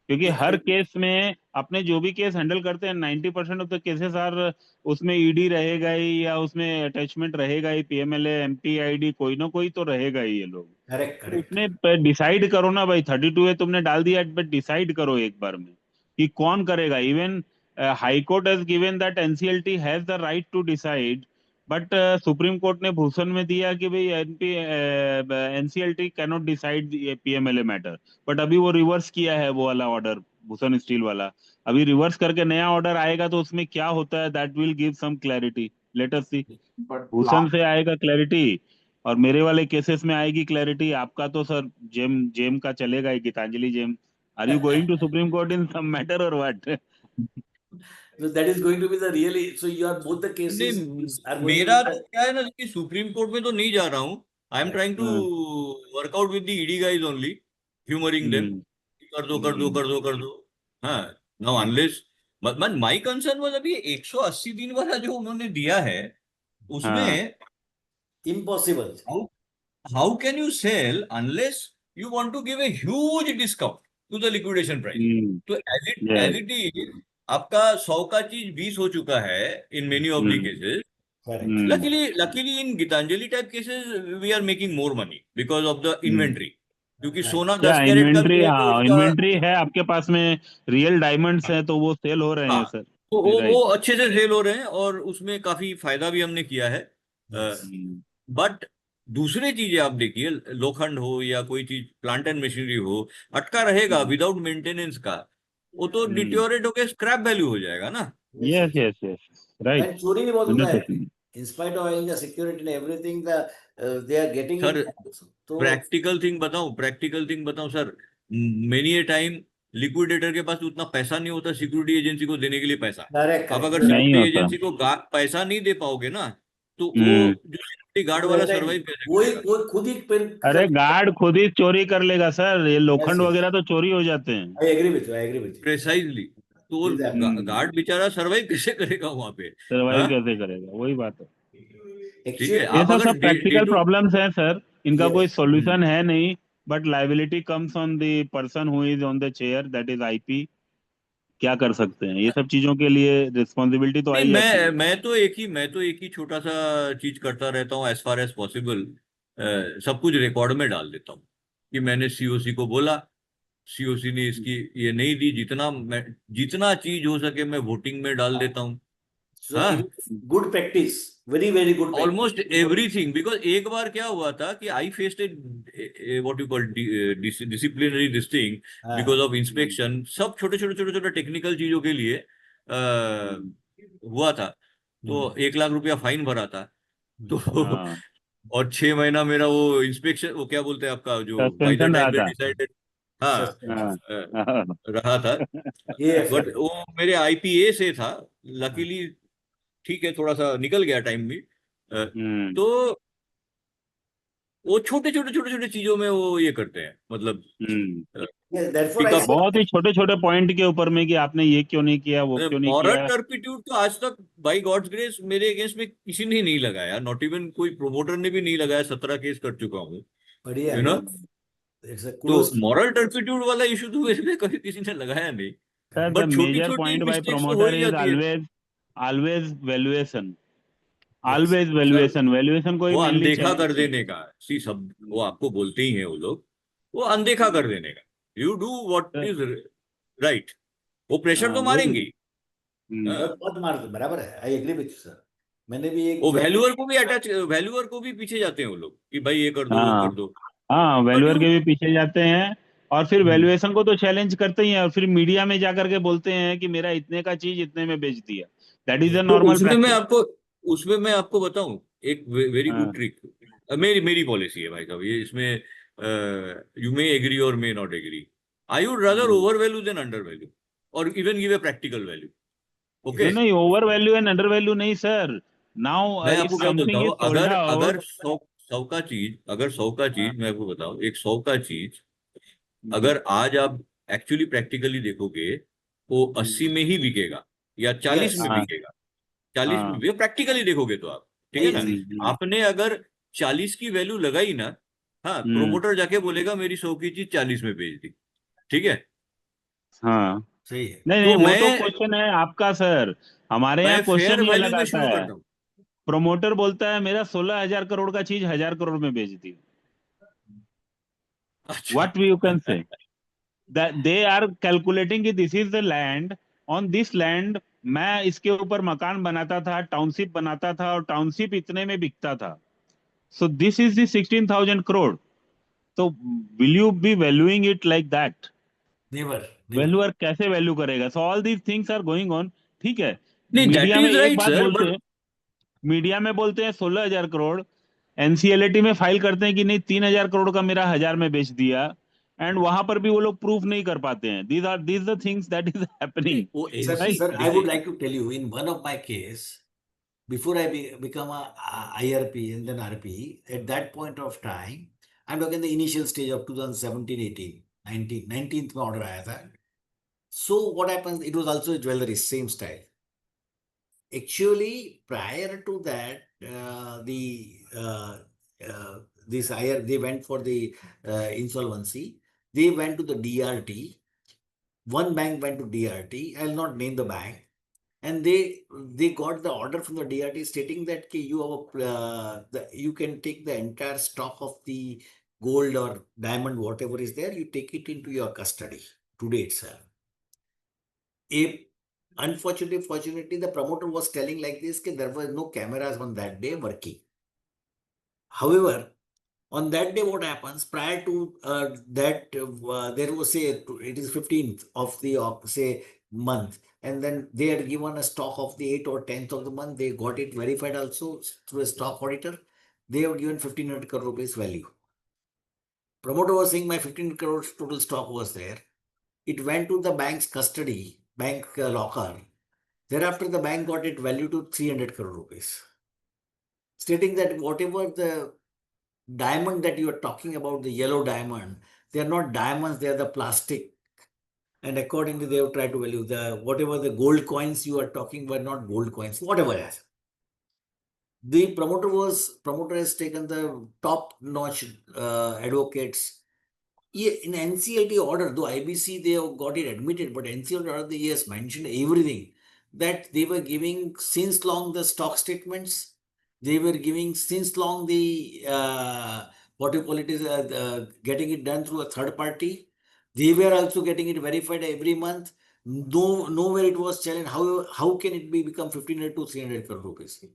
B: क्योंकि हर केस में अपने जो भी केस हैंडल करते हैं 90% ऑफ द केसेस आर, उसमें ईडी रहेगा ही या उसमें अटैचमेंट रहेगा ही, पीएमएलए एमपीआईडी कोई ना कोई तो रहेगा ही. ये लोग
A: करेक्ट.
B: उसमें डिसाइड करो ना भाई. 32A तुमने डाल दिया, बट डिसाइड करो एक बार में कि कौन करेगा. Even high court has given that NCLT has the right to decide, but supreme court ने भूषण में दिया कि भाई NCLT cannot decide PMLA matter. But अभी वो रिवर्स किया है, वो वाला ऑर्डर भूषण स्टील वाला. अभी रिवर्स करके नया ऑर्डर आएगा तो उसमें क्या होता है, that will give some clarity. Let us see. Bhushan से आएगा क्लैरिटी और मेरे वाले केसेस में आएगी क्लैरिटी. आपका तो सर जेम का चलेगा ही, Gitanjali gem. Are you going to supreme court in some matter और what?
A: So that is going to be the really, so you are both the cases are going
C: मेरा
A: to
C: तो क्या है ना कि सुप्रीम कोर्ट में तो नहीं जा रहा हूँ. I am trying to work out with the ED guys only, humouring them. कर दो कर दो कर दो कर दो. हाँ. Now unless my concern was अभी 180 दिन वाला जो उन्होंने दिया है उसमें
A: impossible.
C: How can you sell unless you want to give a huge discount to the liquidation price. तो एज इट इज आपका 100 का चीज 20 हो चुका है in many of the cases. Luckily in Gitanjali type cases we are making more money because of the inventory. क्योंकि सोना 10 carat का भी
B: इन्वेंट्री,
C: है तो उसका
B: इन्वेंट्री है आपके पास में, रियल डायमंड्स हैं तो वो सेल हो रहे हैं सर.
C: तो वो अच्छे से सेल हो रहे हैं और उसमें काफी फायदा भी हमने किया है. बट दूसरे चीजें आप देखिए, लोखंड हो या कोई चीज प्लांट एंड मशीनरी हो, अटका रहेगा विदाउट मेंटेनेंस का, वो तो डिटोरेट होकर स्क्रैप वैल्यू हो जाएगा ना.
B: Yes yes yes, right.
A: And चोरी भी बहुत होता है. In spite of having the security and everything, they are getting
C: sir
A: it. तो
C: प्रैक्टिकल थिंग बताऊं सर. मेनी ए टाइम लिक्विडेटर के पास उतना पैसा नहीं होता सिक्योरिटी एजेंसी को देने के लिए पैसा. अब अगर सिक्योरिटी एजेंसी को पैसा नहीं दे पाओगे ना, तो वो जो सिक्योरिटी गार्ड वाला सर्वाइव कैसे करेगा?
A: खुद ही पेन.
B: अरे गार्ड खुद ही चोरी कर लेगा सर. ये लोखंड वगैरह तो चोरी हो जाते हैं.
A: I agree with you.
C: प्रेसाइजली. तो गार्ड बेचारा सर्वाइव कैसे करेगा वहां पे?
B: सर्वाइव कैसे करेगा, वही बात है.
C: ठीक है.
B: ये सब प्रैक्टिकल प्रॉब्लम्स हैं सर, इनका कोई सॉल्यूशन है नहीं. But liability comes on the person who is on the chair, that is IP. क्या कर सकते हैं, ये सब चीजों के लिए रिस्पॉन्सिबिलिटी तो आई जाती है.
C: मैं तो एक ही छोटा सा चीज करता रहता हूँ एज फार एज पॉसिबल. सब कुछ रिकॉर्ड में डाल देता हूँ कि मैंने सीओसी को बोला सीओसी ने इसकी ये नहीं दी, जितना चीज हो सके मैं वोटिंग में डाल देता हूँ।
A: So
C: हाँ,
A: it is good practice, very good practice.
C: Almost everything, because एक बार क्या हुआ था कि I faced A what you call disciplinary this thing because of inspection, सब छोटे छोटे टेक्निकल चीजों के लिए हुआ था। तो 1 लाख रुपया फाइन भरा था। तो
B: हाँ,
C: और 6 महीना मेरा वो इंस्पेक्शन, वो क्या बोलते हैं आपका, जो बाय द
B: सस्पेंशन
C: टाइम
B: रहा
C: दे
B: था।
C: डिसाइडेड, हाँ,
B: हाँ,
C: रहा था।
A: Yes,
C: but
A: sir.
C: वो मेरे आईपीए से था, लकीली ठीक है, थोड़ा सा निकल गया टाइम भी।
B: हम्म,
C: तो वो छोटे छोटे चीजों में वो ये करते हैं, मतलब
B: हम्म।
A: Yes, therefore I
C: pickup.
A: said
B: बहुत ही छोटे छोटे पॉइंट के ऊपर में कि आपने ये क्यों नहीं किया, वो क्यों नहीं
C: मॉरल
B: किया।
C: टर्पिट्यूड तो आज तक बाई गॉड्स ग्रेस मेरे अगेंस्ट में किसी ने नहीं लगाया, नॉट इवन कोई प्रोमोटर ने भी नहीं लगाया। 17 केस कर चुका हूँ,
A: बढ़िया
C: यू
A: है।
C: नो।
A: It's a
C: तो
A: kudos.
C: मॉरल टर्पिट्यूड वाला इशू तो मेरे में कभी किसी ने लगाया नहीं।
B: सर, द
C: बट छोटी
B: मेजर
C: छोटी
B: पॉइंट बाय
C: मिस्टेक्स तो हो
B: प्रमोटर
C: ही
B: इज
C: जाती है।
B: Always always valuation.
A: Yes.
B: Always
C: sir,
B: valuation को ही
C: वो
B: मेनली
C: अनदेखा
B: चैलेंज
C: कर देने
B: करते
C: का, सी सब वो आपको बोलते ही हैं वो लोग, वो अनदेखा कर देने का। यू डू व्हाट
B: हैं।
C: इज राइट, वो प्रेशर तो
B: वही।
C: मारेंगे ही। हाँ,
A: बहुत मार बराबर है, आई एग्री विथ सर। मैंने भी एक
C: वो
A: जॉब।
C: वैल्यूअर को भी पीछे जाते हैं वो लोग कि भाई ये कर दो, वो
B: हाँ,
C: कर दो।
B: हाँ,
C: बट
B: वैल्यूअर
C: यू,
B: के भी पीछे जाते हैं। और फिर वैल्यूएशन को तो चैलेंज करते ही हैं, और फिर मीडिया में जाकर के बोलते हैं कि मेरा इतने का चीज इतने में बेच दिया। दैट इज अ
C: तो
B: नॉर्मल प्रैक्टिस।
C: उसमें मैं आपको बताऊं एक वेरी गुड
B: हाँ,
C: ट्रिक। मेरी मेरी पॉलिसी है भाई साहब, ये इसमें यू मे एग्री और may not agree. I would rather over value then under value, और even give a practical value. Okay,
B: नहीं, नहीं, over value and under value नहीं सर। नाउ
C: मैं
B: इफ
C: आपको क्या बोलता
B: समथिंग इज
C: हूँ,
B: सोल्ड
C: अगर
B: आउट।
C: अगर सौ सौ का चीज मैं आपको बताऊं, एक 100 का चीज अगर आज आप एक्चुअली प्रैक्टिकली देखोगे, वो 80 में ही बिकेगा या 40
A: यस,
C: में
B: हाँ,
C: बिकेगा। 40 में
B: हाँ,
C: भी प्रैक्टिकली देखोगे तो आप, ठीक
A: आई
C: है ना।
A: एग्री।
C: आपने अगर 40 की वैल्यू लगाई ना, हाँ,
B: हम्म,
C: प्रोमोटर जाके बोलेगा मेरी 100 की चीज 40 में बेच दी, ठीक है।
B: हाँ।
A: सही है।
B: नहीं, नहीं,
C: तो
B: वो तो क्वेश्चन है आपका सर। हमारे यहाँ
C: मैं
B: क्वेश्चन
C: फेयर
B: ही
C: वैल्यू
B: अलग
C: में
B: आता
C: शुरू
B: है।
C: करता हूँ।
B: प्रोमोटर बोलता है मेरा 16,000 करोड़ का चीज 1,000 करोड़ में बेच दी।
C: अच्छा।
B: What you can say that they are calculating कि this is the land, on this land मैं इसके ऊपर मकान बनाता था, टाउनशिप बनाता था, और टाउनशिप इतने में बिकता था। So this is the 16,000 crore. तो will you be valuing it like that?
A: Never never.
B: Valuer कैसे वैल्यू करेगा? So all these things are going on. ठीक है।
C: नहीं, दैट
B: मीडिया में
C: इज
B: एक
C: राइट
B: बात
C: सर,
B: बोलते
C: बट
B: हैं, मीडिया में बोलते हैं 16,000 करोड़, एनसीएलटी में फाइल करते हैं कि नहीं 3,000 करोड़ का मेरा 1,000 में बेच दिया, एंड वहां पर भी वो लोग प्रूफ नहीं कर पाते हैं। These the things that is
C: नहीं
B: हैपनिंग।
C: वो
B: राइट।
A: Sir, I would
C: देखिए,
A: like to tell you in one of my case, before I become a IRP and then RP, at that point of time, I'm talking the initial stage of 2017, 18, 19, 19th में order आया था. So what happens, it was also a jewelry, same style. Actually, prior to that, this IR, they went for the insolvency. They went to the DRT. One bank went to DRT. I'll not name the bank, and they got the order from the DRT stating that ki you have you can take the entire stock of the gold or diamond, whatever is there, you take it into your custody today itself. Fortunately, the promoter was telling like this that there were no cameras on that day working. However, on that day, what happens prior to that, there was say it is 15th of the say month, and then they had given a stock of the 8th or 10th of the month. They got it verified also through a stock auditor. They have given 1,500 crore rupees value. Promoter was saying my 15 crores total stock was there. It went to the bank's custody, bank locker. Thereafter, the bank got it valued to 300 crore rupees, stating that whatever the diamond that you are talking about, the yellow diamond, they are not diamonds, they are the plastic. And accordingly, they have tried to value the whatever the gold coins you are talking were not gold coins, whatever it is. The promoter has taken the top-notch advocates. In NCLT order, though IBC they have got it admitted, but NCLT order they has mentioned everything that they were giving since long the stock statements, they were giving since long the what you call it is getting it done through a third party. They were also getting it verified every month. Nowhere it was challenged. How can it become 1,500 to 300 crore rupees?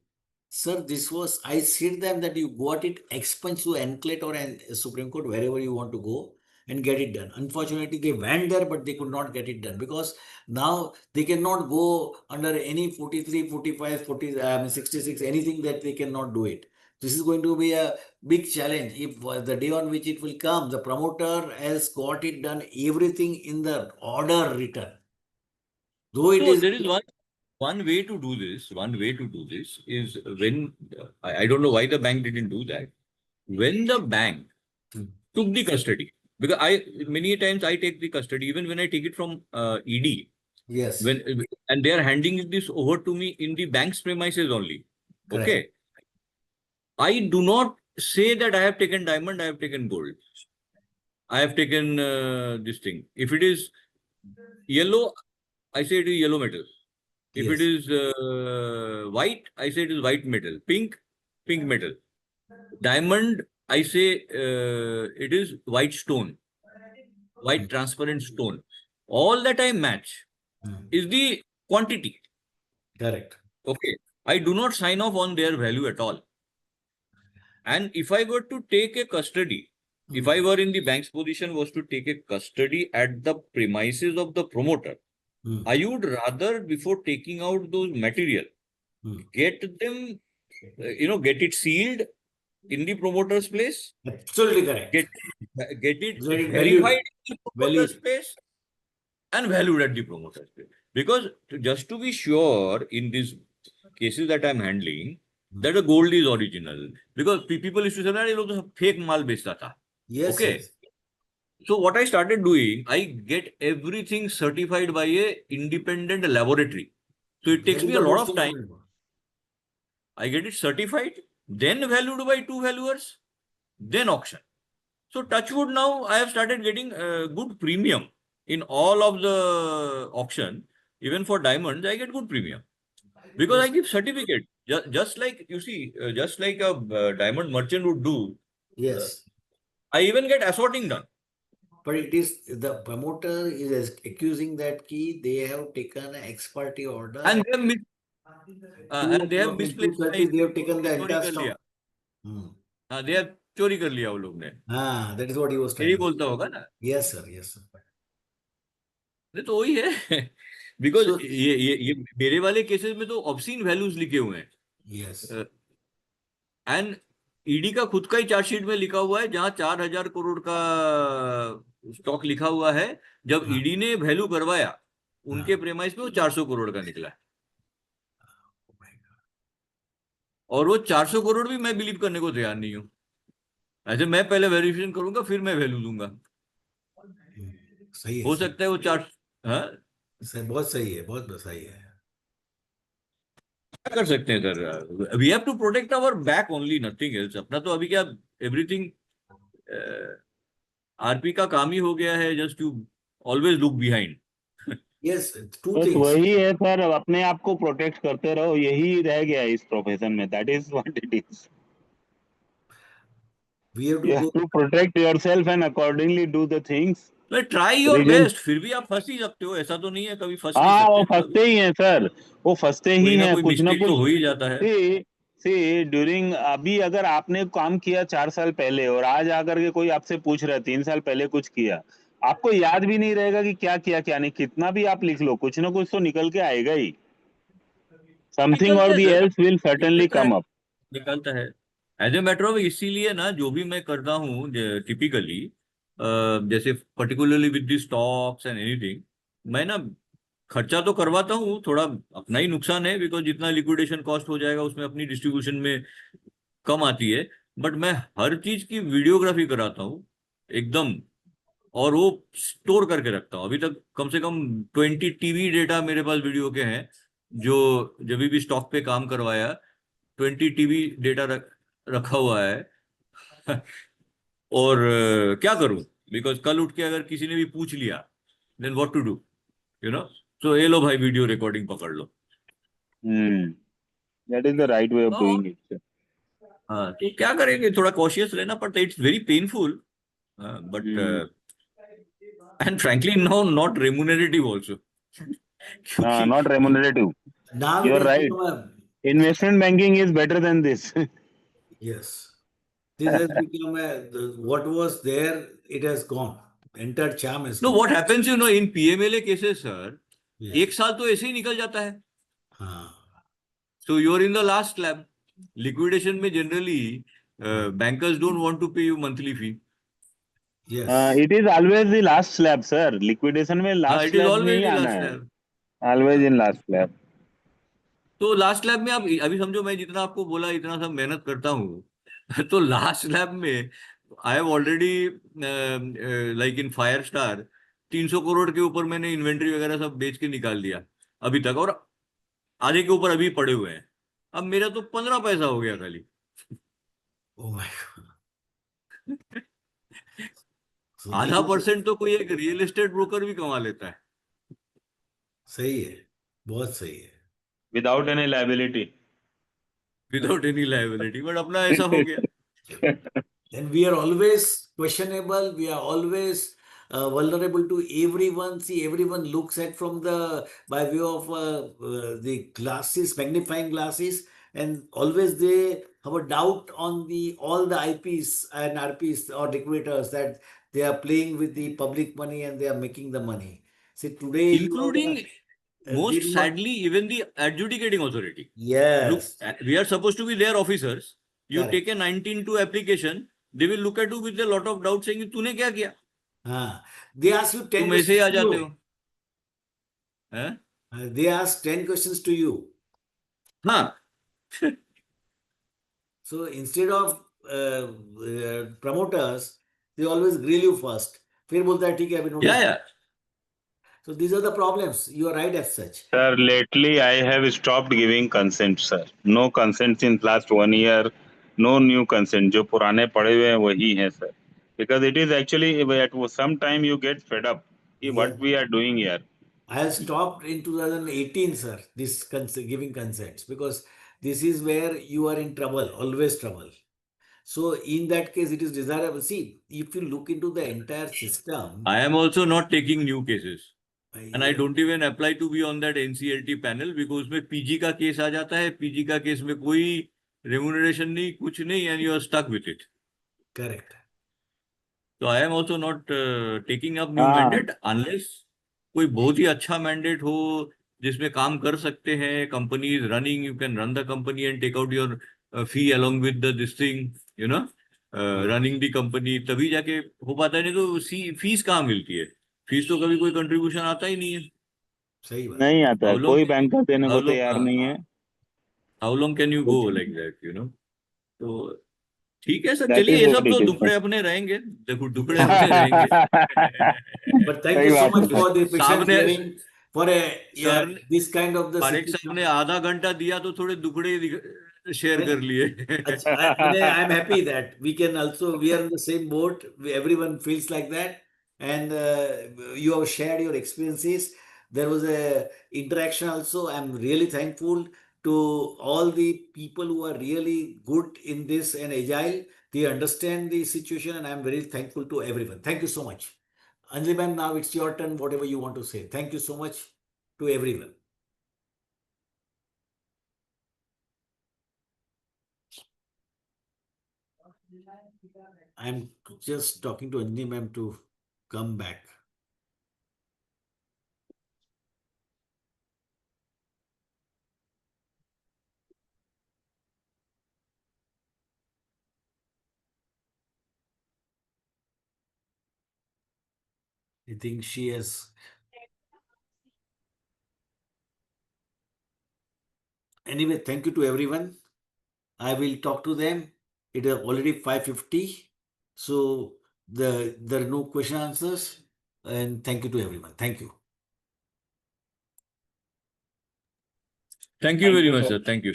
A: Sir, this was, I said them that you got it expense to NCLET or Supreme Court, wherever you want to go and get it done. Unfortunately, they went there, but they could not get it done because now they cannot go under any 43, 45, 40, 66, anything that they cannot do it. This is going to be a big challenge. If the day on which it will come, the promoter has got it done, everything in the order written. Though it
C: So
A: is.
C: there is one way to do this. One way to do this is when I don't know why the bank didn't do that. When the bank took the custody, because many times I take the custody, even when I take it from ED,
A: Yes.
C: and they are handing this over to me in the bank's premises only.
A: Correct.
C: Okay. I do not say that I have taken diamond, I have taken gold. I have taken this thing. If it is yellow, I say it is yellow metal. If it
A: Yes.
C: is white, I say it is white metal. Pink metal. Diamond, I say it is white stone, white transparent stone. All that I match is the quantity.
A: Correct.
C: Okay. I do not sign off on their value at all. And if I were to take a custody, if I were in the bank's position was to take a custody at the premises of the promoter, I would rather, before taking out those material, get them, get it sealed in the promoter's place,
A: Absolutely correct.
C: get it
A: Valued.
C: verified in the promoter's
A: Valued.
C: place, and valued at the promoter's place. Because just to be sure, in these cases that I'm handling, that the gold is original. Because people used to say that ये लोग तो fake माल बेचता था.
A: Yes.
C: Okay.
A: Yes.
C: So what I started doing, I get everything certified by a independent laboratory. So it takes
A: That is
C: me
A: the
C: a lot
A: most
C: of time.
A: important.
C: I get it certified, then valued by two valuers, then auction. So touchwood, now I have started getting a good premium in all of the auction. Even for diamonds, I get good premium because I give certificate. Just like you see, just like a diamond merchant would do.
A: Yes.
C: I even get assorting done.
A: But it is the promoter is accusing that key they have taken an ex parte order
C: And they have misplaced my
A: 230 they have taken the
C: चोरी
A: entire
C: कर लिया.
A: stock.
C: They have चोरी कर लिया वो लोग ने.
A: That is what he was
C: यही
A: trying.
C: बोलता होगा ना.
A: Yes, sir. Yes, sir.
C: नहीं तो वही है. Because
A: So,
C: ये मेरे वाले केसेस में तो ऑब्सीन वैल्यूज लिखे हुए हैं.
A: yes.
C: एंड ईडी का खुद का ही चार्जशीट में लिखा हुआ है, जहां 4,000 करोड़ का स्टॉक लिखा हुआ है. जब ईडी ने वैल्यू करवाया, उनके प्रेमाइस में वो 400 करोड़ का निकला है. और वो 400 करोड़ भी मैं बिलीव करने को तैयार नहीं हूं. ऐसे मैं पहले वेरिफिकेशन करूंगा, फिर मैं वैल्यू दूंगा.
A: सही है.
C: हो सकता है वो 4. हाँ,
A: बहुत सही है, बहुत सही है.
C: क्या कर सकते हैं sir? We have to protect our back only, nothing else. अपना तो अभी क्या एवरीथिंग आरपी का काम ही हो गया है, just to always look behind.
A: Yes, two
B: बस
A: things.
B: वही है सर, अपने आप को प्रोटेक्ट करते रहो, यही रह गया इस प्रोफेशन में. That is what it is.
A: We have to
B: You
A: go.
B: have to protect yourself and accordingly do the things.
C: Try your best. फिर भी आप फंस ही सकते हो, ऐसा तो नहीं है कभी फंस नहीं
B: हाँ, वो
C: सकते.
B: फंसते ही हैं सर, वो फंसते ही
C: कोई ना
B: हैं,
C: कोई
B: कुछ ना
C: मिस्टेक तो
B: कुछ.
C: हो ही जाता है.
B: सी ड्यूरिंग, अभी अगर आपने काम किया 4 साल पहले और आज आकर के कोई आपसे पूछ रहा है 3 साल पहले कुछ किया, आपको याद भी नहीं रहेगा कि क्या किया क्या नहीं. कितना भी आप लिख लो, कुछ ना कुछ तो निकल के आएगा ही. समथिंग और the else will certainly come up.
C: निकलता है एज ए मैटर ऑफ. इसीलिए ना जो भी मैं करता हूँ टिपिकली, जैसे particularly with the stocks and anything, मैं ना खर्चा तो करवाता हूँ, थोड़ा अपना ही नुकसान है, बिकॉज जितना लिक्विडेशन कॉस्ट हो जाएगा उसमें अपनी डिस्ट्रीब्यूशन में कम आती है. बट मैं हर चीज की वीडियोग्राफी कराता हूँ एकदम, और वो स्टोर करके रखता हूँ. अभी तक कम से कम 20 टीवी डेटा मेरे पास वीडियो के हैं, जो जब भी स्टॉक पे काम करवाया 20 टीवी डेटा रखा हुआ है. और क्या करूं, बिकॉज कल उठ के अगर किसी ने भी पूछ लिया, then what to do, so ये लो भाई वीडियो रिकॉर्डिंग पकड़ लो.
B: That is the right way of doing it.
C: हाँ, तो क्या करेंगे, थोड़ा कॉशियस रहना पड़ता है. It's very painful, but And frankly, no, not remunerative also. क्योंकि
B: Not remunerative.
A: Now it
B: You're
A: has
B: right.
A: become a,
B: Investment banking is better than this.
A: yes, this has become what was there, it has gone. Entire charm has
C: no,
A: gone.
C: what happens, in PMLA cases, sir,
A: Yes.
C: एक साल तो ऐसे ही निकल जाता है.
A: हाँ,
C: So you're in the last slab. Liquidation में generally, bankers don't want to pay you monthly fee.
A: yes.
B: It is always the last slab, sir. Liquidation में
C: हाँ,
B: last
C: it is
B: slab में
C: always
B: ही
C: the
B: आना
C: last
B: है.
C: slab.
B: Always in last slab.
C: तो last slab में आप अभी समझो, मैं जितना आपको बोला इतना सब मेहनत करता हूँ तो लास्ट स्लैब में I have already like in fire star 300 crore के ऊपर मैंने इन्वेंट्री वगैरह सब बेच के निकाल दिया अभी तक, और आधे के ऊपर अभी पड़े हुए हैं. अब मेरा तो 15 पैसा हो गया खाली.
A: Oh my God. So
C: आधा
A: these,
C: परसेंट तो कोई एक रियल एस्टेट ब्रोकर भी कमा लेता है
A: सही है, बहुत सही है.
B: Without any liability.
C: Without any liability, but अपना ऐसा हो गया.
A: And we are always questionable. We are always vulnerable to everyone. See, everyone looks at from the by way of the glasses, magnifying glasses, and always they have a doubt on the all the IPs and RPs or liquidators that they are playing with the public money and they are making the money. See, today you are
C: Including,
A: gonna
C: most
A: did not.
C: sadly, even the adjudicating authority. Look,
A: Yes,
C: we are supposed to be their officers. You
A: correct.
C: take a 19-2 application, they will look at you with a lot of doubt saying, तूने क्या किया?
A: They ask you 10
C: तुम ऐसे ही
A: questions
C: uh
A: to
C: जाते
A: you.
C: हो. हैं?
A: They ask 10 questions to you.
C: हाँ.
A: So instead of promoters, they always grill you first. फिर बोलता है ठीक है अभी
C: Yeah,
A: notice.
C: yeah.
A: So these are the problems. You are right as such.
B: Sir, lately I have stopped giving consent, sir. No consent since last 1 year. No new consent. जो पुराने पड़े हुए हैं वही हैं, sir. Because it is actually at some time you get fed up.
A: Yeah.
B: What we are doing here.
A: I have stopped in 2018, sir, this giving consents because this is where you are in trouble, always trouble. So in that case, it is desirable. See, if you look into the entire system,
C: I am also not taking new cases. And I
A: yeah,
C: don't even apply to be on that NCLT panel because उसमें PG का case आ जाता है. PG का case में कोई remuneration नहीं, कुछ नहीं, and you are stuck with it.
A: correct.
C: So I am also not taking up new
B: हाँ.
C: mandate unless कोई बहुत ही अच्छा mandate हो जिसमें काम कर सकते हैं. Company is running, you can run the company and take out your fee along with this thing, running the company. तभी जाके हो पाता है, नहीं तो फीस कहाँ मिलती है? फीस तो कभी कोई कंट्रीब्यूशन आता ही नहीं है.
A: सही बात.
B: नहीं आता.
C: How long
B: कोई बैंकर देने
C: how
B: को
C: long
B: तैयार नहीं है.
C: how long can you go like that? तो ठीक है सर,
B: That
C: चलिए
B: is
C: ये
B: what
C: सब
B: it
C: तो
B: is, sir.
C: दुखड़े अपने रहेंगे. देखो दुखड़े अपने रहेंगे.
A: But thank
B: सही
A: you so
B: बात है,
A: much
B: sir.
A: for the patient
C: साहब ने
A: hearing for a
C: सर ने
A: this kind of the
C: Parekh साहब
A: situation.
C: ने आधा घंटा दिया तो थोड़े दुखड़े शेयर कर लिए.
A: I'm happy that we can also, we are in the same boat. Everyone feels like that. And you have shared your experiences. There was a interaction also. I'm really thankful to all the people who are really good in this and agile. They understand the situation and I'm very thankful to everyone. Thank you so much. Anjali ma'am, now it's your turn, whatever you want to say. Thank you so much to everyone. I'm just talking to Anjali ma'am to come back. I think she has. Anyway, thank you to everyone. I will talk to them. It is already 5:50. So there are no question answers. And thank you to everyone. Thank you.
C: Thank you
B: Thank
C: very
B: you,
C: much,
B: sir.
C: sir. Thank you.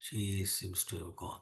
A: She seems to have gone.